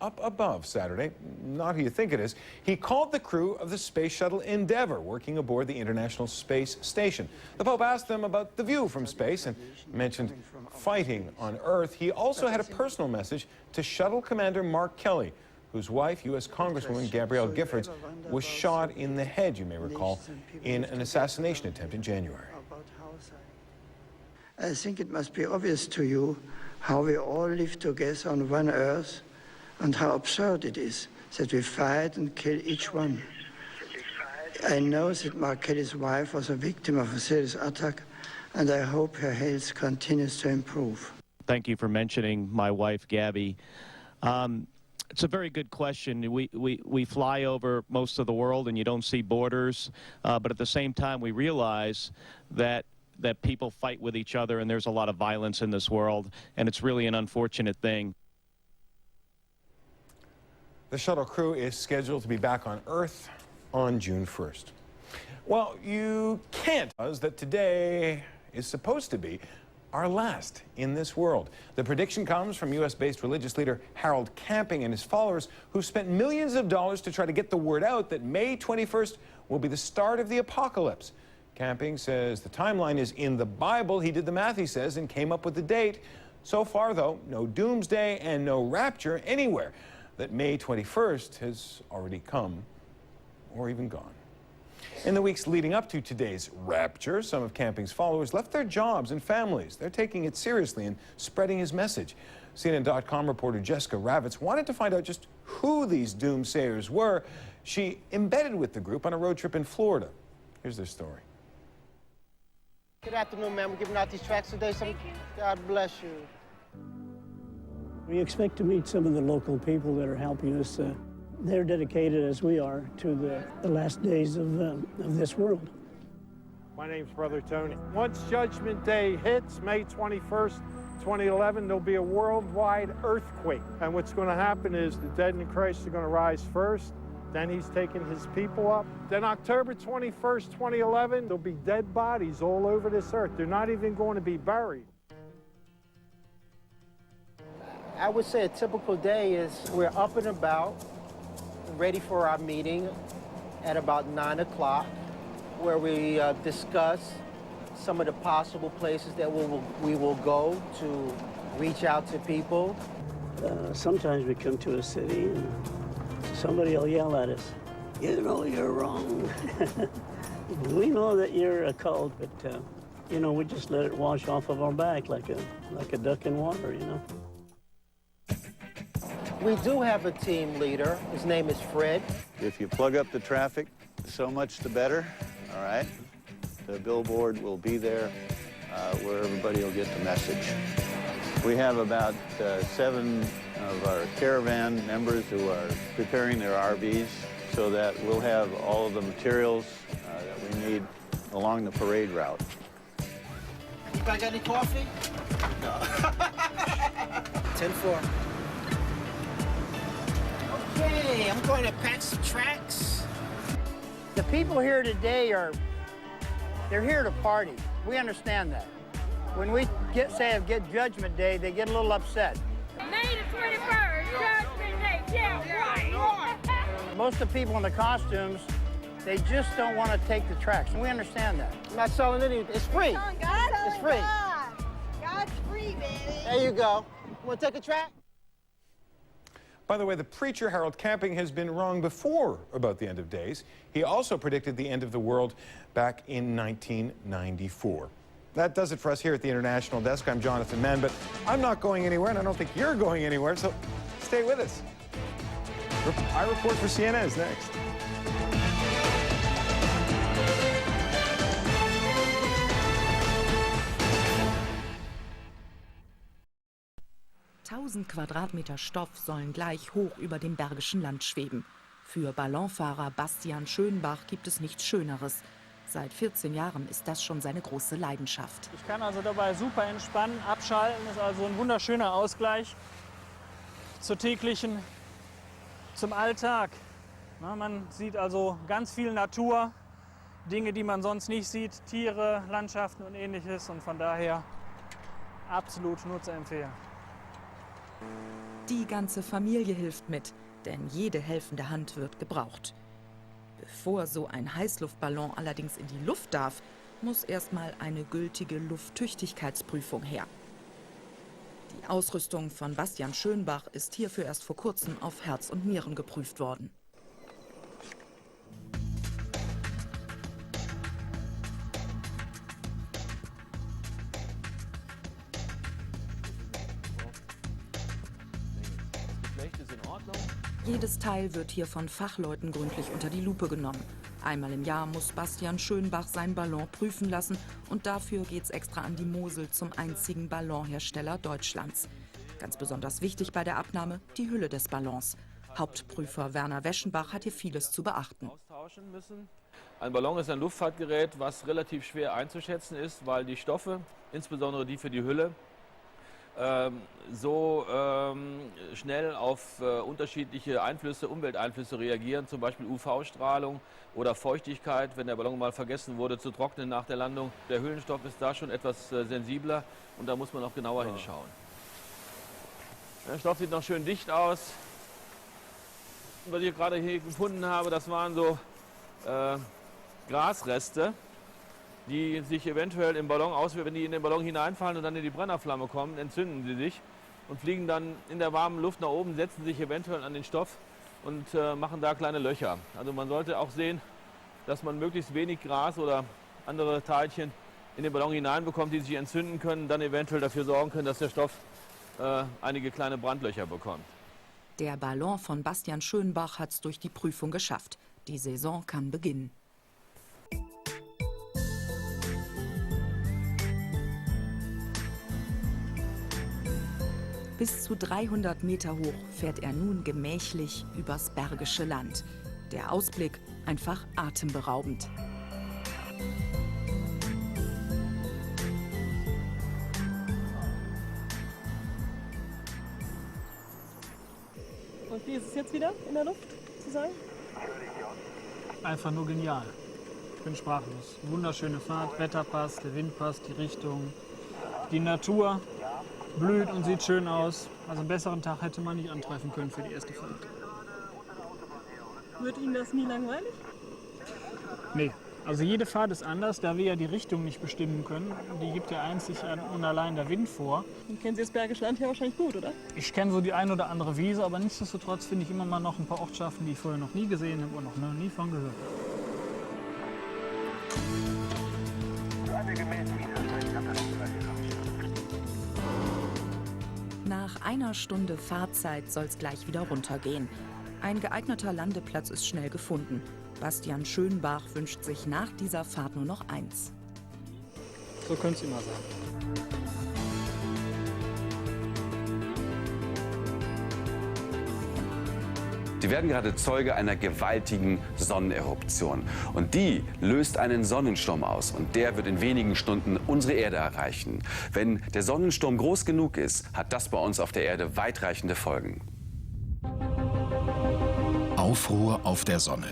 up above Saturday. Not who you think it is. He called the crew of the Space Shuttle Endeavour working aboard the International Space Station. The Pope asked them about the view from space and mentioned fighting on Earth. He also had a personal message to Shuttle Commander Mark Kelly, whose wife, U.S. Congresswoman Gabrielle Giffords, was shot in the head, you may recall, in an assassination attempt in January. I think it must be obvious to you how we all live together on one Earth and how absurd it is that we fight and kill each one. I know that Mark Kelly's wife was a victim of a serious attack, and I hope her health continues to improve. Thank you for mentioning my wife, Gabby. It's a very good question. We fly over most of the world and you don't see borders, but at the same time we realize that people fight with each other and there's a lot of violence in this world, and it's really an unfortunate thing. The shuttle crew is scheduled to be back on Earth on June 1st. Well, you can't, that today is supposed to be our last in this world. The prediction comes from U.S.-based religious leader Harold Camping and his followers, who've spent millions of dollars to try to get the word out that May 21st will be the start of the apocalypse. Camping says the timeline is in the Bible. He did the math, he says, and came up with the date. So far, though, no doomsday and no rapture anywhere. That May 21st has already come or even gone. In the weeks leading up to today's rapture, some of Camping's followers left their jobs and families. They're taking it seriously and spreading his message. CNN.com reporter Jessica Ravitz wanted to find out just who these doomsayers were. She embedded with the group on a road trip in Florida. Here's their story. Good afternoon, ma'am. We're giving out these tracts today. God bless you. We expect to meet some of the local people that are helping us. They're dedicated, as we are, to the last days of this world. My name's Brother Tony. Once Judgment Day hits, May 21st, 2011, there'll be a worldwide earthquake. And what's going to happen is the dead in Christ are going to rise first. Then he's taking his people up. Then October 21st, 2011, there'll be dead bodies all over this earth. They're not even going to be buried. I would say a typical day is we're up and about, ready for our meeting at about 9 o'clock, where we discuss some of the possible places that we will go to reach out to people. Sometimes we come to a city and somebody will yell at us, "You know you're wrong." We know that you're a cult, but you know, we just let it wash off of our back like a duck in water, you know. We do have a team leader. His name is Fred. If you plug up the traffic, so much the better, all right? The billboard will be there where everybody will get the message. We have about 7 of our caravan members who are preparing their RVs so that we'll have all of the materials that we need along the parade route. Anybody got any coffee? No. 10-4. Okay, I'm going to pack some tracks. The people here today they're here to party. We understand that. When we get Judgment Day, they get a little upset. May the 21st, Judgment Day, yeah, right. Most of the people in the costumes, they just don't want to take the tracks. We understand that. I'm not selling anything. It's free. It's free. God's free, baby. There you go. You want to take a track? By the way, the preacher Harold Camping has been wrong before about the end of days. He also predicted the end of the world back in 1994. That does it for us here at the International Desk. I'm Jonathan Mann, but I'm not going anywhere, and I don't think you're going anywhere, so stay with us. I Report for CNN is next. Tausend Quadratmeter Stoff sollen gleich hoch über dem Bergischen Land schweben. Für Ballonfahrer Bastian Schönbach gibt es nichts Schöneres. Seit 14 Jahren ist das schon seine große Leidenschaft. Ich kann also dabei super entspannen, abschalten, ist also ein wunderschöner Ausgleich zur täglichen zum Alltag. Na, man sieht also ganz viel Natur, Dinge, die man sonst nicht sieht, Tiere, Landschaften und Ähnliches. Und von daher absolut nur zu empfehlen. Die ganze Familie hilft mit, denn jede helfende Hand wird gebraucht. Bevor so ein Heißluftballon allerdings in die Luft darf, muss erstmal eine gültige Lufttüchtigkeitsprüfung her. Die Ausrüstung von Bastian Schönbach ist hierfür erst vor kurzem auf Herz und Nieren geprüft worden. Jedes Teil wird hier von Fachleuten gründlich unter die Lupe genommen. Einmal im Jahr muss Bastian Schönbach seinen Ballon prüfen lassen und dafür geht's extra an die Mosel zum einzigen Ballonhersteller Deutschlands. Ganz besonders wichtig bei der Abnahme die Hülle des Ballons. Hauptprüfer Werner Weschenbach hat hier vieles zu beachten. Ein Ballon ist ein Luftfahrtgerät, was relativ schwer einzuschätzen ist, weil die Stoffe, insbesondere die für die Hülle, schnell auf unterschiedliche Einflüsse, Umwelteinflüsse reagieren, zum Beispiel UV-Strahlung oder Feuchtigkeit, wenn der Ballon mal vergessen wurde zu trocknen nach der Landung. Der Hüllenstoff ist da schon etwas sensibler und da muss man auch genauer hinschauen. Der Stoff sieht noch schön dicht aus. Was ich gerade hier gefunden habe, das waren so Grasreste, die sich eventuell im Ballon auswirken. Wenn die in den Ballon hineinfallen und dann in die Brennerflamme kommen, entzünden sie sich und fliegen dann in der warmen Luft nach oben, setzen sich eventuell an den Stoff und machen da kleine Löcher. Also man sollte auch sehen, dass man möglichst wenig Gras oder andere Teilchen in den Ballon hineinbekommt, die sich entzünden können, dann eventuell dafür sorgen können, dass der Stoff einige kleine Brandlöcher bekommt. Der Ballon von Bastian Schönbach hat es durch die Prüfung geschafft. Die Saison kann beginnen. Bis zu 300 Meter hoch fährt er nun gemächlich übers Bergische Land. Der Ausblick einfach atemberaubend. Und wie ist es jetzt wieder in der Luft zu sein? Einfach nur genial. Ich bin sprachlos. Wunderschöne Fahrt, Wetter passt, der Wind passt, die Richtung, die Natur blüht und sieht schön aus. Also einen besseren Tag hätte man nicht antreffen können für die erste Fahrt. Wird Ihnen das nie langweilig? Nee, also jede Fahrt ist anders, da wir ja die Richtung nicht bestimmen können. Die gibt ja einzig und allein der Wind vor. Dann kennen Sie das Bergische Land ja wahrscheinlich gut, oder? Ich kenne so die ein oder andere Wiese, aber nichtsdestotrotz finde ich immer mal noch ein paar Ortschaften, die ich vorher noch nie gesehen habe und noch nie von gehört Nach einer Stunde Fahrzeit soll es gleich wieder runtergehen. Ein geeigneter Landeplatz ist schnell gefunden. Bastian Schönbach wünscht sich nach dieser Fahrt nur noch eins. So könnte es immer sein. Sie werden gerade Zeuge einer gewaltigen Sonneneruption. Und die löst einen Sonnensturm aus. Und der wird in wenigen Stunden unsere Erde erreichen. Wenn der Sonnensturm groß genug ist, hat das bei uns auf der Erde weitreichende Folgen. Aufruhr auf der Sonne.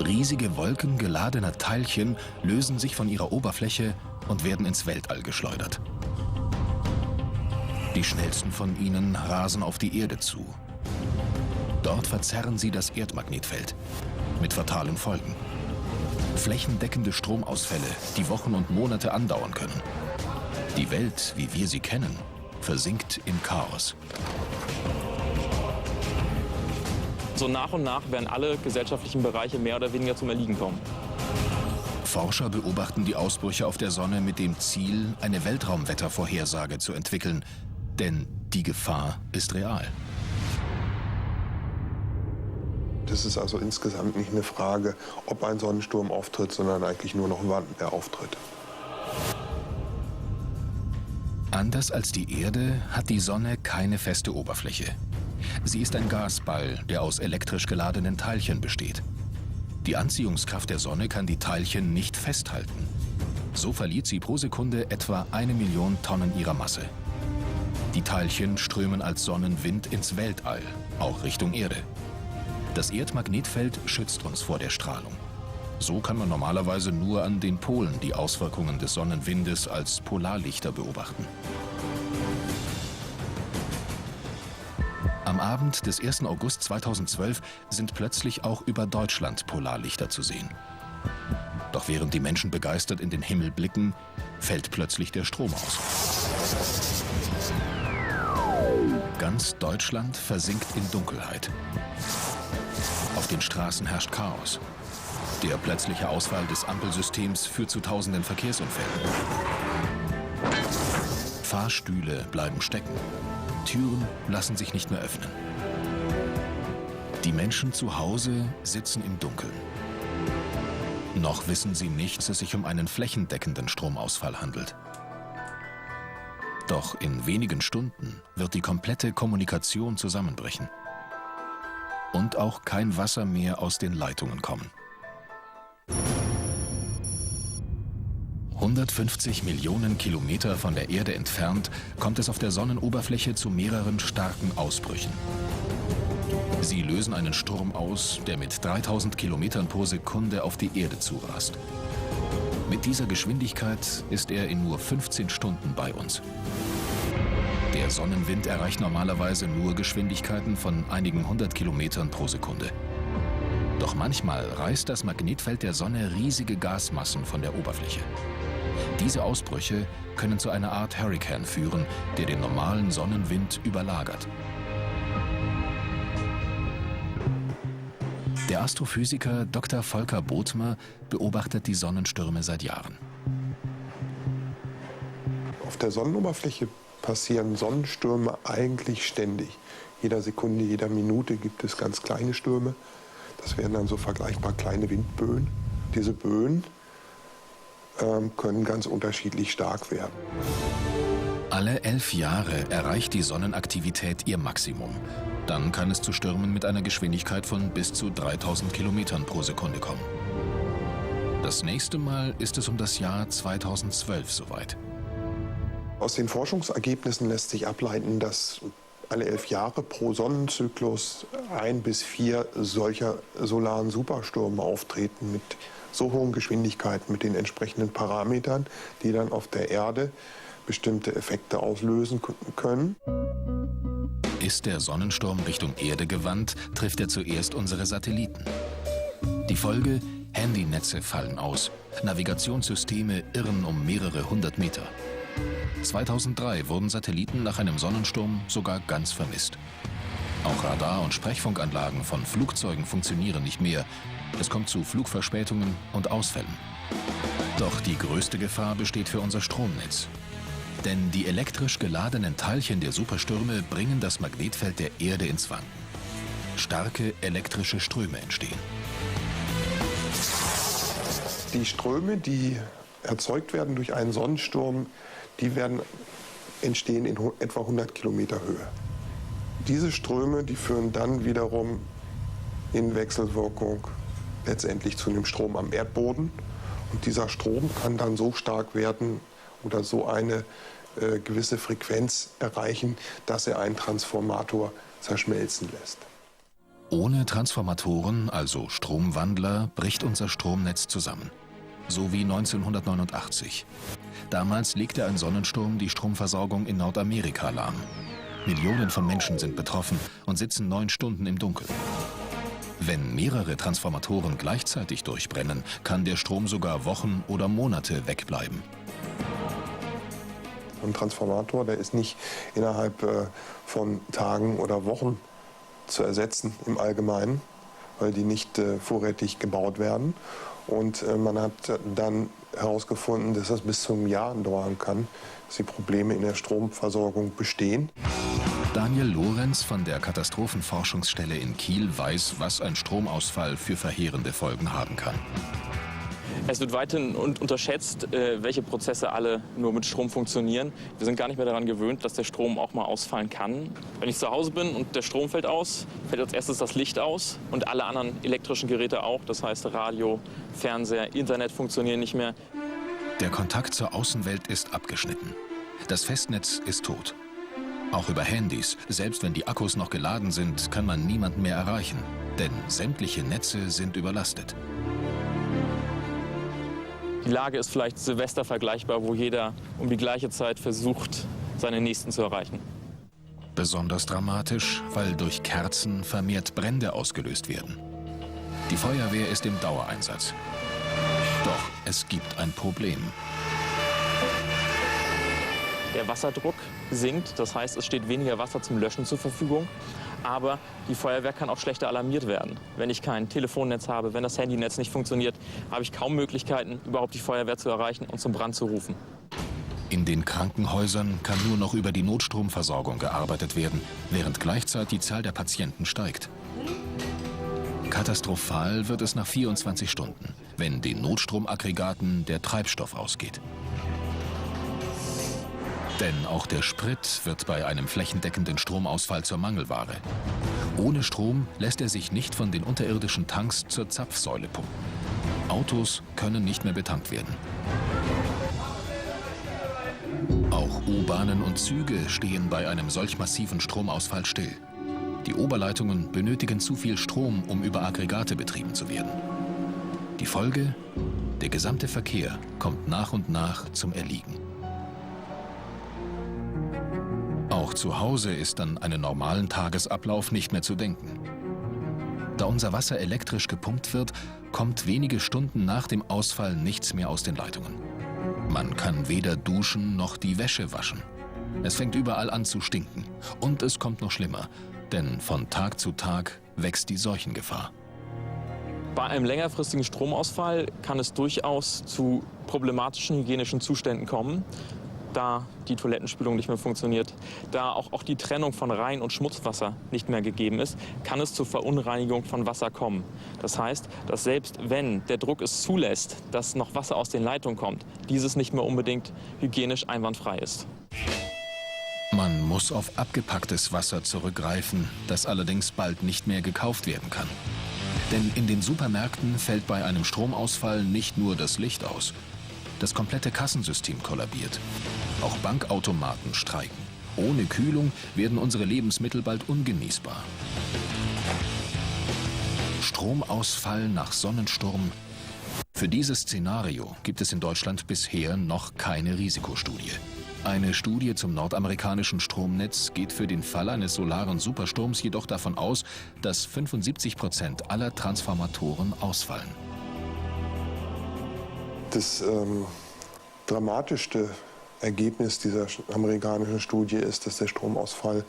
Riesige Wolken geladener Teilchen lösen sich von ihrer Oberfläche und werden ins Weltall geschleudert. Die schnellsten von ihnen rasen auf die Erde zu. Dort verzerren sie das Erdmagnetfeld mit fatalen Folgen. Flächendeckende Stromausfälle, die Wochen und Monate andauern können. Die Welt, wie wir sie kennen, versinkt im Chaos. So nach und nach werden alle gesellschaftlichen Bereiche mehr oder weniger zum Erliegen kommen. Forscher beobachten die Ausbrüche auf der Sonne mit dem Ziel, eine Weltraumwettervorhersage zu entwickeln. Denn die Gefahr ist real. Das ist also insgesamt nicht eine Frage, ob ein Sonnensturm auftritt, sondern eigentlich nur noch, wann er auftritt. Anders als die Erde hat die Sonne keine feste Oberfläche. Sie ist ein Gasball, der aus elektrisch geladenen Teilchen besteht. Die Anziehungskraft der Sonne kann die Teilchen nicht festhalten. So verliert sie pro Sekunde etwa 1 Million Tonnen ihrer Masse. Die Teilchen strömen als Sonnenwind ins Weltall auch Richtung Erde. Das Erdmagnetfeld schützt uns vor der Strahlung. So kann man normalerweise nur an den Polen die Auswirkungen des Sonnenwindes als Polarlichter beobachten. Am Abend des 1. August 2012 sind plötzlich auch über Deutschland Polarlichter zu sehen. Doch während die Menschen begeistert in den Himmel blicken, fällt plötzlich der Strom aus. Ganz Deutschland versinkt in Dunkelheit. Auf den Straßen herrscht Chaos. Der plötzliche Ausfall des Ampelsystems führt zu tausenden Verkehrsunfällen. Fahrstühle bleiben stecken. Türen lassen sich nicht mehr öffnen. Die Menschen zu Hause sitzen im Dunkeln. Noch wissen sie nicht, dass es sich um einen flächendeckenden Stromausfall handelt. Doch in wenigen Stunden wird die komplette Kommunikation zusammenbrechen. Und auch kein Wasser mehr aus den Leitungen kommen. 150 Millionen Kilometer von der Erde entfernt kommt es auf der Sonnenoberfläche zu mehreren starken Ausbrüchen. Sie lösen einen Sturm aus, der mit 3000 Kilometern pro Sekunde auf die Erde zurast. Mit dieser Geschwindigkeit ist er in nur 15 Stunden bei uns. Der Sonnenwind erreicht normalerweise nur Geschwindigkeiten von einigen 100 Kilometern pro Sekunde. Doch manchmal reißt das Magnetfeld der Sonne riesige Gasmassen von der Oberfläche. Diese Ausbrüche können zu einer Art Hurrikan führen, der den normalen Sonnenwind überlagert. Der Astrophysiker Dr. Volker Bothmer beobachtet die Sonnenstürme seit Jahren. Auf der Sonnenoberfläche passieren Sonnenstürme eigentlich ständig. Jeder Sekunde, jeder Minute gibt es ganz kleine Stürme. Das wären dann so vergleichbar kleine Windböen. Diese Böen können ganz unterschiedlich stark werden. Alle 11 Jahre erreicht die Sonnenaktivität ihr Maximum. Dann kann es zu Stürmen mit einer Geschwindigkeit von bis zu 3000 Kilometern pro Sekunde kommen. Das nächste Mal ist es um das Jahr 2012 soweit. Aus den Forschungsergebnissen lässt sich ableiten, dass alle 11 Jahre pro Sonnenzyklus 1 bis 4 solcher solaren Superstürme auftreten mit so hohen Geschwindigkeiten, mit den entsprechenden Parametern, die dann auf der Erde bestimmte Effekte auslösen können. Ist der Sonnensturm Richtung Erde gewandt, trifft er zuerst unsere Satelliten. Die Folge: Handynetze fallen aus, Navigationssysteme irren um mehrere hundert Meter. 2003 wurden Satelliten nach einem Sonnensturm sogar ganz vermisst. Auch Radar- und Sprechfunkanlagen von Flugzeugen funktionieren nicht mehr. Es kommt zu Flugverspätungen und Ausfällen. Doch die größte Gefahr besteht für unser Stromnetz. Denn die elektrisch geladenen Teilchen der Superstürme bringen das Magnetfeld der Erde ins Wanken. Starke elektrische Ströme entstehen. Die Ströme, die erzeugt werden durch einen Sonnensturm, die entstehen in etwa 100 Kilometer Höhe. Diese Ströme, die führen dann wiederum in Wechselwirkung letztendlich zu einem Strom am Erdboden. Und dieser Strom kann dann so stark werden oder so eine gewisse Frequenz erreichen, dass er einen Transformator zerschmelzen lässt. Ohne Transformatoren, also Stromwandler, bricht unser Stromnetz zusammen. So wie 1989. Damals legte ein Sonnensturm die Stromversorgung in Nordamerika lahm. Millionen von Menschen sind betroffen und sitzen 9 Stunden im Dunkeln. Wenn mehrere Transformatoren gleichzeitig durchbrennen, kann der Strom sogar Wochen oder Monate wegbleiben. Ein Transformator, der ist nicht innerhalb von Tagen oder Wochen zu ersetzen im Allgemeinen, weil die nicht vorrätig gebaut werden. Und man hat dann herausgefunden, dass das bis zu einem Jahr dauern kann, dass die Probleme in der Stromversorgung bestehen. Daniel Lorenz von der Katastrophenforschungsstelle in Kiel weiß, was ein Stromausfall für verheerende Folgen haben kann. Es wird weiterhin unterschätzt, welche Prozesse alle nur mit Strom funktionieren. Wir sind gar nicht mehr daran gewöhnt, dass der Strom auch mal ausfallen kann. Wenn ich zu Hause bin und der Strom fällt aus, fällt als erstes das Licht aus und alle anderen elektrischen Geräte auch. Das heißt Radio, Fernseher, Internet funktionieren nicht mehr. Der Kontakt zur Außenwelt ist abgeschnitten. Das Festnetz ist tot. Auch über Handys, selbst wenn die Akkus noch geladen sind, kann man niemanden mehr erreichen. Denn sämtliche Netze sind überlastet. Die Lage ist vielleicht Silvester vergleichbar, wo jeder um die gleiche Zeit versucht, seine Nächsten zu erreichen. Besonders dramatisch, weil durch Kerzen vermehrt Brände ausgelöst werden. Die Feuerwehr ist im Dauereinsatz. Doch es gibt ein Problem. Der Wasserdruck sinkt, das heißt, es steht weniger Wasser zum Löschen zur Verfügung. Aber die Feuerwehr kann auch schlechter alarmiert werden. Wenn ich kein Telefonnetz habe, wenn das Handynetz nicht funktioniert, habe ich kaum Möglichkeiten, überhaupt die Feuerwehr zu erreichen und zum Brand zu rufen. In den Krankenhäusern kann nur noch über die Notstromversorgung gearbeitet werden, während gleichzeitig die Zahl der Patienten steigt. Katastrophal wird es nach 24 Stunden, wenn den Notstromaggregaten der Treibstoff ausgeht. Denn auch der Sprit wird bei einem flächendeckenden Stromausfall zur Mangelware. Ohne Strom lässt er sich nicht von den unterirdischen Tanks zur Zapfsäule pumpen. Autos können nicht mehr betankt werden. Auch U-Bahnen und Züge stehen bei einem solch massiven Stromausfall still. Die Oberleitungen benötigen zu viel Strom, um über Aggregate betrieben zu werden. Die Folge? Der gesamte Verkehr kommt nach und nach zum Erliegen. Auch zu Hause ist an einen normalen Tagesablauf nicht mehr zu denken. Da unser Wasser elektrisch gepumpt wird, kommt wenige Stunden nach dem Ausfall nichts mehr aus den Leitungen. Man kann weder duschen noch die Wäsche waschen. Es fängt überall an zu stinken. Und es kommt noch schlimmer, denn von Tag zu Tag wächst die Seuchengefahr. Bei einem längerfristigen Stromausfall kann es durchaus zu problematischen hygienischen Zuständen kommen, da die Toilettenspülung nicht mehr funktioniert, da auch die Trennung von Rein- und Schmutzwasser nicht mehr gegeben ist, kann es zur Verunreinigung von Wasser kommen. Das heißt, dass selbst wenn der Druck es zulässt, dass noch Wasser aus den Leitungen kommt, dieses nicht mehr unbedingt hygienisch einwandfrei ist. Man muss auf abgepacktes Wasser zurückgreifen, das allerdings bald nicht mehr gekauft werden kann. Denn in den Supermärkten fällt bei einem Stromausfall nicht nur das Licht aus. Das komplette Kassensystem kollabiert. Auch Bankautomaten streiken. Ohne Kühlung werden unsere Lebensmittel bald ungenießbar. Stromausfall nach Sonnensturm. Für dieses Szenario gibt es in Deutschland bisher noch keine Risikostudie. Eine Studie zum nordamerikanischen Stromnetz geht für den Fall eines solaren Supersturms jedoch davon aus, dass 75% aller Transformatoren ausfallen. Das dramatischste Ergebnis dieser amerikanischen Studie ist, dass der Stromausfall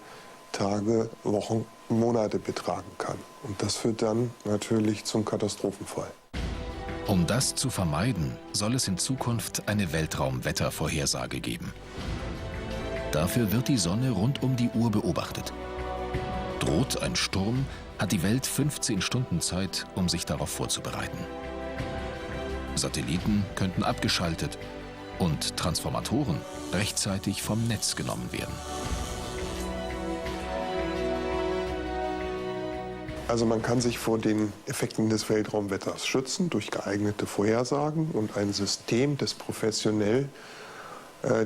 Tage, Wochen, Monate betragen kann. Und das führt dann natürlich zum Katastrophenfall. Um das zu vermeiden, soll es in Zukunft eine Weltraumwettervorhersage geben. Dafür wird die Sonne rund um die Uhr beobachtet. Droht ein Sturm, hat die Welt 15 Stunden Zeit, um sich darauf vorzubereiten. Satelliten könnten abgeschaltet und Transformatoren rechtzeitig vom Netz genommen werden. Also man kann sich vor den Effekten des Weltraumwetters schützen durch geeignete Vorhersagen und ein System, das professionell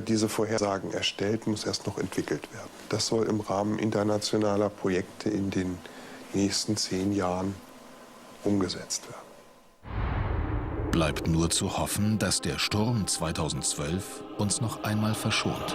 diese Vorhersagen erstellt, muss erst noch entwickelt werden. Das soll im Rahmen internationaler Projekte in den nächsten 10 Jahren umgesetzt werden. Bleibt nur zu hoffen, dass der Sturm 2012 uns noch einmal verschont.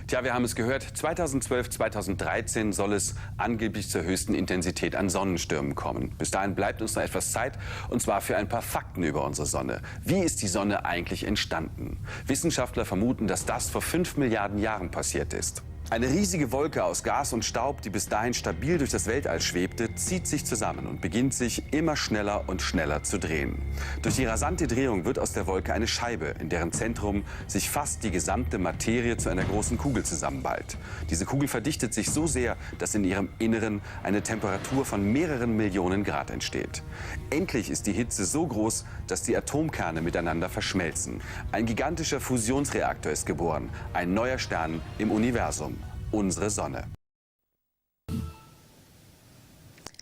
Tja, wir haben es gehört, 2012, 2013 soll es angeblich zur höchsten Intensität an Sonnenstürmen kommen. Bis dahin bleibt uns noch etwas Zeit, und zwar für ein paar Fakten über unsere Sonne. Wie ist die Sonne eigentlich entstanden? Wissenschaftler vermuten, dass das vor 5 Milliarden Jahren passiert ist. Eine riesige Wolke aus Gas und Staub, die bis dahin stabil durch das Weltall schwebte, zieht sich zusammen und beginnt sich immer schneller und schneller zu drehen. Durch die rasante Drehung wird aus der Wolke eine Scheibe, in deren Zentrum sich fast die gesamte Materie zu einer großen Kugel zusammenballt. Diese Kugel verdichtet sich so sehr, dass in ihrem Inneren eine Temperatur von mehreren Millionen Grad entsteht. Endlich ist die Hitze so groß, dass die Atomkerne miteinander verschmelzen. Ein gigantischer Fusionsreaktor ist geboren, ein neuer Stern im Universum. Unsere Sonne.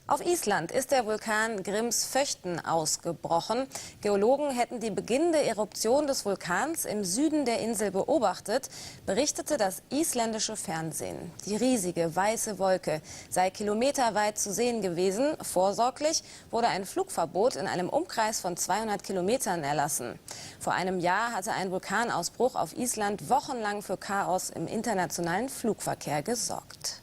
Auf Island ist der Vulkan Grímsvötn ausgebrochen. Geologen hätten die beginnende Eruption des Vulkans im Süden der Insel beobachtet, berichtete das isländische Fernsehen. Die riesige weiße Wolke sei kilometerweit zu sehen gewesen. Vorsorglich wurde ein Flugverbot in einem Umkreis von 200 Kilometern erlassen. Vor einem Jahr hatte ein Vulkanausbruch auf Island wochenlang für Chaos im internationalen Flugverkehr gesorgt.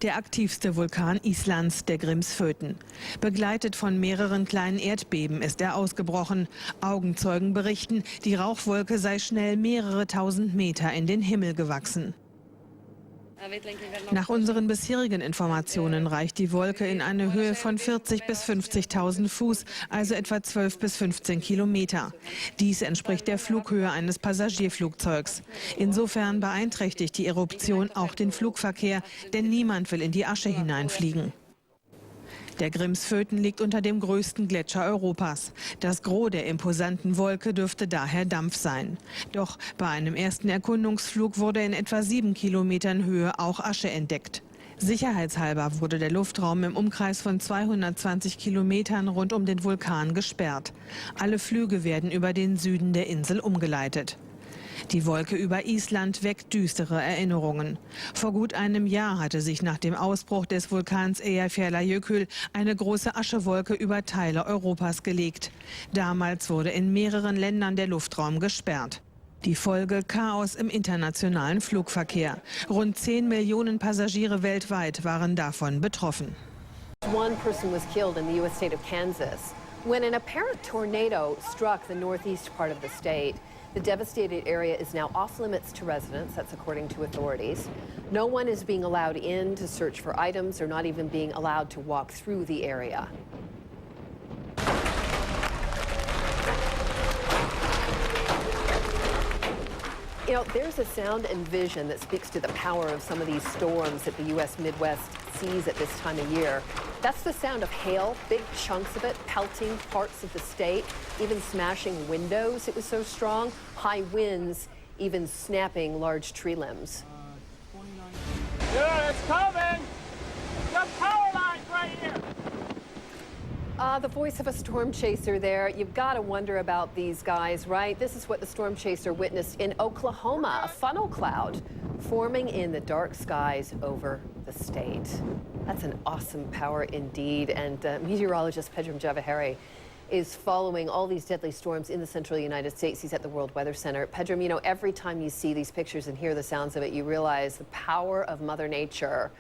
Der aktivste Vulkan Islands, der Grímsvötn. Begleitet von mehreren kleinen Erdbeben ist er ausgebrochen. Augenzeugen berichten, die Rauchwolke sei schnell mehrere tausend Meter in den Himmel gewachsen. Nach unseren bisherigen Informationen reicht die Wolke in eine Höhe von 40.000 bis 50.000 Fuß, also etwa 12 bis 15 Kilometer. Dies entspricht der Flughöhe eines Passagierflugzeugs. Insofern beeinträchtigt die Eruption auch den Flugverkehr, denn niemand will in die Asche hineinfliegen. Der Grímsvötn liegt unter dem größten Gletscher Europas. Das Gros der imposanten Wolke dürfte daher Dampf sein. Doch bei einem ersten Erkundungsflug wurde in etwa 7 Kilometern Höhe auch Asche entdeckt. Sicherheitshalber wurde der Luftraum im Umkreis von 220 Kilometern rund um den Vulkan gesperrt. Alle Flüge werden über den Süden der Insel umgeleitet. Die Wolke über Island weckt düstere Erinnerungen. Vor gut einem Jahr hatte sich nach dem Ausbruch des Vulkans Eyjafjallajökull eine große Aschewolke über Teile Europas gelegt. Damals wurde in mehreren Ländern der Luftraum gesperrt. Die Folge: Chaos im internationalen Flugverkehr. Rund 10 Millionen Passagiere weltweit waren davon betroffen. One person was killed in the U.S. state of Kansas when an apparent tornado struck the northeast part of the state. The devastated area is now off limits to residents, that's according to authorities. No one is being allowed in to search for items or not even being allowed to walk through the area. You know, there's a sound and vision that speaks to the power of some of these storms that the U.S. Midwest sees at this time of year. That's the sound of hail, big chunks of it pelting parts of the state, even smashing windows. It was so strong. High winds, even snapping large tree limbs. Yeah, it's coming! The power line's right here! The voice of a storm chaser there. You've got to wonder about these guys, right? This is what the storm chaser witnessed in Oklahoma, a funnel cloud forming in the dark skies over the state. That's an awesome power indeed. And meteorologist Pedram Javaheri is following all these deadly storms in the central United States. He's at the World Weather Center. Pedram, you know, every time you see these pictures and hear the sounds of it, you realize the power of Mother Nature.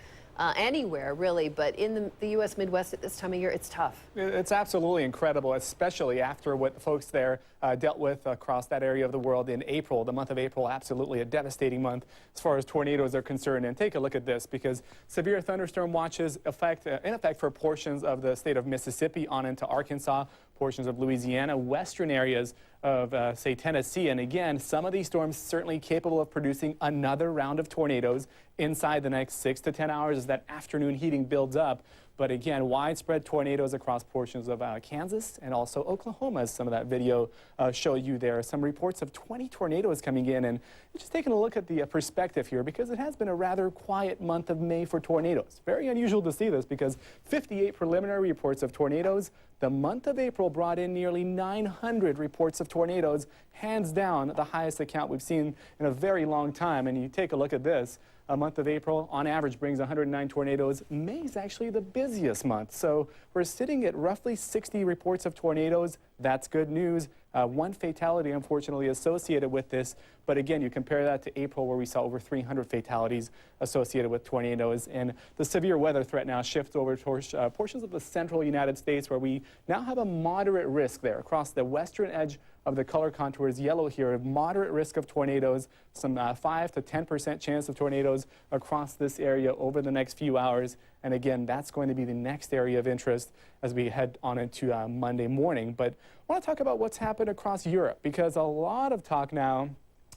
Anywhere, really, but in the U.S. Midwest at this time of year, it's tough. It's absolutely incredible, especially after what the folks there dealt with across that area of the world in April. The month of April, absolutely a devastating month as far as tornadoes are concerned. And take a look at this, because severe thunderstorm watches in effect for portions of the state of Mississippi on into Arkansas, portions of Louisiana, western areas of, say, Tennessee. And again, some of these storms certainly capable of producing another round of tornadoes inside the next 6 to 10 hours as that afternoon heating builds up. But again, widespread tornadoes across portions of Kansas and also Oklahoma, as some of that video showed you there. Some reports of 20 tornadoes coming in, and just taking a look at the perspective here, because it has been a rather quiet month of May for tornadoes. Very unusual to see this, because 58 preliminary reports of tornadoes. The month of April brought in nearly 900 reports of tornadoes, hands down the highest account we've seen in a very long time. And you take a look at this. A month of April, on average, brings 109 tornadoes. May is actually the busiest month. So we're sitting at roughly 60 reports of tornadoes. That's good news. One fatality, unfortunately, associated with this. But again, you compare that to April, where we saw over 300 fatalities associated with tornadoes. And the severe weather threat now shifts over towards portions of the central United States, where we now have a moderate risk there across the western edge of the color contours, yellow here, moderate risk of tornadoes, some 5 to 10% chance of tornadoes across this area over the next few hours. And again, that's going to be the next area of interest as we head on into Monday morning. But I want to talk about what's happened across Europe, because a lot of talk now,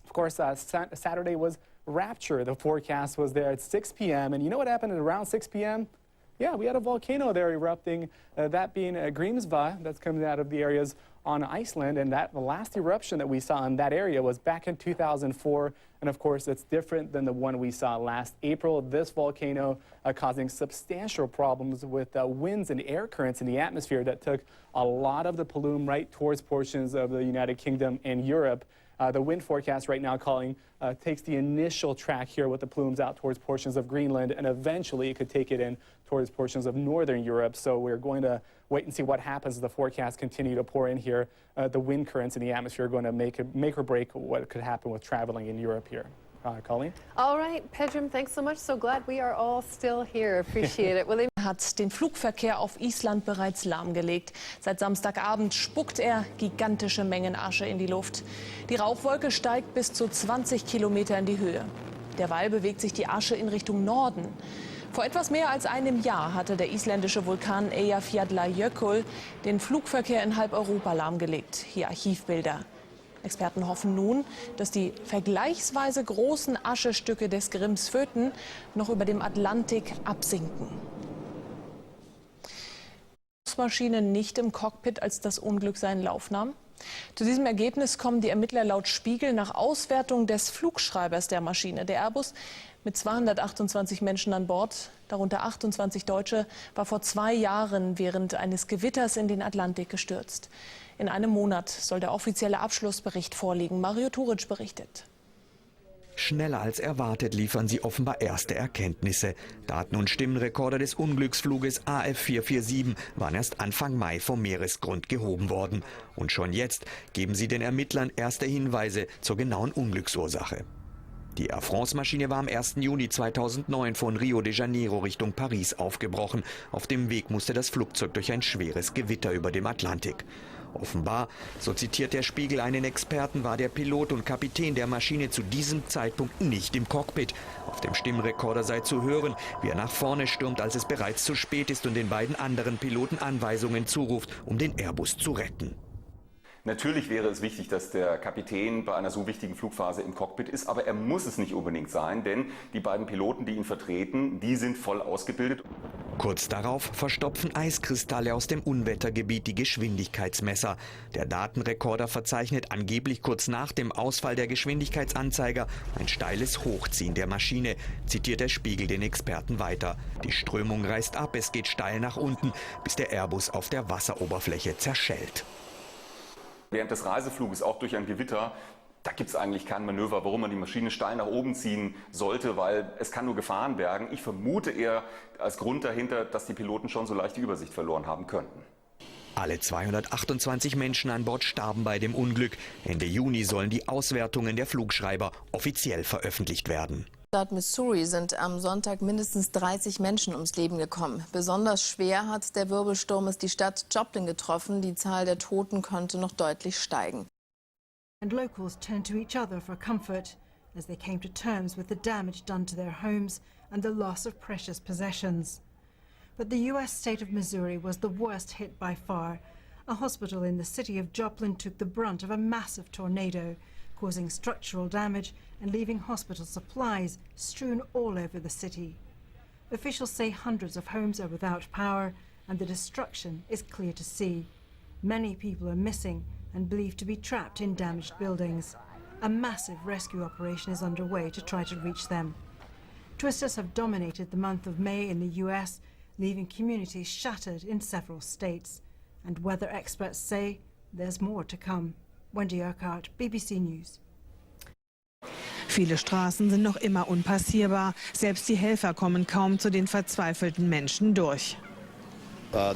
of course, Saturday was Rapture. The forecast was there at 6 p.m. And you know what happened at around 6 p.m.? Yeah, we had a volcano there erupting, that being Grímsvötn, that's coming out of the areas on Iceland. And the last eruption that we saw in that area was back in 2004 And of course, it's different than the one we saw last April. This volcano causing substantial problems with winds and air currents in the atmosphere that took a lot of the plume right towards portions of the United Kingdom and Europe. The wind forecast right now takes the initial track here with the plumes out towards portions of Greenland, and eventually it could take it in towards portions of northern Europe. So we're going to wait and see what happens as the forecasts continue to pour in here. The wind currents in the atmosphere are going to make or break what could happen with traveling in Europe here. Colleen? All right, Pedram, thanks so much. So glad we are all still here. Appreciate it. William? Hat den Flugverkehr auf Island bereits lahmgelegt. Seit Samstagabend spuckt er gigantische Mengen Asche in die Luft. Die Rauchwolke steigt bis zu 20 Kilometer in die Höhe. Derweil bewegt sich die Asche in Richtung Norden. Vor etwas mehr als einem Jahr hatte der isländische Vulkan Eyjafjallajökull den Flugverkehr in halb Europa lahmgelegt. Hier Archivbilder. Experten hoffen nun, dass die vergleichsweise großen Aschestücke des Grimsvötn noch über dem Atlantik absinken. Maschine nicht im Cockpit, als das Unglück seinen Lauf nahm? Zu diesem Ergebnis kommen die Ermittler laut Spiegel nach Auswertung des Flugschreibers der Maschine. Der Airbus mit 228 Menschen an Bord, darunter 28 Deutsche, war vor 2 Jahren während eines Gewitters in den Atlantik gestürzt. In einem Monat soll der offizielle Abschlussbericht vorliegen. Mario Turic berichtet. Schneller als erwartet liefern sie offenbar erste Erkenntnisse. Daten- und Stimmenrekorder des Unglücksfluges AF447 waren erst Anfang Mai vom Meeresgrund gehoben worden. Und schon jetzt geben sie den Ermittlern erste Hinweise zur genauen Unglücksursache. Die Air France-Maschine war am 1. Juni 2009 von Rio de Janeiro Richtung Paris aufgebrochen. Auf dem Weg musste das Flugzeug durch ein schweres Gewitter über dem Atlantik. Offenbar, so zitiert der Spiegel einen Experten, war der Pilot und Kapitän der Maschine zu diesem Zeitpunkt nicht im Cockpit. Auf dem Stimmrekorder sei zu hören, wie er nach vorne stürmt, als es bereits zu spät ist und den beiden anderen Piloten Anweisungen zuruft, um den Airbus zu retten. Natürlich wäre es wichtig, dass der Kapitän bei einer so wichtigen Flugphase im Cockpit ist, aber er muss es nicht unbedingt sein, denn die beiden Piloten, die ihn vertreten, die sind voll ausgebildet. Kurz darauf verstopfen Eiskristalle aus dem Unwettergebiet die Geschwindigkeitsmesser. Der Datenrekorder verzeichnet angeblich kurz nach dem Ausfall der Geschwindigkeitsanzeiger ein steiles Hochziehen der Maschine, zitiert der Spiegel den Experten weiter. Die Strömung reißt ab, es geht steil nach unten, bis der Airbus auf der Wasseroberfläche zerschellt. Während des Reisefluges, auch durch ein Gewitter, da gibt es eigentlich kein Manöver, warum man die Maschine steil nach oben ziehen sollte, weil es kann nur Gefahren bergen. Ich vermute eher als Grund dahinter, dass die Piloten schon so leicht die Übersicht verloren haben könnten. Alle 228 Menschen an Bord starben bei dem Unglück. Ende Juni sollen die Auswertungen der Flugschreiber offiziell veröffentlicht werden. Stadt Missouri sind am Sonntag mindestens 30 Menschen ums Leben gekommen. Besonders schwer hat der Wirbelsturm es die Stadt Joplin getroffen. Die Zahl der Toten könnte noch deutlich steigen. And locals turned to each other for comfort as they came to terms with the damage done to their homes and the loss of precious possessions. But the U.S. state of Missouri was the worst hit by far. A hospital in the city of Joplin took the brunt of a massive tornado, causing structural damage and leaving hospital supplies strewn all over the city. Officials say hundreds of homes are without power and the destruction is clear to see. Many people are missing and believed to be trapped in damaged buildings. A massive rescue operation is underway to try to reach them. Twisters have dominated the month of May in the US, leaving communities shattered in several states. And weather experts say there's more to come. Wendy Urquhart, BBC News. Viele Straßen sind noch immer unpassierbar. Selbst die Helfer kommen kaum zu den verzweifelten Menschen durch. Wir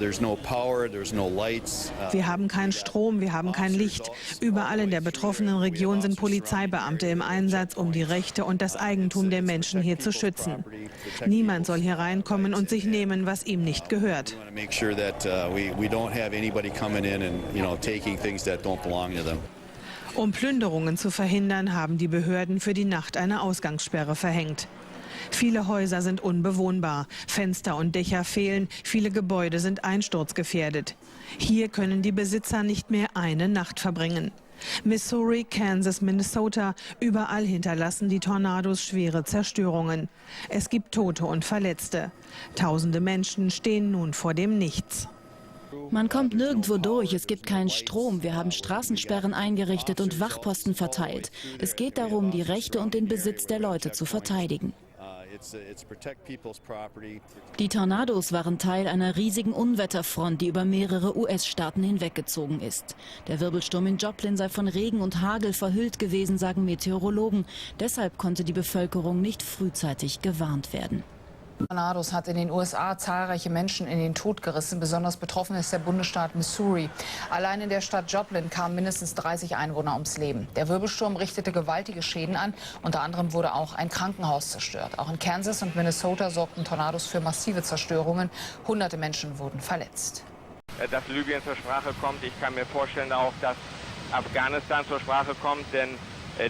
haben keinen Strom, wir haben kein Licht. Überall in der betroffenen Region sind Polizeibeamte im Einsatz, um die Rechte und das Eigentum der Menschen hier zu schützen. Niemand soll hier reinkommen und sich nehmen, was ihm nicht gehört. Um Plünderungen zu verhindern, haben die Behörden für die Nacht eine Ausgangssperre verhängt. Viele Häuser sind unbewohnbar, Fenster und Dächer fehlen, viele Gebäude sind einsturzgefährdet. Hier können die Besitzer nicht mehr eine Nacht verbringen. Missouri, Kansas, Minnesota, überall hinterlassen die Tornados schwere Zerstörungen. Es gibt Tote und Verletzte. Tausende Menschen stehen nun vor dem Nichts. Man kommt nirgendwo durch, es gibt keinen Strom. Wir haben Straßensperren eingerichtet und Wachposten verteilt. Es geht darum, die Rechte und den Besitz der Leute zu verteidigen. Die Tornados waren Teil einer riesigen Unwetterfront, die über mehrere US-Staaten hinweggezogen ist. Der Wirbelsturm in Joplin sei von Regen und Hagel verhüllt gewesen, sagen Meteorologen. Deshalb konnte die Bevölkerung nicht frühzeitig gewarnt werden. Tornados hat in den USA zahlreiche Menschen in den Tod gerissen. Besonders betroffen ist der Bundesstaat Missouri. Allein in der Stadt Joplin kamen mindestens 30 Einwohner ums Leben. Der Wirbelsturm richtete gewaltige Schäden an. Unter anderem wurde auch ein Krankenhaus zerstört. Auch in Kansas und Minnesota sorgten Tornados für massive Zerstörungen. Hunderte Menschen wurden verletzt. Dass Libyen zur Sprache kommt, ich kann mir vorstellen auch, dass Afghanistan zur Sprache kommt, denn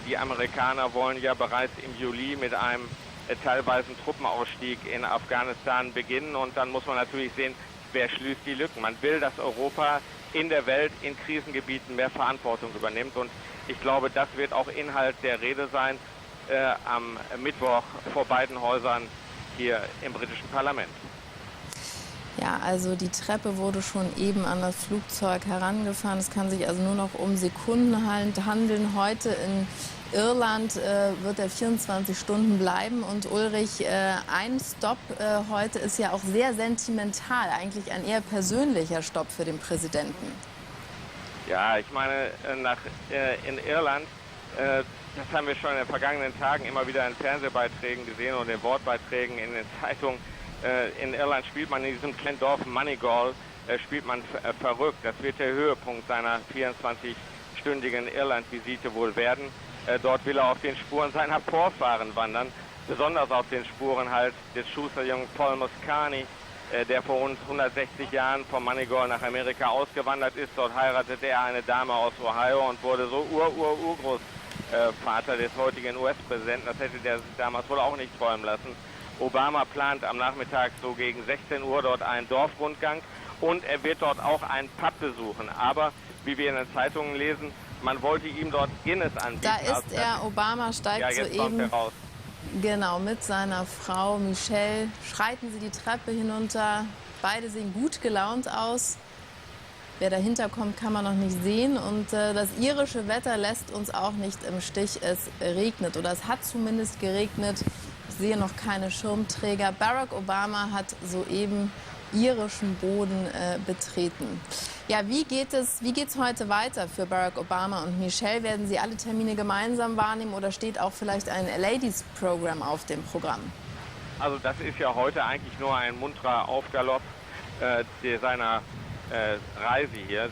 die Amerikaner wollen ja bereits im Juli mit einem teilweise Truppenausstieg in Afghanistan beginnen, und dann muss man natürlich sehen, wer schließt die Lücken. Man will, dass Europa in der Welt in Krisengebieten mehr Verantwortung übernimmt, und ich glaube, das wird auch Inhalt der Rede sein am Mittwoch vor beiden Häusern hier im britischen Parlament. Ja, also die Treppe wurde schon eben an das Flugzeug herangefahren. Es kann sich also nur noch um Sekunden handeln. Heute in Irland wird er 24 Stunden bleiben. Und Ulrich, ein Stopp heute ist ja auch sehr sentimental, eigentlich ein eher persönlicher Stopp für den Präsidenten. Ja, ich meine, in Irland, das haben wir schon in den vergangenen Tagen immer wieder in Fernsehbeiträgen gesehen und in Wortbeiträgen in den Zeitungen. In Irland spielt man in diesem kleinen Dorf Moneygall, spielt man verrückt. Das wird der Höhepunkt seiner 24-stündigen Irland-Visite wohl werden. Dort will er auf den Spuren seiner Vorfahren wandern, besonders auf den Spuren halt des Schusterjungen Paul Muscani, der vor rund 160 Jahren vom Moneygall nach Amerika ausgewandert ist. Dort heiratete er eine Dame aus Ohio und wurde so Urgroßvater des heutigen US-Präsidenten. Das hätte der damals wohl auch nicht träumen lassen. Obama plant am Nachmittag so gegen 16 Uhr dort einen Dorfrundgang, und er wird dort auch einen Pub besuchen. Aber, wie wir in den Zeitungen lesen, man wollte ihm dort Guinness anbieten. Da ist er, Obama steigt soeben genau mit seiner Frau Michelle, schreiten sie die Treppe hinunter. Beide sehen gut gelaunt aus. Wer dahinter kommt, kann man noch nicht sehen. Und das irische Wetter lässt uns auch nicht im Stich. Es regnet, oder es hat zumindest geregnet. Ich sehe noch keine Schirmträger. Barack Obama hat soeben irischen Boden betreten. Ja, wie geht's heute weiter für Barack Obama und Michelle? Werden Sie alle Termine gemeinsam wahrnehmen, oder steht auch vielleicht ein Ladies Program auf dem Programm? Also das ist ja heute eigentlich nur ein munterer Aufgalopp seiner Reise hier.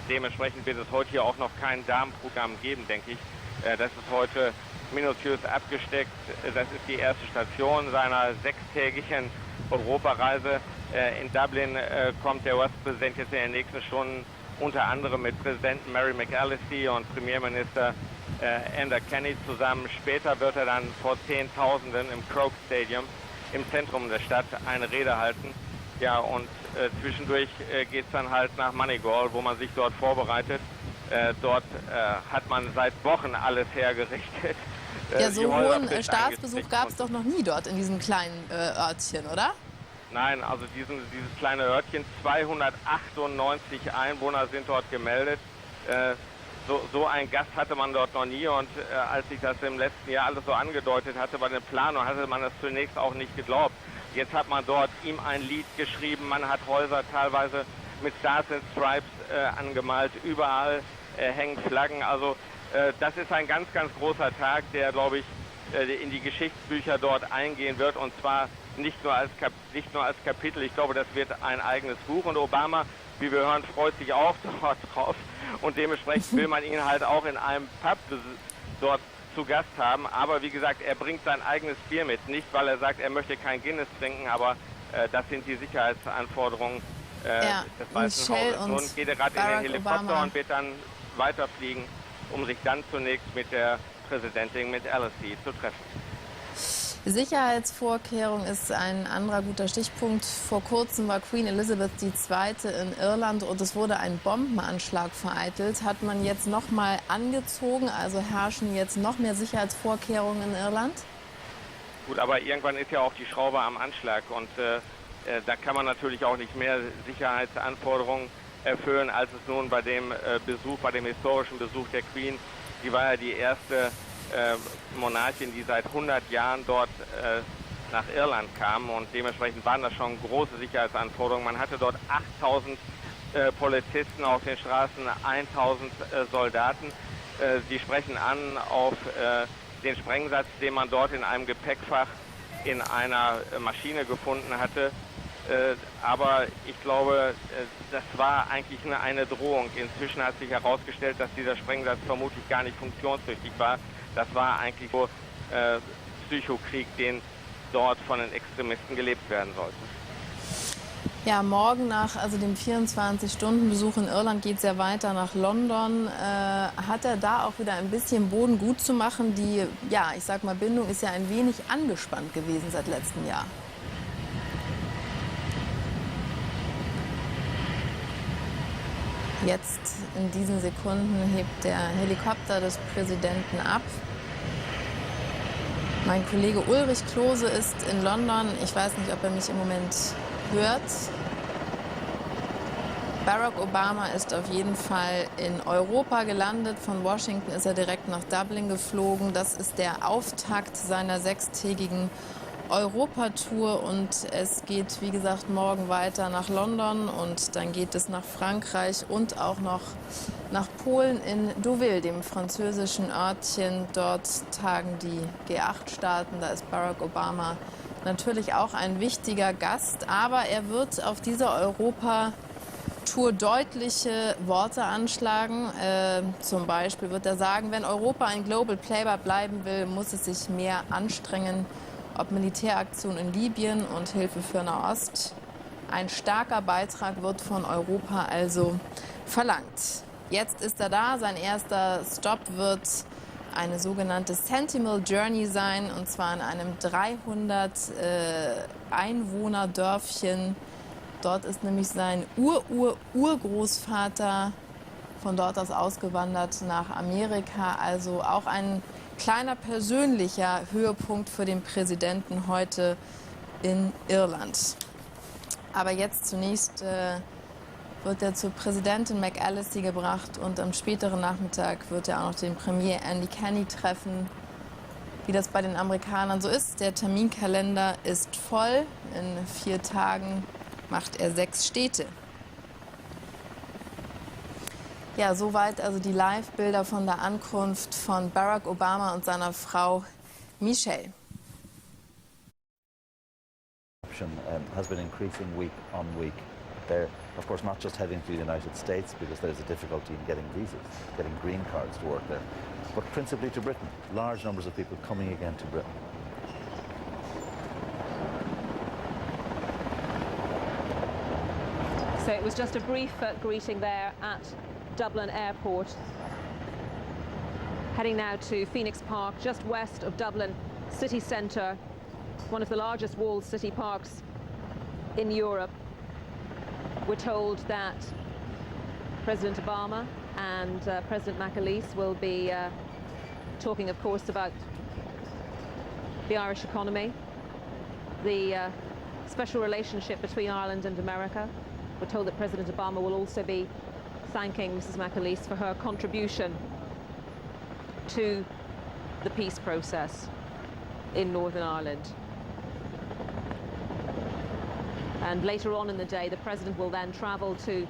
Dementsprechend wird es heute hier auch noch kein Damenprogramm geben, denke ich. Das ist heute minutiös abgesteckt. Das ist die erste Station seiner 6-tägigen Europareise. In Dublin kommt der US-Präsident jetzt in den nächsten Stunden unter anderem mit Präsidentin Mary McAllister und Premierminister Enda Kenny zusammen. Später wird er dann vor Zehntausenden im Croke Stadium im Zentrum der Stadt eine Rede halten. Ja, und zwischendurch geht es dann halt nach Moneygall, wo man sich dort vorbereitet. Dort hat man seit Wochen alles hergerichtet. Ja, so hohen Staatsbesuch gab es doch noch nie dort in diesem kleinen Örtchen, oder? Nein, also dieses kleine Örtchen, 298 Einwohner sind dort gemeldet. So einen Gast hatte man dort noch nie, und als ich das im letzten Jahr alles so angedeutet hatte bei den Planungen, hatte man das zunächst auch nicht geglaubt. Jetzt hat man dort ihm ein Lied geschrieben, man hat Häuser teilweise mit Stars and Stripes angemalt, überall hängen Flaggen. Also das ist ein ganz, ganz großer Tag, der, glaube ich, in die Geschichtsbücher dort eingehen wird, und zwar nicht nur als Kapitel. Ich glaube, das wird ein eigenes Buch, und Obama, wie wir hören, freut sich auch dort drauf, und dementsprechend will man ihn halt auch in einem Pub dort zu Gast haben. Aber wie gesagt, er bringt sein eigenes Bier mit, nicht weil er sagt, er möchte kein Guinness trinken, aber das sind die Sicherheitsanforderungen des Weißen Hauses. Nun geht er gerade in den Helikopter Obama und wird dann weiterfliegen, um sich dann zunächst mit der Präsidentin, mit McAllister, zu treffen. Sicherheitsvorkehrung ist ein anderer guter Stichpunkt. Vor kurzem war Queen Elizabeth II. In Irland und es wurde ein Bombenanschlag vereitelt. Hat man jetzt noch mal angezogen, also herrschen jetzt noch mehr Sicherheitsvorkehrungen in Irland? Gut, aber irgendwann ist ja auch die Schraube am Anschlag, und Da kann man natürlich auch nicht mehr Sicherheitsanforderungen erfüllen, als es nun bei dem bei dem historischen Besuch der Queen, die war ja die erste Monarchin, die seit 100 Jahren dort nach Irland kam, und dementsprechend waren das schon große Sicherheitsanforderungen. Man hatte dort 8000 Polizisten auf den Straßen, 1000 Soldaten. Sie sprechen an auf den Sprengsatz, den man dort in einem Gepäckfach in einer Maschine gefunden hatte. Aber ich glaube, das war eigentlich nur eine Drohung. Inzwischen hat sich herausgestellt, dass dieser Sprengsatz vermutlich gar nicht funktionstüchtig war. Das war eigentlich so Psychokrieg, den dort von den Extremisten gelebt werden sollte. Ja, morgen nach dem 24-Stunden-Besuch in Irland geht es ja weiter nach London. Hat er da auch wieder ein bisschen Boden gut zu machen? Die, ja, ich sag mal, Bindung ist ja ein wenig angespannt gewesen seit letztem Jahr. Jetzt in diesen Sekunden hebt der Helikopter des Präsidenten ab. Mein Kollege Ulrich Klose ist in London. Ich weiß nicht, ob er mich im Moment hört. Barack Obama ist auf jeden Fall in Europa gelandet. Von Washington ist er direkt nach Dublin geflogen. Das ist der Auftakt seiner 6-tägigen Europatour, und es geht, wie gesagt, morgen weiter nach London, und dann geht es nach Frankreich und auch noch nach Polen in Deauville, dem französischen Örtchen. Dort tagen die G8-Staaten. Da ist Barack Obama natürlich auch ein wichtiger Gast, aber er wird auf dieser Europatour deutliche Worte anschlagen. Zum Beispiel wird er sagen, wenn Europa ein Global Player bleiben will, muss es sich mehr anstrengen. Ob Militäraktion in Libyen und Hilfe für Nahost. Ein starker Beitrag wird von Europa also verlangt. Jetzt ist er da. Sein erster Stopp wird eine sogenannte Sentinel Journey sein, und zwar in einem 300 Einwohner-Dörfchen. Dort ist nämlich sein Urgroßvater von dort aus ausgewandert nach Amerika. Also auch ein kleiner persönlicher Höhepunkt für den Präsidenten heute in Irland. Aber jetzt zunächst wird er zur Präsidentin McAllister gebracht, und am späteren Nachmittag wird er auch noch den Premier Andy Kenny treffen. Wie das bei den Amerikanern so ist, der Terminkalender ist voll. In 4 Tagen macht er 6 Städte. Ja, soweit also die Live-Bilder von der Ankunft von Barack Obama und seiner Frau Michelle. Has been increasing week on week. They're, of course, not just heading to the United States because there's a difficulty in getting visas, getting green cards to work there, but principally to Britain. Large numbers of people coming again to Britain. So it was just a brief greeting there at Dublin Airport. Heading now to Phoenix Park, just west of Dublin city centre, one of the largest walled city parks in Europe. We're told that President Obama and President McAllister will be talking, of course, about the Irish economy, the special relationship between Ireland and America. We're told that President Obama will also be thanking Mrs. McAllister for her contribution to the peace process in Northern Ireland. And later on in the day, the President will then travel to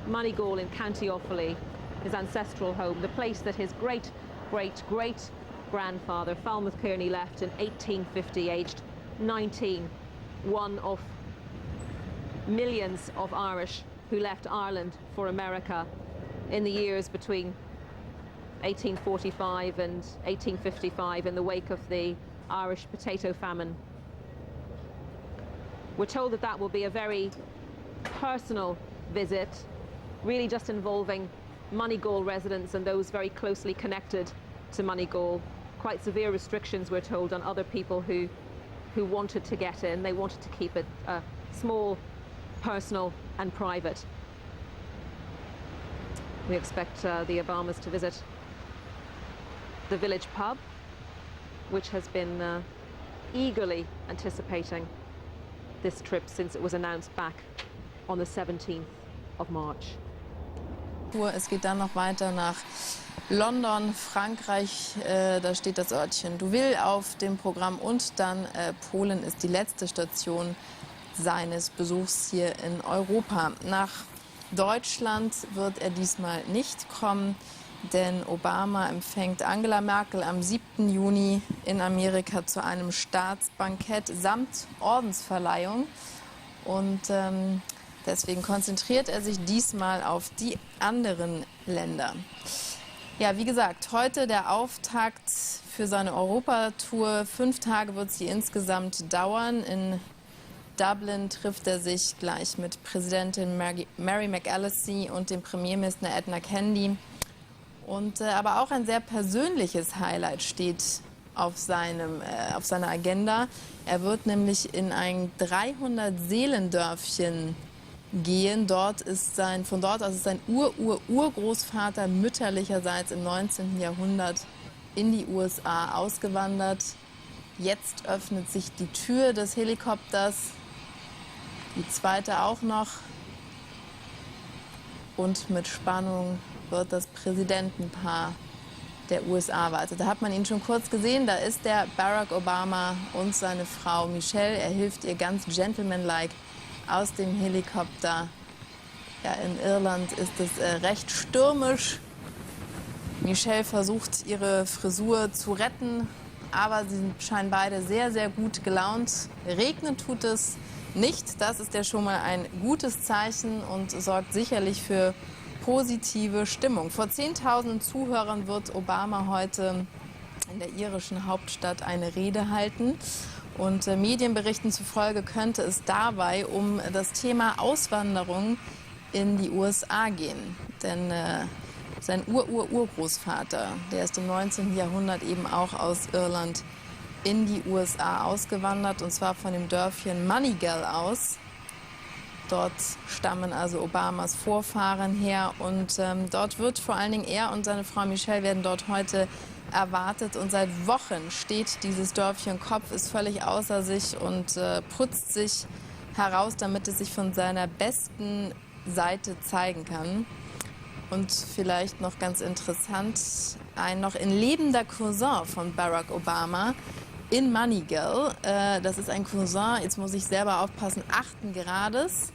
Moneygall in County Offaly, his ancestral home, the place that his great-great-great-grandfather, Falmouth Kearney, left in 1850, aged 19, one of millions of Irish who left Ireland for America in the years between 1845 and 1855 in the wake of the Irish potato famine. We're told that that will be a very personal visit, really just involving Moneygall residents and those very closely connected to Moneygall. Quite severe restrictions, we're told, on other people who wanted to get in. They wanted to keep it small, personal and private. We expect the Obamas to visit the village pub, which has been eagerly anticipating this trip since it was announced back on the 17th of March. Es geht dann noch weiter nach London, Frankreich, da steht das Örtchen Deauville auf dem Programm und dann Polen ist die letzte Station seines Besuchs hier in Europa. Nach Deutschland wird er diesmal nicht kommen, denn Obama empfängt Angela Merkel am 7. Juni in Amerika zu einem Staatsbankett samt Ordensverleihung und deswegen konzentriert er sich diesmal auf die anderen Länder. Ja, wie gesagt, heute der Auftakt für seine Europatour. 5 Tage wird sie insgesamt dauern. In Dublin trifft er sich gleich mit Präsidentin Mary McAllister und dem Premierminister Edna Kennedy. Aber auch ein sehr persönliches Highlight steht auf seiner Agenda. Er wird nämlich in ein 300-Seelendörfchen gehen. Von dort aus ist sein Urgroßvater mütterlicherseits im 19. Jahrhundert in die USA ausgewandert. Jetzt öffnet sich die Tür des Helikopters, die zweite auch noch. Und mit Spannung wird das Präsidentenpaar der USA warten. Da hat man ihn schon kurz gesehen, da ist der Barack Obama und seine Frau Michelle. Er hilft ihr ganz gentlemanlike aus dem Helikopter. Ja, in Irland ist es recht stürmisch. Michelle versucht, ihre Frisur zu retten, aber sie scheinen beide sehr, sehr gut gelaunt. Regnen tut es nicht. Das ist ja schon mal ein gutes Zeichen und sorgt sicherlich für positive Stimmung. Vor 10.000 Zuhörern wird Obama heute in der irischen Hauptstadt eine Rede halten. Und Medienberichten zufolge könnte es dabei um das Thema Auswanderung in die USA gehen. Denn sein Urgroßvater, der ist im 19. Jahrhundert eben auch aus Irland in die USA ausgewandert, und zwar von dem Dörfchen Moneygall aus. Dort stammen also Obamas Vorfahren her und dort wird vor allen Dingen er und seine Frau Michelle werden dort heute erwartet. Und seit Wochen steht dieses Dörfchen Kopf, ist völlig außer sich und putzt sich heraus, damit es sich von seiner besten Seite zeigen kann. Und vielleicht noch ganz interessant, ein noch in lebender Cousin von Barack Obama in Moneygall. Das ist ein Cousin, jetzt muss ich selber aufpassen, 8. Grades.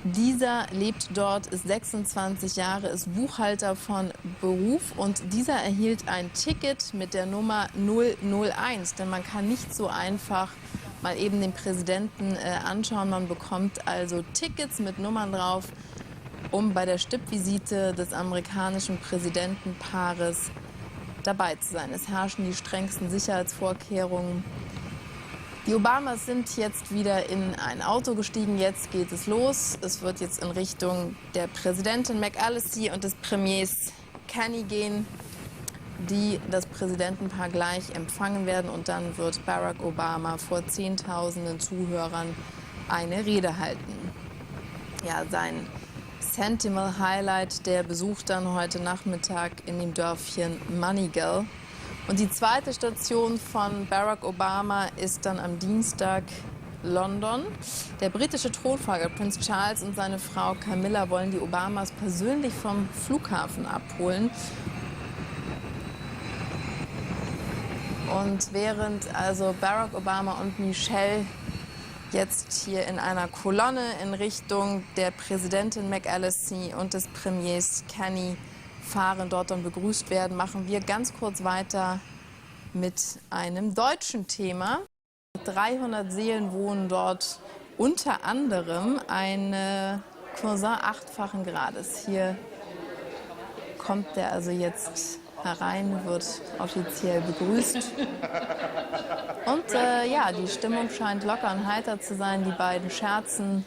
Dieser lebt dort, ist 26 Jahre, ist Buchhalter von Beruf und dieser erhielt ein Ticket mit der Nummer 001. Denn man kann nicht so einfach mal eben den Präsidenten anschauen. Man bekommt also Tickets mit Nummern drauf, um bei der Stippvisite des amerikanischen Präsidentenpaares dabei zu sein. Es herrschen die strengsten Sicherheitsvorkehrungen. Die Obamas sind jetzt wieder in ein Auto gestiegen, jetzt geht es los. Es wird jetzt in Richtung der Präsidentin McAllister und des Premiers Kennedy gehen, die das Präsidentenpaar gleich empfangen werden. Und dann wird Barack Obama vor Zehntausenden Zuhörern eine Rede halten. Ja, sein Sentinel Highlight, der besucht dann heute Nachmittag in dem Dörfchen Moneygall. Und die zweite Station von Barack Obama ist dann am Dienstag London. Der britische Thronfolger Prinz Charles und seine Frau Camilla wollen die Obamas persönlich vom Flughafen abholen. Und während also Barack Obama und Michelle jetzt hier in einer Kolonne in Richtung der Präsidentin McAllister und des Premiers Kennedy fahren, dort dann begrüßt werden, machen wir ganz kurz weiter mit einem deutschen Thema. 300 Seelen wohnen dort, unter anderem ein Cousin 8-fachen Grades. Hier kommt der also jetzt herein, wird offiziell begrüßt. Und ja, die Stimmung scheint locker und heiter zu sein. Die beiden scherzen.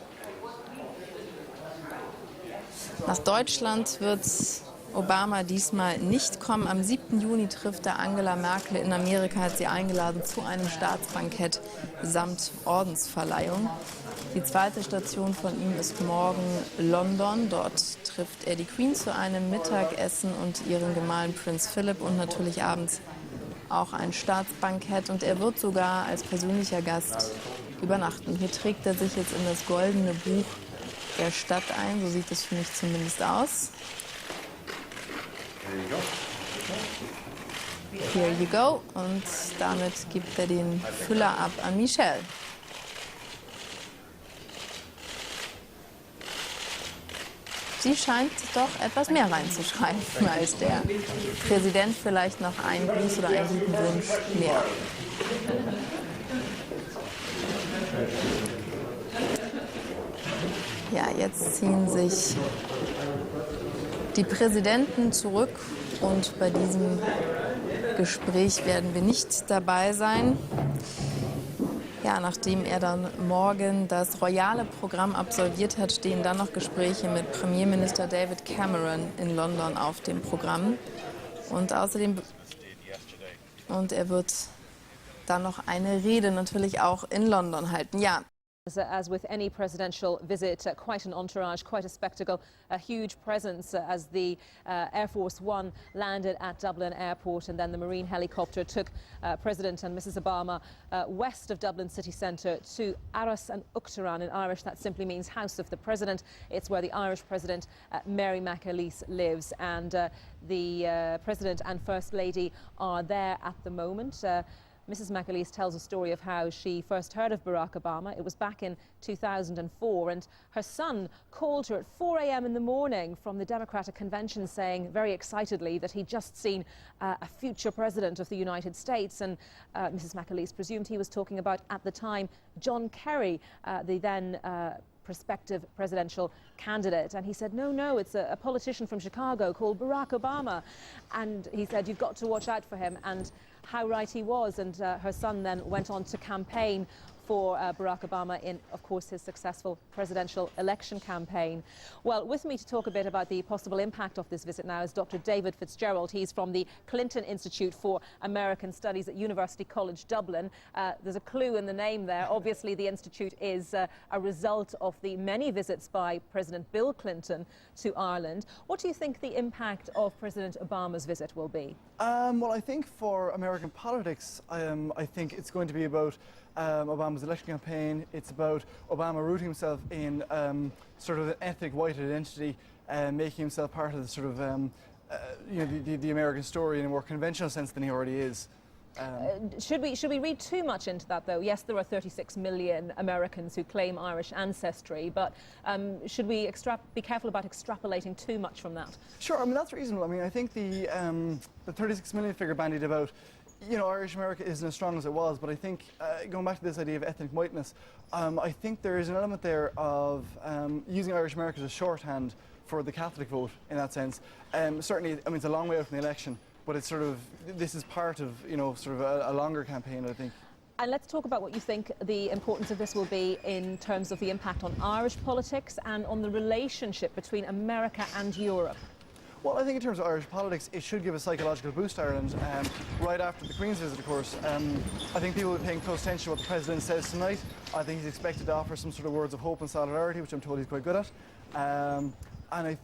Nach Deutschland wird Obama diesmal nicht kommen. Am 7. Juni trifft er Angela Merkel. In Amerika hat sie eingeladen zu einem Staatsbankett samt Ordensverleihung. Die zweite Station von ihm ist morgen London. Dort trifft er die Queen zu einem Mittagessen und ihren Gemahl Prinz Philip und natürlich abends auch ein Staatsbankett. Und er wird sogar als persönlicher Gast übernachten. Hier trägt er sich jetzt in das goldene Buch der Stadt ein, so sieht es für mich zumindest aus. Here you go. Und damit gibt er den Füller ab an Michelle. Sie scheint doch etwas mehr reinzuschreiben als der Präsident, vielleicht noch einen Gruß oder einen guten Wunsch mehr. Ja, jetzt ziehen sich die Präsidenten zurück und bei diesem Gespräch werden wir nicht dabei sein. Ja, nachdem er dann morgen das royale Programm absolviert hat, stehen dann noch Gespräche mit Premierminister David Cameron in London auf dem Programm. Und außerdem, er wird dann noch eine Rede natürlich auch in London halten. Ja. As with any presidential visit, quite an entourage, quite a spectacle, a huge presence as the Air Force One landed at Dublin Airport, and then the Marine helicopter took President and Mrs. Obama west of Dublin city centre to Aras and Uachtaráin. In Irish, that simply means House of the President. It's where the Irish President, Mary McAleese, lives, and the President and First Lady are there at the moment. Mrs. McAleese tells a story of how she first heard of Barack Obama. It was back in 2004, and her son called her at 4 a.m. in the morning from the Democratic Convention saying very excitedly that he'd just seen a future president of the United States, and Mrs. McAleese presumed he was talking about, at the time, John Kerry, the then prospective presidential candidate. And he said, no, it's a politician from Chicago called Barack Obama. And he said, you've got to watch out for him. And how right he was. And her son then went on to campaign for Barack Obama in, of course, his successful presidential election campaign. Well, with me to talk a bit about the possible impact of this visit now is Dr. David Fitzgerald. He's from the Clinton Institute for American Studies at University College Dublin. There's a clue in the name there. Obviously, the Institute is a result of the many visits by President Bill Clinton to Ireland. What do you think the impact of President Obama's visit will be? Well, I think for American politics, I think it's going to be about Obama's election campaign. It's about Obama rooting himself in sort of an ethnic white identity, making himself part of the sort of the American story in a more conventional sense than he already is. Should we read too much into that, though? Yes, there are 36 million Americans who claim Irish ancestry, but should we be careful about extrapolating too much from that? Sure, I mean, that's reasonable. I mean, I think the 36 million figure bandied about, you know, Irish America isn't as strong as it was, but I think, going back to this idea of ethnic whiteness, I think there is an element there of using Irish America as a shorthand for the Catholic vote in that sense. Certainly, I mean, it's a long way out from the election, but it's sort of, this is part of, you know, sort of a longer campaign, I think. And let's talk about what you think the importance of this will be in terms of the impact on Irish politics and on the relationship between America and Europe. Well, I think in terms of Irish politics, it should give a psychological boost to Ireland. Right after the Queen's visit, of course, I think people will be paying close attention to what the President says tonight. I think he's expected to offer some sort of words of hope and solidarity, which I'm told he's quite good at. And I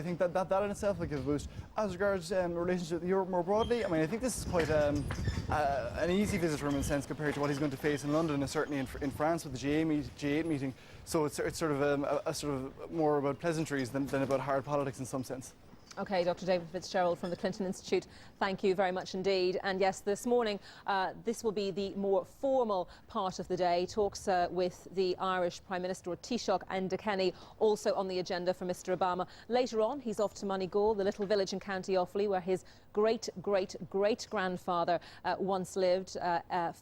think that in itself will give a boost. As regards relationship with Europe more broadly, I mean, I think this is quite an easy visit for him in a sense compared to what he's going to face in London and certainly in France with the G8 meeting. So it's sort of a sort of more about pleasantries than about hard politics in some sense. Okay, Dr. David Fitzgerald from the Clinton Institute, thank you very much indeed. And yes, this morning, this will be the more formal part of the day. Talks with the Irish Prime Minister, Taoiseach Enda Kenny, also on the agenda for Mr. Obama. Later on, he's off to Moneygall, the little village in County Offaly, where his great-great-great-grandfather once lived,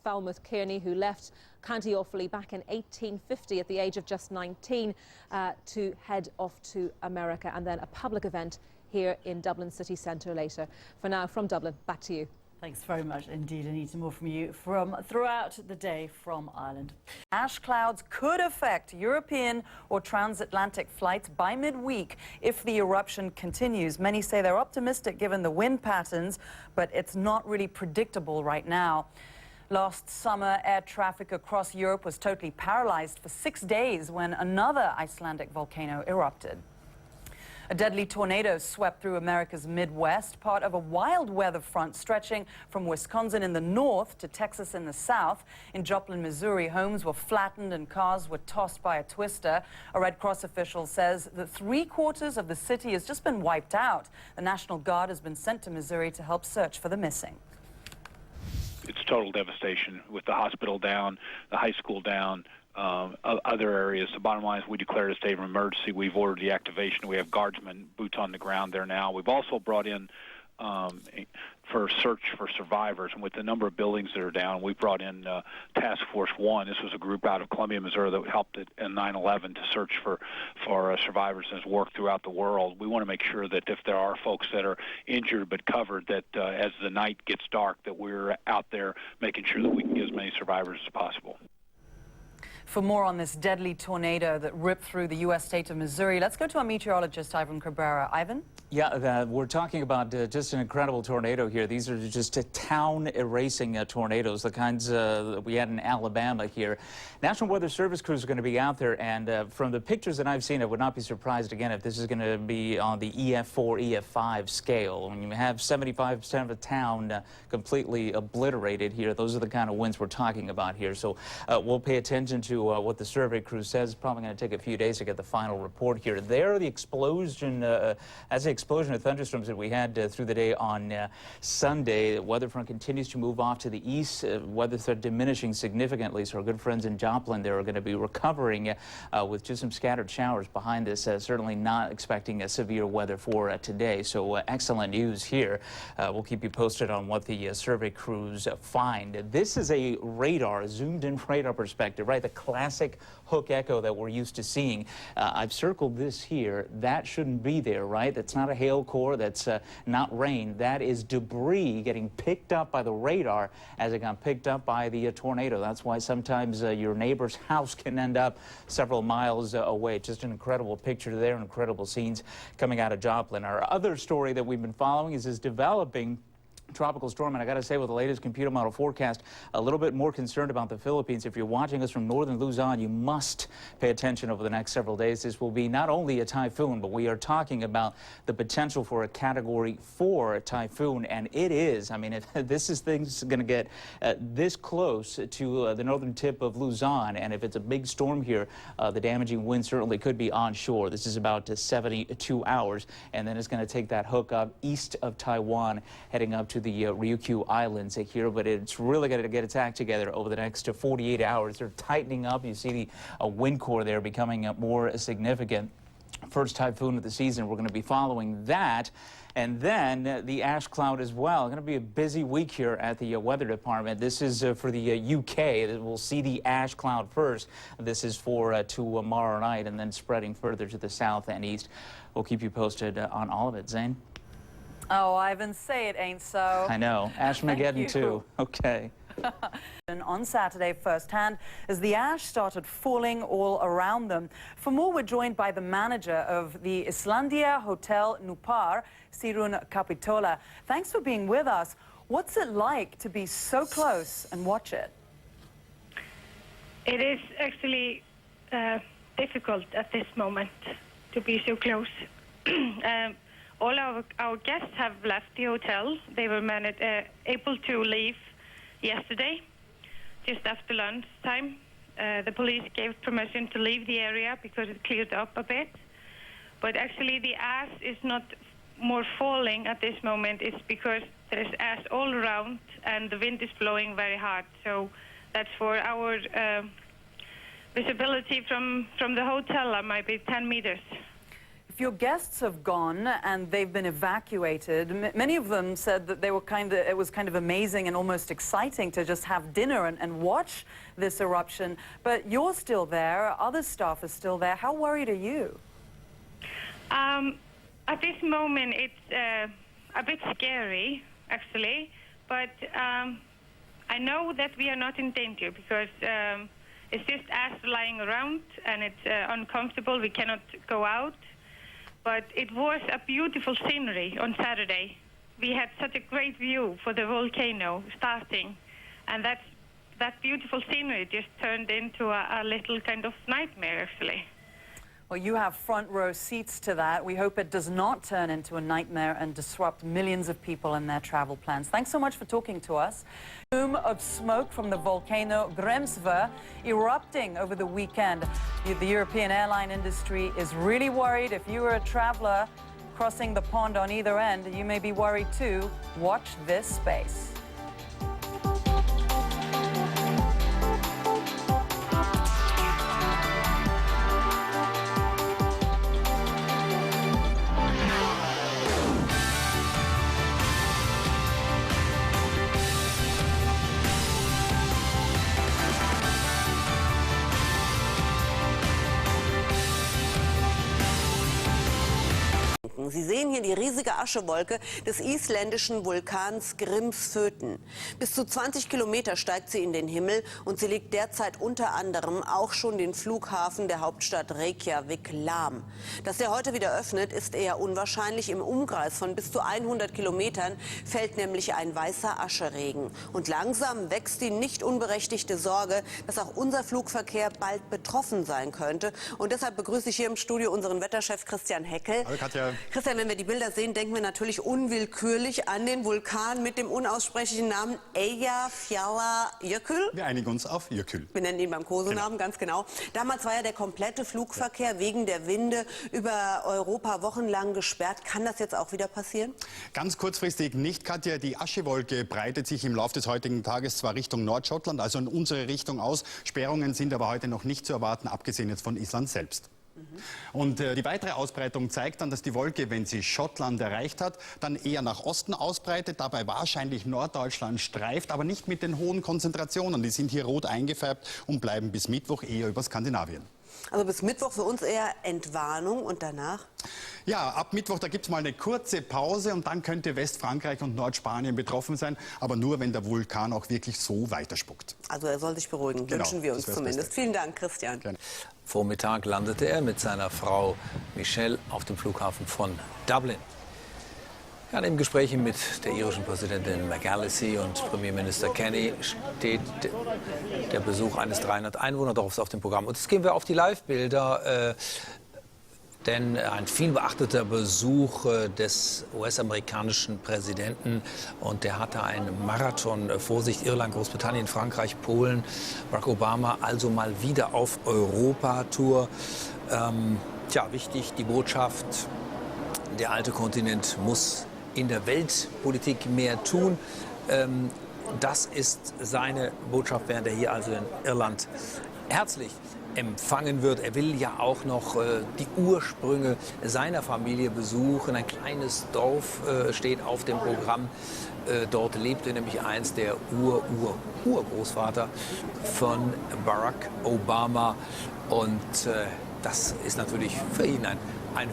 Falmouth Kearney, who left County Offaly back in 1850 at the age of just 19 to head off to America, and then a public event here in Dublin city centre later. For now, from Dublin, back to you. Thanks very much indeed, Anita. More from you from throughout the day from Ireland. Ash clouds could affect European or transatlantic flights by midweek if the eruption continues. Many say they're optimistic given the wind patterns, but it's not really predictable right now. Last summer, air traffic across Europe was totally paralyzed for 6 days when another Icelandic volcano erupted. A deadly tornado swept through America's Midwest, part of a wild weather front stretching from Wisconsin in the north to Texas in the south. In Joplin, Missouri, homes were flattened and cars were tossed by a twister. A Red Cross official says that 3/4 of the city has just been wiped out. The National Guard has been sent to Missouri to help search for the missing. It's total devastation with the hospital down, the high school down, other areas. The bottom line is we declared a state of emergency. We've ordered the activation. We have guardsmen, boots on the ground there now. We've also brought in for search for survivors, and with the number of buildings that are down, we brought in Task Force 1. This was a group out of Columbia, Missouri that helped in 9/11 to search for survivors and has worked throughout the world. We want to make sure that if there are folks that are injured but covered, that as the night gets dark, that we're out there making sure that we can get as many survivors as possible. For more on this deadly tornado that ripped through the U.S. state of Missouri, let's go to our meteorologist, Ivan Cabrera. Ivan? Yeah, we're talking about just an incredible tornado here. These are just town-erasing tornadoes, the kinds that we had in Alabama here. National Weather Service crews are going to be out there, and from the pictures that I've seen, I would not be surprised, again, if this is going to be on the EF4, EF5 scale. When you have 75% of a town completely obliterated here, those are the kind of winds we're talking about here. So we'll pay attention to what the survey crew says. It's probably going to take a few days to get the final report here. There, the explosion, explosion of thunderstorms that we had through the day on Sunday. The weather front continues to move off to the east. Weather threat diminishing significantly, so our good friends in Joplin there are going to be recovering with just some scattered showers behind us. Certainly not expecting a severe weather for today, so excellent news here. We'll keep you posted on what the survey crews find. This is a radar, a zoomed-in radar perspective, right? The classic hook echo that we're used to seeing. I've circled this here. That shouldn't be there, right? That's not a hail core. That's not rain. That is debris getting picked up by the radar as it got picked up by the tornado. That's why sometimes your neighbor's house can end up several miles away. Just an incredible picture there, incredible scenes coming out of Joplin. Our other story that we've been following is this developing tropical storm, and I got to say, with the latest computer model forecast, a little bit more concerned about the Philippines. If you're watching us from northern Luzon, you must pay attention over the next several days. This will be not only a typhoon, but we are talking about the potential for a Category 4 typhoon, and it is. I mean, if this is things going to get this close to the northern tip of Luzon, and if it's a big storm here, the damaging wind certainly could be onshore. This is about 72 hours, and then it's going to take that hook up east of Taiwan, heading up to the Ryukyu Islands here, but it's really going to get its act together over the next 48 hours. They're tightening up. You see the wind core there becoming more significant. First typhoon of the season. We're going to be following that. And then the ash cloud as well. Going to be a busy week here at the weather department. This is for the UK. We'll see the ash cloud first. This is for tomorrow night, and then spreading further to the south and east. We'll keep you posted on all of it. Zane? Oh, Ivan, say it ain't so. I know. Ashmageddon too. Okay. On Saturday firsthand as the ash started falling all around them. For more, we're joined by the manager of the Islandia Hotel Nupar, Sirun Kapitola. Thanks for being with us. What's it like to be so close and watch it? It is actually difficult at this moment to be so close. All our guests have left the hotel. They were able to leave yesterday, just after lunchtime. The police gave permission to leave the area because it cleared up a bit. But actually the ash is not more falling at this moment. It's because there's ash all around and the wind is blowing very hard. So that's for our visibility from the hotel might be 10 meters. If your guests have gone and they've been evacuated, many of them said that they were it was kind of amazing and almost exciting to just have dinner and watch this eruption. But you're still there, other staff are still there. How worried are you? At this moment, it's a bit scary, actually. But I know that we are not in danger because it's just ash lying around and it's uncomfortable. We cannot go out. But it was a beautiful scenery on Saturday. We had such a great view for the volcano starting, and that beautiful scenery just turned into a little kind of nightmare, actually. Well, you have front row seats to that. We hope it does not turn into a nightmare and disrupt millions of people and their travel plans. Thanks so much for talking to us. Plume of smoke from the volcano Grimsvötn erupting over the weekend. The European airline industry is really worried. If you were a traveler crossing the pond on either end, you may be worried too. Watch this space. Sie sehen hier die riesige Aschewolke des isländischen Vulkans Grímsvötn. Bis zu 20 Kilometer steigt sie in den Himmel und sie legt derzeit unter anderem auch schon den Flughafen der Hauptstadt Reykjavik lahm. Dass er heute wieder öffnet, ist eher unwahrscheinlich. Im Umkreis von bis zu 100 Kilometern fällt nämlich ein weißer Ascheregen. Und langsam wächst die nicht unberechtigte Sorge, dass auch unser Flugverkehr bald betroffen sein könnte. Und deshalb begrüße ich hier im Studio unseren Wetterchef Christian Heckel. Hallo Katja. Christian, wenn wir die Bilder sehen, denken wir natürlich unwillkürlich an den Vulkan mit dem unaussprechlichen Namen Eyjafjallajökull. Wir einigen uns auf Jökull. Wir nennen ihn beim Kosenamen, ganz genau. Damals war ja der komplette Flugverkehr wegen der Winde über Europa wochenlang gesperrt. Kann das jetzt auch wieder passieren? Ganz kurzfristig nicht, Katja. Die Aschewolke breitet sich im Laufe des heutigen Tages zwar Richtung Nordschottland, also in unsere Richtung aus. Sperrungen sind aber heute noch nicht zu erwarten, abgesehen jetzt von Island selbst. Und die weitere Ausbreitung zeigt dann, dass die Wolke, wenn sie Schottland erreicht hat, dann eher nach Osten ausbreitet, dabei wahrscheinlich Norddeutschland streift, aber nicht mit den hohen Konzentrationen. Die sind hier rot eingefärbt und bleiben bis Mittwoch eher über Skandinavien. Also bis Mittwoch für uns eher Entwarnung und danach? Ja, ab Mittwoch, da gibt es mal eine kurze Pause und dann könnte Westfrankreich und Nordspanien betroffen sein, aber nur, wenn der Vulkan auch wirklich so weiterspuckt. Also er soll sich beruhigen, genau, wünschen wir uns zumindest. Vielen Dank, Christian. Gerne. Vormittag landete er mit seiner Frau Michelle auf dem Flughafen von Dublin. Ja, neben Gesprächen mit der irischen Präsidentin McAllister und Premierminister Kenny steht der Besuch eines 300-Einwohner-Dorfs auf dem Programm. Und jetzt gehen wir auf die Live-Bilder, denn ein viel beachteter Besuch des US-amerikanischen Präsidenten. Und der hatte einen Marathon vor sich. Irland, Großbritannien, Frankreich, Polen. Barack Obama also mal wieder auf Europatour. Tja, wichtig, die Botschaft, der alte Kontinent muss in der Weltpolitik mehr tun. Das ist seine Botschaft, während er hier also in Irland herzlich empfangen wird. Er will ja auch noch die Ursprünge seiner Familie besuchen. Ein kleines Dorf steht auf dem Programm. Dort lebte nämlich einst der Urgroßvater von Barack Obama. Und das ist natürlich für ihn ein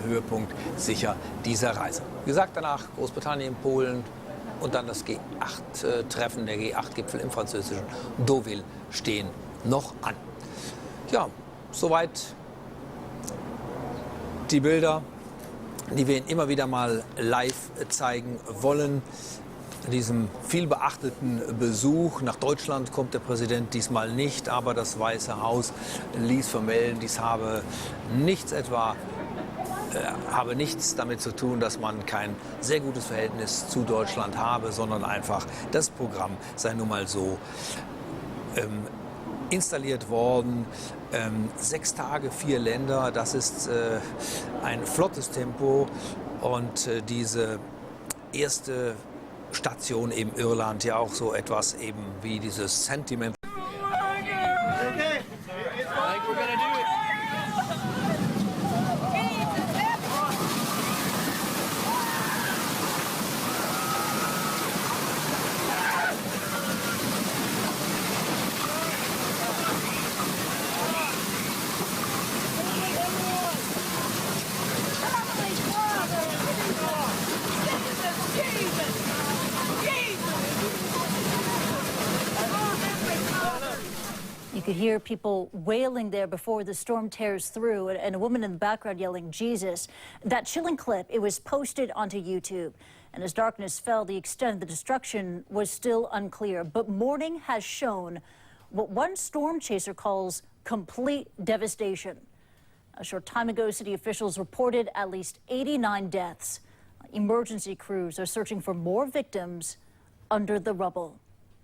Höhepunkt sicher dieser Reise. Wie gesagt, danach Großbritannien, Polen und dann das G8-Treffen, der G8-Gipfel im französischen Deauville stehen noch an. Ja, soweit die Bilder, die wir Ihnen immer wieder mal live zeigen wollen. In diesem viel beachteten Besuch nach Deutschland kommt der Präsident diesmal nicht, aber das Weiße Haus ließ vermelden, dies habe nichts damit zu tun, dass man kein sehr gutes Verhältnis zu Deutschland habe, sondern einfach das Programm sei nun mal so installiert worden. 6 Tage, 4 Länder, das ist ein flottes Tempo. Und diese erste Station eben Irland, ja auch so etwas eben wie dieses Sentiment. You could hear people wailing there before the storm tears through, and a woman in the background yelling, Jesus. That chilling clip, it was posted onto YouTube. And as darkness fell, the extent of the destruction was still unclear. But morning has shown what one storm chaser calls complete devastation. A short time ago, city officials reported at least 89 deaths. Emergency crews are searching for more victims under the rubble.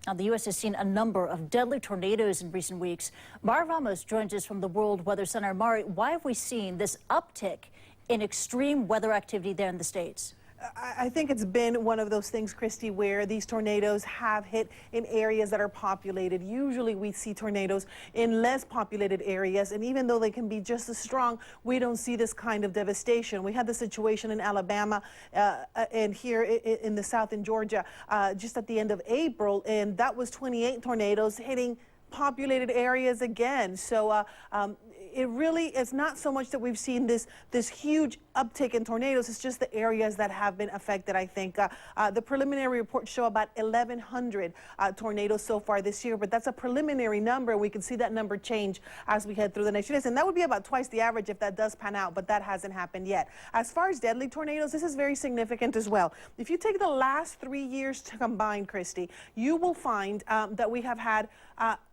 Now, the U.S. has seen a number of deadly tornadoes in recent weeks. Mari Ramos joins us from the World Weather Center. Mari, why have we seen this uptick in extreme weather activity there in the States? I think it's been one of those things, Christy, where these tornadoes have hit in areas that are populated. Usually we see tornadoes in less populated areas, and even though they can be just as strong, we don't see this kind of devastation. We had the situation in Alabama and here in the South in Georgia just at the end of April, and that was 28 tornadoes hitting populated areas again. So it really is not so much that we've seen this huge uptick in tornadoes. It's just the areas that have been affected, I think. The preliminary reports show about 1,100 tornadoes so far this year, but that's a preliminary number. We can see that number change as we head through the next few days, and that would be about twice the average if that does pan out, but that hasn't happened yet. As far as deadly tornadoes, this is very significant as well. If you take the last 3 years to combine, Christy, you will find that we have had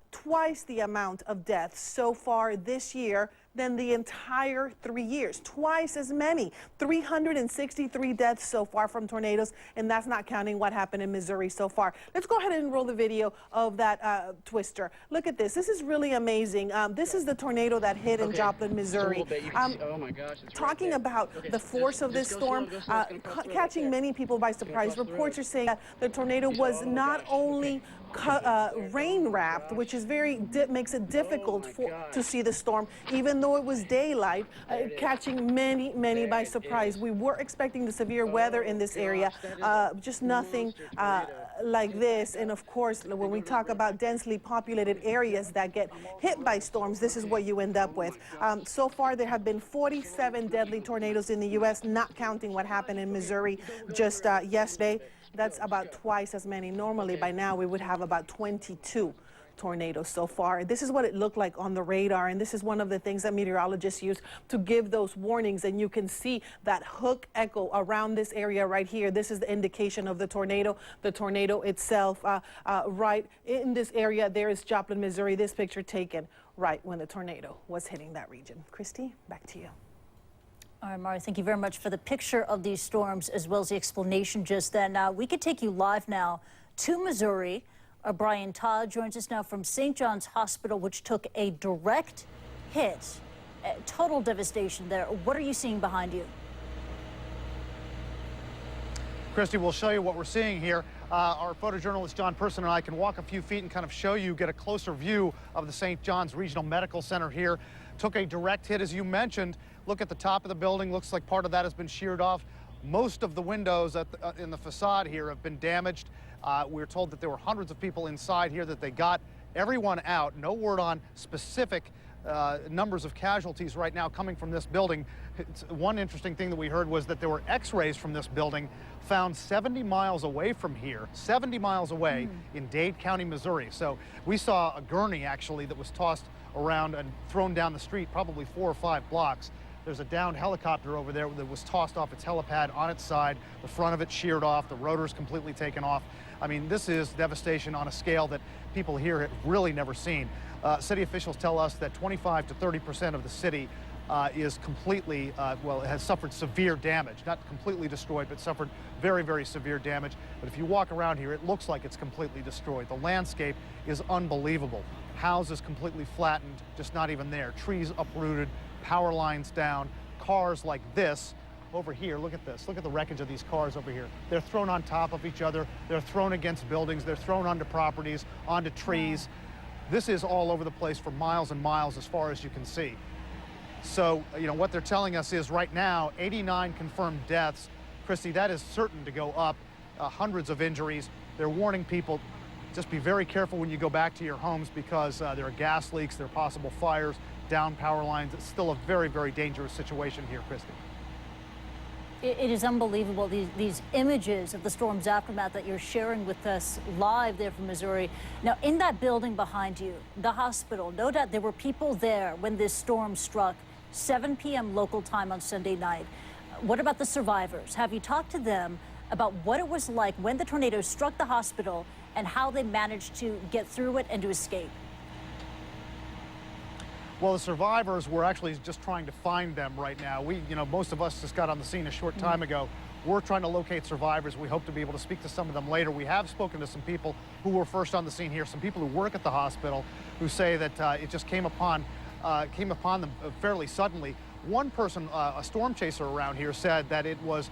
twice the amount of deaths so far this year than the entire 3 years. Twice as many. 363 deaths so far from tornadoes, and that's not counting what happened in Missouri so far. Let's go ahead and roll the video of that twister. Look at this. This is really amazing. This is the tornado that hit in Joplin, Missouri. Oh my gosh, it's talking about the force of this storm, catching many people by surprise. Reports are saying that the tornado was not only rain wrapped, which is makes it difficult to see the storm, even though it was daylight, catching many by surprise. We were expecting the severe weather in this area, just nothing like this. And of course, when we talk about densely populated areas that get hit by storms, this is what you end up with. So far, there have been 47 deadly tornadoes in the U.S., not counting what happened in Missouri just yesterday. That's about twice as many. Normally, by now, we would have about 22 tornadoes so far. This is what it looked like on the radar, and this is one of the things that meteorologists use to give those warnings, and you can see that hook echo around this area right here. This is the indication of the tornado. The tornado itself, right in this area, there is Joplin, Missouri. This picture taken right when the tornado was hitting that region. Christy, back to you. All right, Mari, thank you very much for the picture of these storms as well as the explanation just then. We could take you live now to Missouri. Brian Todd joins us now from St. John's Hospital, which took a direct hit, total devastation there. What are you seeing behind you? Christy, we'll show you what we're seeing here. Our photojournalist John Person and I can walk a few feet and kind of show you, get a closer view of the St. John's Regional Medical Center here. Took a direct hit, as you mentioned. Look at the top of the building. Looks like part of that has been sheared off. Most of the windows in the facade here have been damaged. We're told that there were hundreds of people inside here, that they got everyone out. No word on specific numbers of casualties right now coming from this building. One interesting thing that we heard was that there were x-rays from this building found 70 miles away from here, 70 miles away in Dade County, Missouri. So we saw a gurney actually that was tossed around and thrown down the street, probably 4 or 5 blocks. There's a downed helicopter over there that was tossed off its helipad on its side. The front of it sheared off, the rotor's completely taken off. I mean, this is devastation on a scale that people here have really never seen. City officials tell us that 25 to 30% of the city is completely, well, it has suffered severe damage. Not completely destroyed, but suffered very severe damage. But if you walk around here, it looks like it's completely destroyed. The landscape is unbelievable. Houses completely flattened, just not even there. Trees uprooted, power lines down, cars like this over here. Look at this. Look at the wreckage of these cars over here. They're thrown on top of each other. They're thrown against buildings. They're thrown onto properties, onto trees. This is all over the place for miles and miles as far as you can see. So, you know, what they're telling us is right now, 89 confirmed deaths. Christy, that is certain to go up. Hundreds of injuries. They're warning people, just be very careful when you go back to your homes because there are gas leaks, there are possible fires, down power lines. It's still a very dangerous situation here, Christy. It is unbelievable, these images of the storm's aftermath that you're sharing with us live there from Missouri. Now, in that building behind you, the hospital, no doubt there were people there when this storm struck, 7 p.m. local time on Sunday night. What about the survivors? Have you talked to them about what it was like when the tornado struck the hospital and how they managed to get through it and to escape? Well, the survivors, we're actually just trying to find them right now. Most of us just got on the scene a short time ago. We're trying to locate survivors. We hope to be able to speak to some of them later. We have spoken to some people who were first on the scene here, some people who work at the hospital who say that it just came upon them fairly suddenly. One person, a storm chaser around here, said that it was,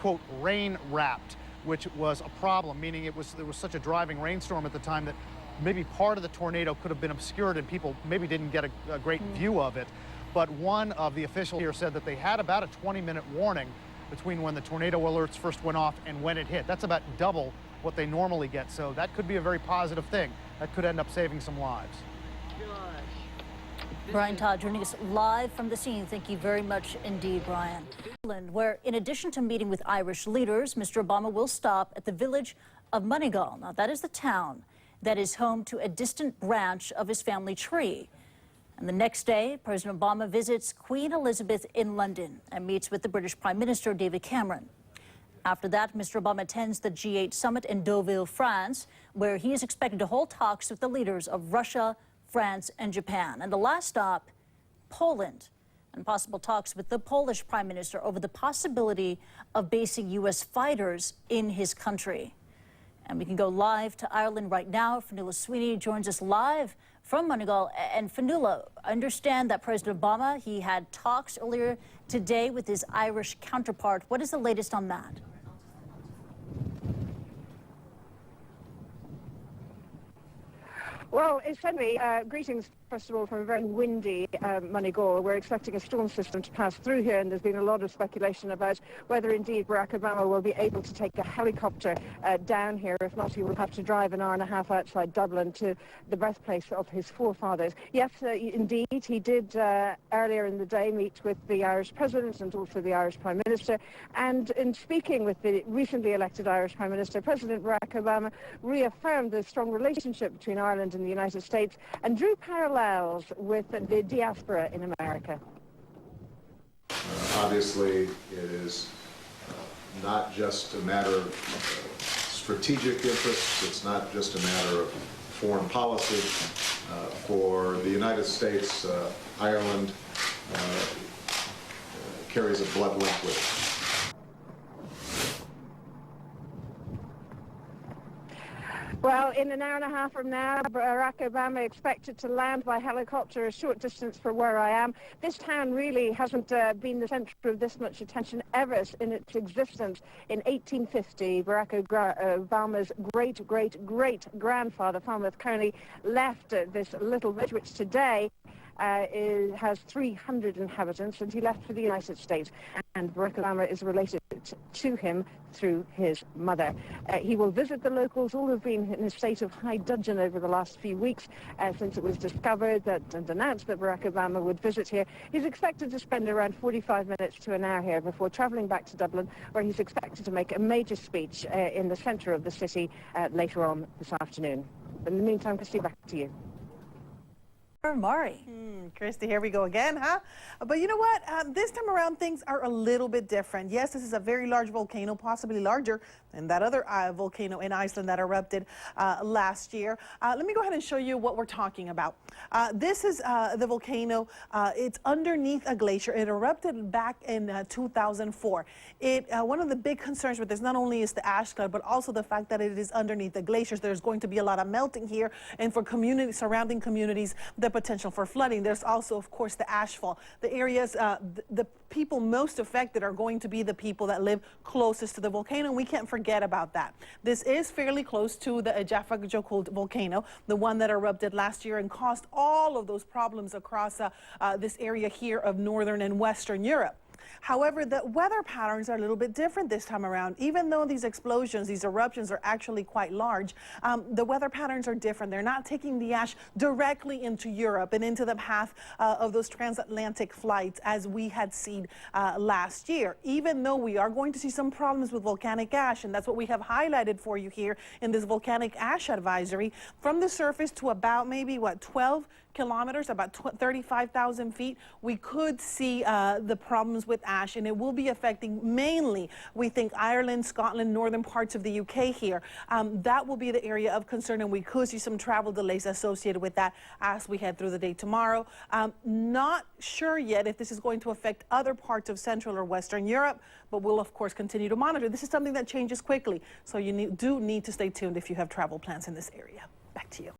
quote, rain-wrapped, which was a problem, meaning there was such a driving rainstorm at the time that maybe part of the tornado could have been obscured and people maybe didn't get a great view of it. But one of the officials here said that they had about a 20-minute warning between when the tornado alerts first went off and when it hit. That's about double what they normally get, so that could be a very positive thing. That could end up saving some lives. Brian Todd joining us live from the scene. Thank you very much indeed, Brian. Where, in addition to meeting with Irish leaders, Mr. Obama will stop at the village of Moneygall. Now, that is the town that is home to a distant branch of his family tree. And the next day, President Obama visits Queen Elizabeth in London and meets with the British Prime Minister, David Cameron. After that, Mr. Obama attends the G8 summit in Deauville, France, where he is expected to hold talks with the leaders of Russia, France, and Japan. And the last stop, Poland, and possible talks with the Polish Prime Minister over the possibility of basing U.S. fighters in his country. And we can go live to Ireland right now. Fionnuala Sweeney joins us live from Moneygall. And Fionnuala, I understand that President Obama, he had talks earlier today with his Irish counterpart. What is the latest on that? Well, essentially, greetings, first of all, from a very windy Moneygall. We're expecting a storm system to pass through here, and there's been a lot of speculation about whether indeed Barack Obama will be able to take a helicopter down here. If not, he will have to drive an hour and a half outside Dublin to the birthplace of his forefathers. Yes, indeed, he did earlier in the day meet with the Irish President and also the Irish Prime Minister. And in speaking with the recently elected Irish Prime Minister, President Barack Obama reaffirmed the strong relationship between Ireland and the United States and drew parallels with the diaspora in America. Obviously, it is not just a matter of strategic interests. It's not just a matter of foreign policy. For the United States, Ireland carries a blood link with it. Well, in an hour and a half from now, Barack Obama expected to land by helicopter a short distance from where I am. This town really hasn't been the centre of this much attention ever in its existence. In 1850, Barack Obama's great-great-great-grandfather, Falmouth Kearney, left this little village, which today has 300 inhabitants, and he left for the United States. And Barack Obama is related to him through his mother. He will visit the locals. All have been in a state of high dudgeon over the last few weeks since it was discovered and announced that Barack Obama would visit here. He's expected to spend around 45 minutes to an hour here before travelling back to Dublin, where he's expected to make a major speech in the centre of the city later on this afternoon. In the meantime, Christy, back to you. Mari. Christy, here we go again, huh? But you know what? This time around, things are a little bit different. Yes, this is a very large volcano, possibly larger than that other volcano in Iceland that erupted last year. Let me go ahead and show you what we're talking about. This is the volcano. It's underneath a glacier. It erupted back in 2004. One of the big concerns with this not only is the ash cloud, but also the fact that it is underneath the glaciers. There's going to be a lot of melting here, and for surrounding communities, the potential for flooding. There's also, of course, the ashfall. The areas, the people most affected are going to be the people that live closest to the volcano. We can't forget about that. This is fairly close to the Eyjafjallajökull volcano, the one that erupted last year and caused all of those problems across this area here of northern and western Europe. However, the weather patterns are a little bit different this time around. Even though these explosions, these eruptions are actually quite large, the weather patterns are different. They're not taking the ash directly into Europe and into the path of those transatlantic flights as we had seen last year. Even though we are going to see some problems with volcanic ash, and that's what we have highlighted for you here in this volcanic ash advisory, from the surface to about maybe, 12 kilometers, about 35,000 feet, we could see the problems with ash, and it will be affecting mainly, we think, Ireland, Scotland, northern parts of the UK here. That will be the area of concern, and we could see some travel delays associated with that as we head through the day tomorrow. Not sure yet if this is going to affect other parts of Central or Western Europe, but we'll of course continue to monitor. This is something that changes quickly, so you do need to stay tuned if you have travel plans in this area. Back to you.